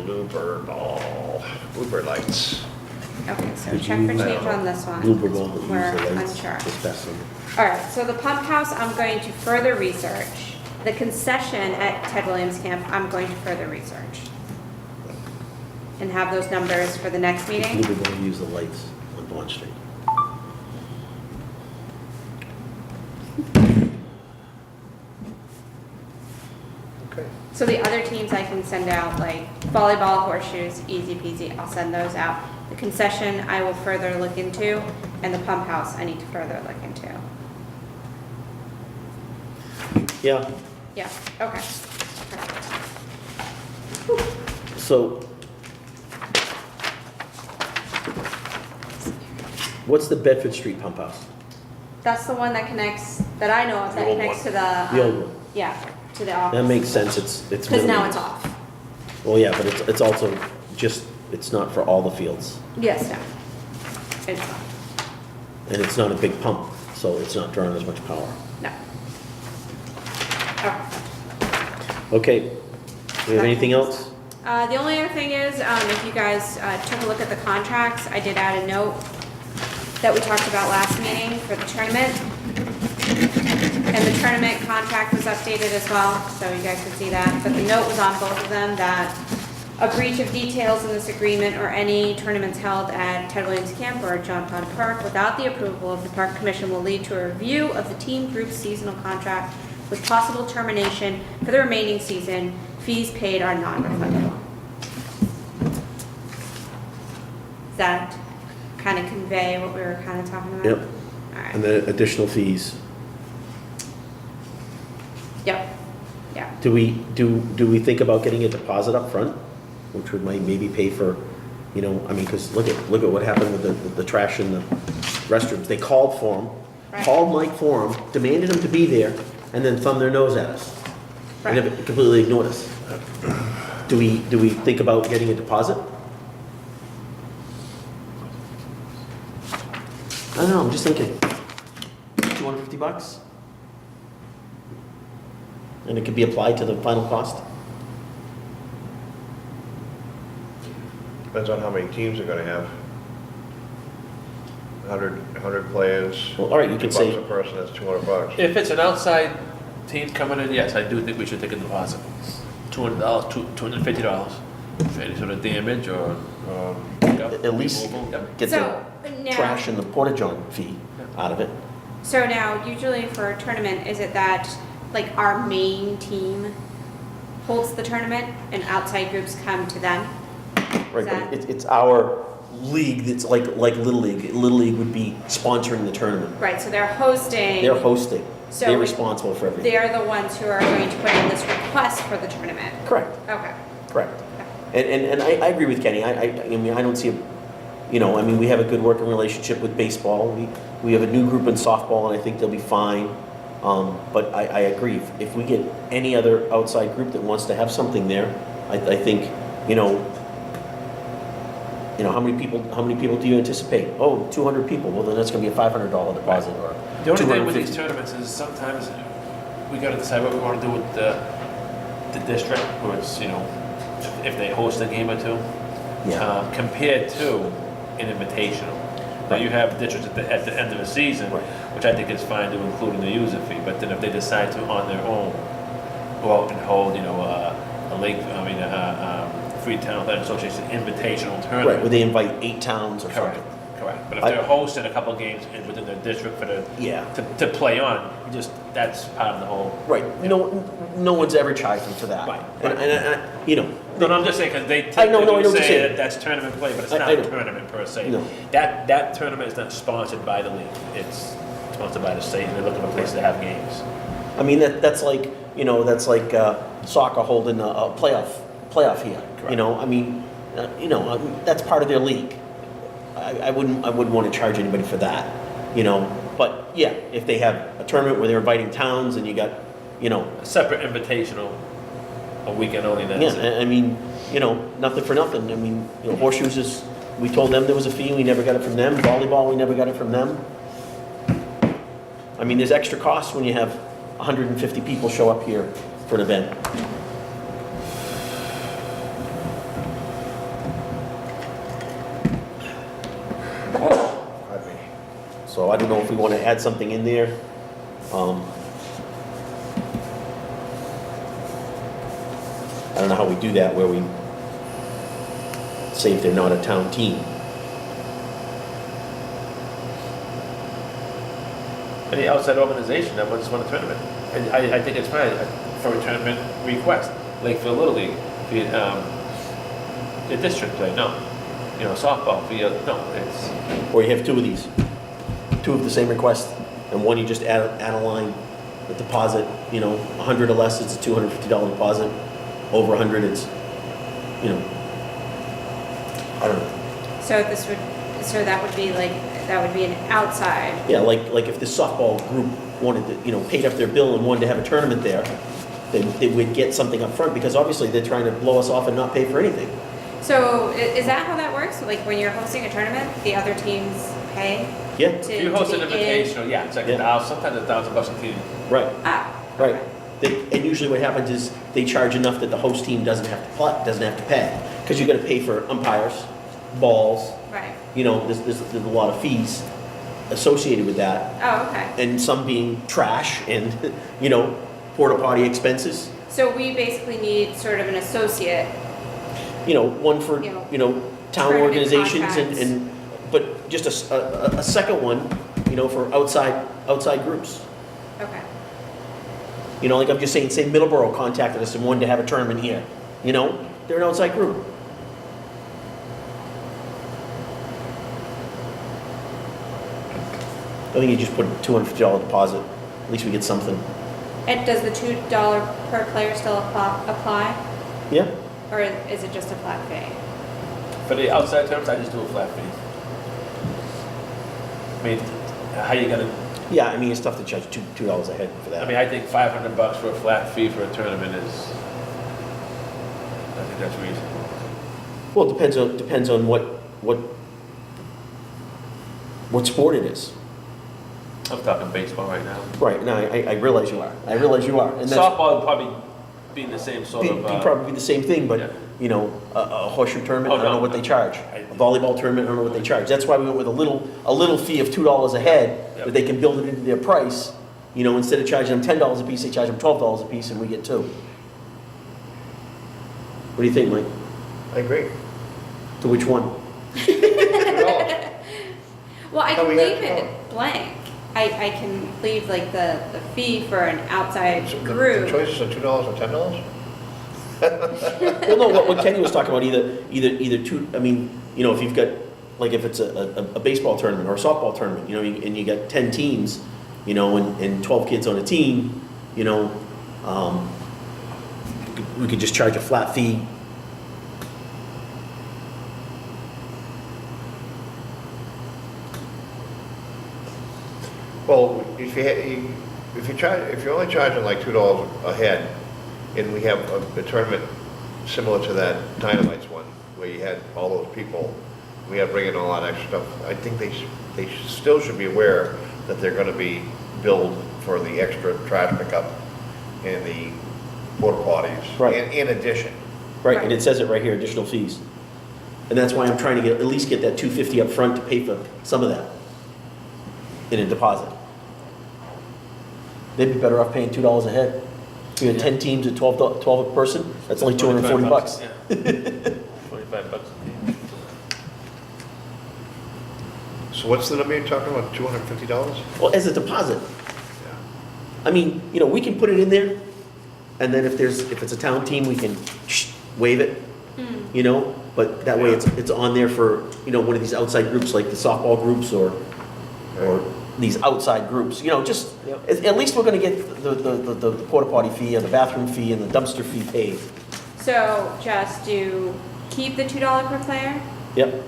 Blooper lights. okay, so Did check you- for change on this one. Blooper ball that We're used the lights unsure. this past summer. All right, so the pump house, I'm going to further research. The concession at Ted Williams Camp, I'm going to further research. And have those numbers for the next meeting. Blue Ball use the lights on Vaughn Street. So the other teams I can send out, like volleyball, horseshoes, easy peasy, I'll send those out. The concession I will further look into, and the pump house I need to further look into. Yeah, Yeah, okay. so what's the Bedford Street pump house? That's the one that connects, that I know of, that The old connects to The the, old one. yeah, to the That office. makes sense, it's. Because now minimum. it's off. Well, yeah, but it's also just, it's not for all the fields. Yes, no. It's not, And it's not a big pump, so it's not drawing as much power. no. Okay. Okay, do we have anything else? The only other thing is, if you guys took a look at the contracts, I did add a note that we talked about last meeting for the tournament. And the tournament contract was updated as well, so you guys could see that. But the note was on both of them that a breach of details in this agreement or any tournaments held at Ted Williams Camp or John Pond Park without the approval of the Park Commission will lead to a review of the team group's seasonal contract with possible termination for the remaining season. Fees paid are non-refundable. Does that kind of convey what we were kind of talking about? Yep. All right. And the additional fees. Yep. Yeah. Do we think about getting a deposit up front, which would maybe pay for, you know, I mean, because look at what happened with the trash in the restrooms. They called for them, Right. called Mike for them, demanded him to be there, and then thumbed their nose at us. And Right. completely ignored us. Do we think about getting a deposit? I don't know, I'm just thinking, $250? And it could be applied to the final cost? Depends on how many teams they're gonna have. 100 players. Well, all right, you can say- $2 a person, that's $200. If it's an outside team coming in, yes, I do think we should take a deposit. $200, $250 for any sort of damage or. At least removal. Yep. get So, the now- trash and the porta-john fee out of it. So now, usually for a tournament, is it that, like, our main team holds the tournament and outside groups come to them? Right, that- but it's our league that's like Little League. Little League would be sponsoring the tournament. Right, so they're hosting. They're hosting. So They're responsible for everything. They're the ones who are going to put in this request for the tournament. Correct, Okay. correct. And I agree with Kenny. I mean, I don't see, you know, I mean, we have a good working relationship with baseball. We have a new group in softball, and I think they'll be fine. But I agree. If we get any other outside group that wants to have something there, I think, you know, how many people do you anticipate? Oh, 200 people. Well, then that's going to be a $500 deposit or The only thing with 250. these tournaments is sometimes we gotta decide what we wanna do with the district, where it's, you know, if they host a game or two. Yeah. Compared to an invitational. Now you have districts at the end of the season, Right. which I think is fine to include in the user fee, but then if they decide to on their own, go out and hold, you know, Freetown Athletic Association invitational Right, tournament. where they invite 8 towns or Correct, something. correct. But if I- they're hosting a couple of games within their district for Yeah. to play on, that's part of the whole. Right. No one's ever charged them for that. Right, And, right. and you know, No, I'm just saying, because they I know what you're say saying. that that's tournament play, but it's I not a know. tournament per se. No. That tournament is not sponsored by the league. It's sponsored by the state, and they're looking for places to have games. I mean, that's like, soccer holding a playoff here. Correct. You know, I mean, that's part of their league. I wouldn't want to charge anybody for that, you know. But yeah, if they have a tournament where they're inviting towns and you got, A separate invitational, a weekend only, yeah, that's it. I mean, nothing for nothing. I mean, horseshoes is, we told them there was a fee, we never got it from them. Volleyball, we never got it from them. I mean, there's extra costs when you have 150 people show up here for an event. Pardon me. So I don't know if we want to add something in there. I don't know how we do that, where we say if they're not a town team. Any outside organization that wants to run a tournament, and I think it's fine for a tournament request. Lakeville Little League, the district play, no. You know, softball field, no, it's, Or you have two of these, two of the same request, and one you just add a line, the deposit, you know, 100 or less, it's a $250 deposit. Over 100, it's, you know, I don't know. So that would be like, that would be an outside. Yeah, like if the softball group wanted to, you know, paid up their bill and wanted to have a tournament there, then they would get something up front, because obviously they're trying to blow us off and not pay for anything. So is that how that works? Like when you're hosting a tournament, the other teams pay? Yeah, to- if you host to an be in? invitational, yeah, it's like Yeah. sometimes $1,000 a team. right, Ah, right. okay. And usually what happens is they charge enough that the host team doesn't have to pay. Because you gotta pay for umpires, balls, Right. you know, there's a lot of fees associated with that. Oh, okay. And some being trash and, you know, porta potty expenses. So we basically need sort of an associate. You know, one for, You know, you know, town tournament organizations contracts. but just a second one, you know, for outside groups. Okay. You know, like I'm just saying, say Middleborough contacted us and wanted to have a tournament here. You know, they're an outside group. I think you just put a $250 deposit. At least we get something. And does the $2 per player still apply? Yeah? Or is it just a flat fee? For the outside terms, I just do a flat fee. I mean, how you gonna, Yeah, I mean, it's tough to charge $2 a head for that. I mean, I think $500 for a flat fee for a tournament is, I think that's reasonable. Well, it depends on what sport it is. I'm talking baseball right now. Right, no, I realize you are. I realize you are. And that's Softball would probably be the same sort be of. probably the same thing, but, yeah. you know, a horseshoe tournament, Oh, I don't know no, what they no. charge. I- A volleyball tournament, I don't know what they charge. That's why we went with a little fee of $2 a head, Yep. but they can build it into their price. You know, instead of charging them $10 a piece, they charge them $12 a piece, and we get two. What do you think, Mike? I agree. To which one? $2. Well, I Oh, can we got leave it blank. I can leave like the fee for an outside The group. choices are $2 or $10? Well, no, what Kenny was talking about, either two, I mean, you know, if you've got, like if it's a baseball tournament or a softball tournament, you know, and you got 10 teams, you know, and 12 kids on a team, you know, we could just charge a flat fee. Well, if you're only charging like $2 a head, and we have a tournament similar to that Dynamite's one, where you had all those people, we have bringing all that extra stuff, I think they still should be aware that they're gonna be billed for the extra trash pickup and the porta potties. Right. In addition. Right, and it says it right here, additional fees. And that's why I'm trying to at least get that $250 up front to pay for some of that in a deposit. They'd be better off paying $2 a head. If you had 10 teams at 12 a person, that's only $240. Yeah. $25 a team. So what's the number you're talking about, $250? Well, as a deposit. Yeah. I mean, you know, we can put it in there, and then if it's a town team, we can waive it, you know? But that way it's on there for, you know, one of these outside groups like the softball groups or these outside groups, you know, just, at least we're gonna get the porta potty fee and the bathroom fee and the dumpster fee paid. So just keep the $2 per player, Yep,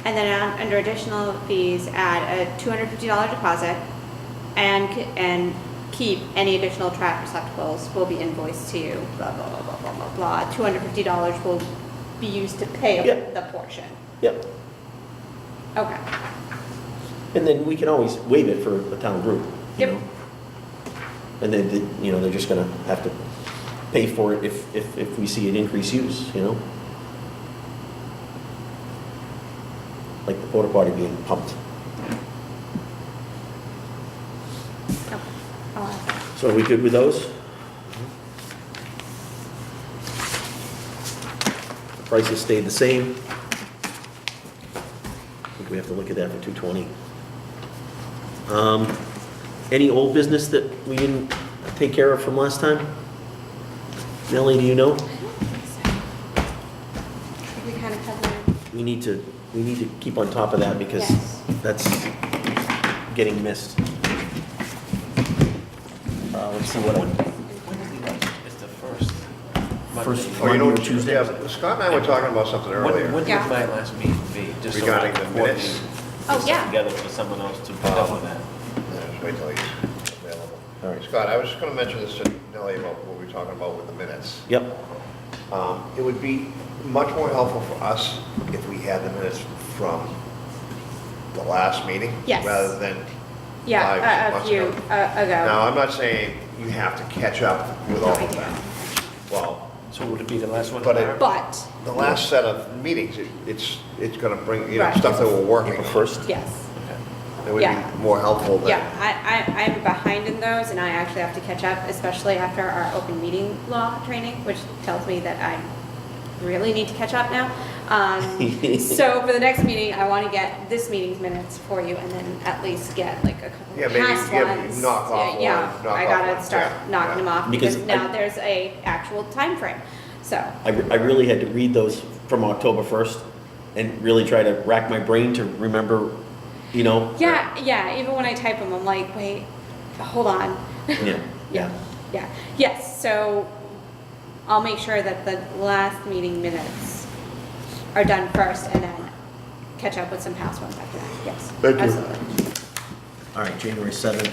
and then under additional fees, add a $250 deposit, and keep any additional trash receptacles will be invoiced to you, blah, blah, blah, blah, blah, blah, blah. $250 will be used to pay Yep. the portion. yep. Okay. And then we can always waive it for a town group, you Yep. know? And then, you know, they're just gonna have to pay for it if we see an increased use, you know? Like the porta potty being pumped. Okay. I'll add that. So are we good with those? The prices stayed the same. I think we have to look at that for 220. Any old business that we didn't take care of from last time? Nellie, do you know? we kind of covered. We need to keep on top of that because Yes. that's getting missed. Let's see what It's the first First Monday. Oh, you know, Monday or Tuesday? yeah, Scott and I were talking about something earlier. When Yeah. would my last meeting be? Just so Regarding I the can minutes? coordinate Oh, this yeah. Together for someone else to pick up on that. Just wait till he's available. All right. Scott, I was just gonna mention this to Nellie about what we were talking about with the minutes. Yep, It would be much more helpful for us if we had the minutes from the last meeting. Yes. Rather than Yeah, 5 a months few ago. ago. Now, I'm not saying you have to catch up with all of them. Well, So would it be the last one? But it- tomorrow? But, the last set of meetings, it's gonna bring, you know, Right. stuff that we're working April on. 1st. yes. It would Yeah. be more helpful than. Yeah, I'm behind in those, and I actually have to catch up, especially after our open meeting law training, which tells me that I really need to catch up now. So for the next meeting, I want to get this meeting's minutes for you, and then at least get like a couple Yeah, of maybe, past yeah, ones. knock off Yeah, one, knock I off gotta one, start yeah, knocking yeah. them off, Because because now I- there's a actual time frame. So, I really had to read those from October 1st and really try to rack my brain to remember, you know? yeah, even when I type them, I'm like, wait, hold on. Yeah, yeah. Yeah, yes, so I'll make sure that the last meeting minutes are done first and then catch up with some past ones after that, yes. Thank you. Absolutely. All right, January 7th.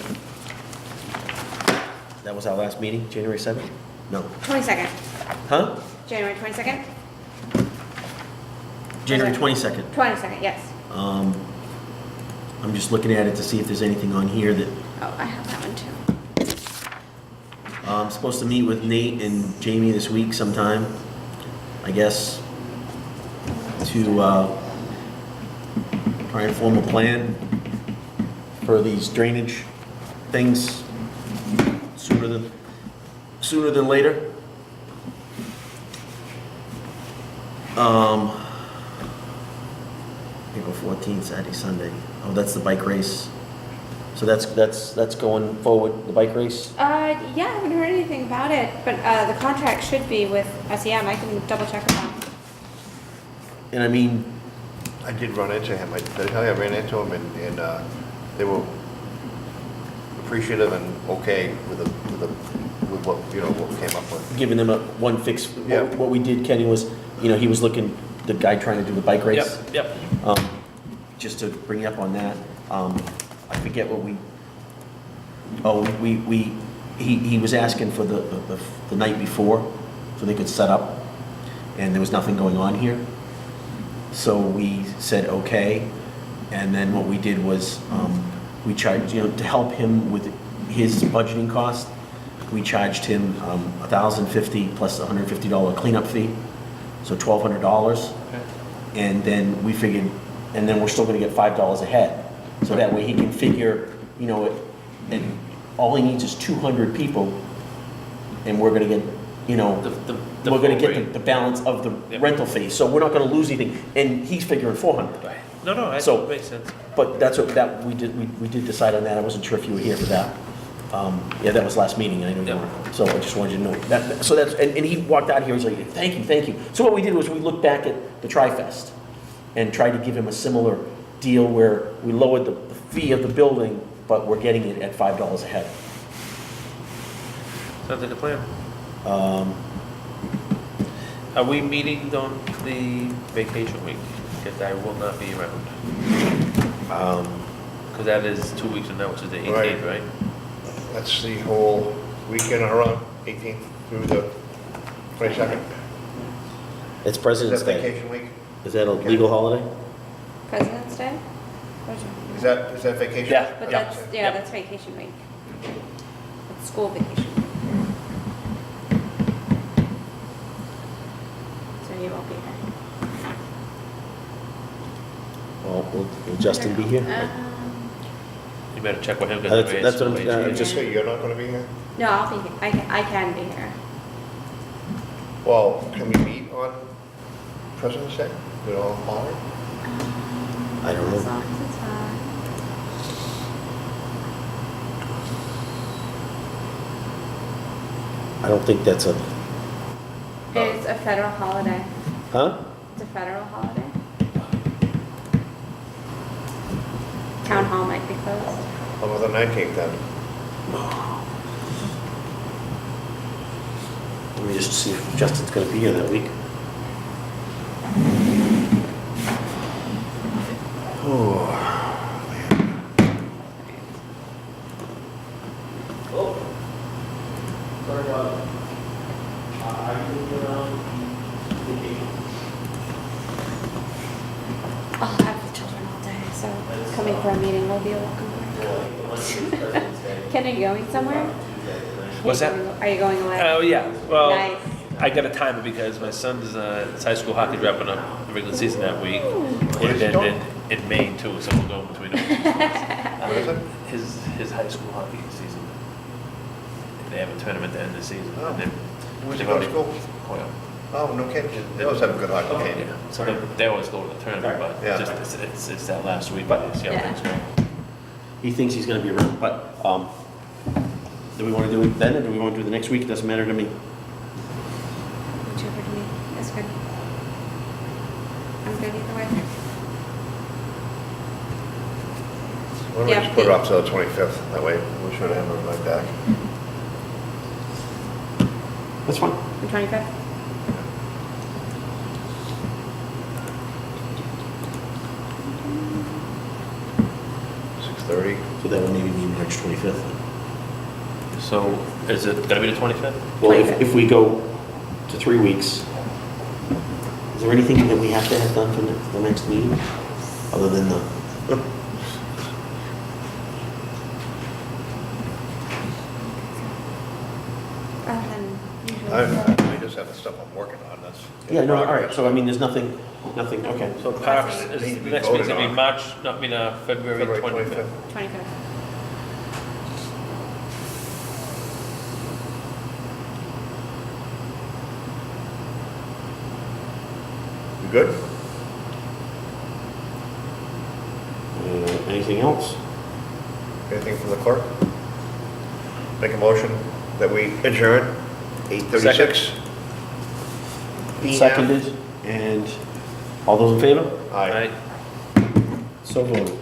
That was our last meeting, January 7th? No. 22nd, Huh? January 22nd? January Okay. 22nd. 22nd, yes. I'm just looking at it to see if there's anything on here that, Oh, I have that one too. I'm supposed to meet with Nate and Jamie this week sometime, I guess, to try and form a plan for these drainage things sooner than later. April 14th, Saturday, Sunday. Oh, that's the bike race. So that's going forward, the bike race? Yeah, I haven't heard anything about it, but the contract should be with SEM. I can double check with them. And I mean, I did run into him. Did I tell you I ran into him and they were appreciative and okay with what, you know, what we came up with. giving them a one fix. Yeah. What we did, Kenny, was, you know, he was looking, the guy trying to do the bike race. Yep. Just to bring you up on that, I forget what he was asking for the night before, so they could set up, and there was nothing going on here. So we said, okay, and then what we did was, we charged, you know, to help him with his budgeting cost, we charged him $1,050 plus a $150 cleanup fee, so $1,200. Okay. And then we figured, and then we're still gonna get $5 a head. So that way he can figure, you know, and all he needs is 200 people, and we're gonna get, you know, The we're gonna full get rate. the balance of the Yep. rental fee. So we're not gonna lose anything, and he's figuring 400. Right. No, that So- makes sense. But that's what, we did decide on that. I wasn't sure if you were here for that. Yeah, that was last meeting, I know you Yep. weren't. So I just wanted you to know. So that's, and he walked out here, he's like, thank you. So what we did was we looked back at the Tri-Fest and tried to give him a similar deal where we lowered the fee of the building, but we're getting it at $5 a head. Sounds like a plan. Um, Are we meeting on the vacation week? Because I will not be around. Because that is 2 weeks from now, which is the 18th, right? That's the whole weekend around 18th through the 22nd. It's Is President's that Day. vacation week? Is that a legal holiday? President's Day? Is that vacation? Yeah. But Yeah. that's, that's vacation week. It's school vacation. So you won't be here. Well, will Justin be here? You better check with him. 'cause That's what I'm- it's- just- So you're not gonna be here? No, I'll be here. I can be here. Well, can we meet on President's Day? You know, holiday? I don't As know. long as it's fine. I don't think that's a, It's a federal holiday. huh? It's It's a federal holiday. Town hall might be closed. How about the 19th then? Let me just see if Justin's gonna be here that week. Oh, Sorry about it. I'm around vacation. I'll have the children all day, so coming for a meeting will be a welcome. Ken, are you going somewhere? What's that? Are you going away? Oh, yeah, well, Nice. I got to time it because my son's high school hockey wrapping up the regular season that week. What is And he then doing? in Maine too, so we'll go between them. what is it? His high school hockey season. They have a tournament at the end of the season. Oh. and then Where's he they've going to already- school? Hoyle. Oh, no kidding. They always have a good hockey game. Yeah, so they always go to the tournament, but Yeah. just, it's that last week, but see how Yeah. things go. He thinks he's gonna be around, but, do we wanna do it then, or do we wanna do it the next week? It doesn't matter to me. Whichever to me is good. I'm good either way. Why don't we Yeah, just put it the- off till the 25th? That way, we should have it right back. That's fine. The 25th? $6:30. So that would maybe be March 25th. So is it gonna be the 25th? Well, 25th. if we go to 3 weeks, is there anything that we have to have done for the next meeting? Other than the, Usually. I just have the stuff I'm working on, that's. yeah, no, all right, so I mean, there's nothing, okay. So Parks, is, Need to the be next meeting's gonna voted be on. March, not mean, February February 25th. 25th. You good? Anything else? Anything from the clerk? Make a motion that we adjourn, 8:36. PM. Seconded, and all those in favor? Aye. Right? So voted.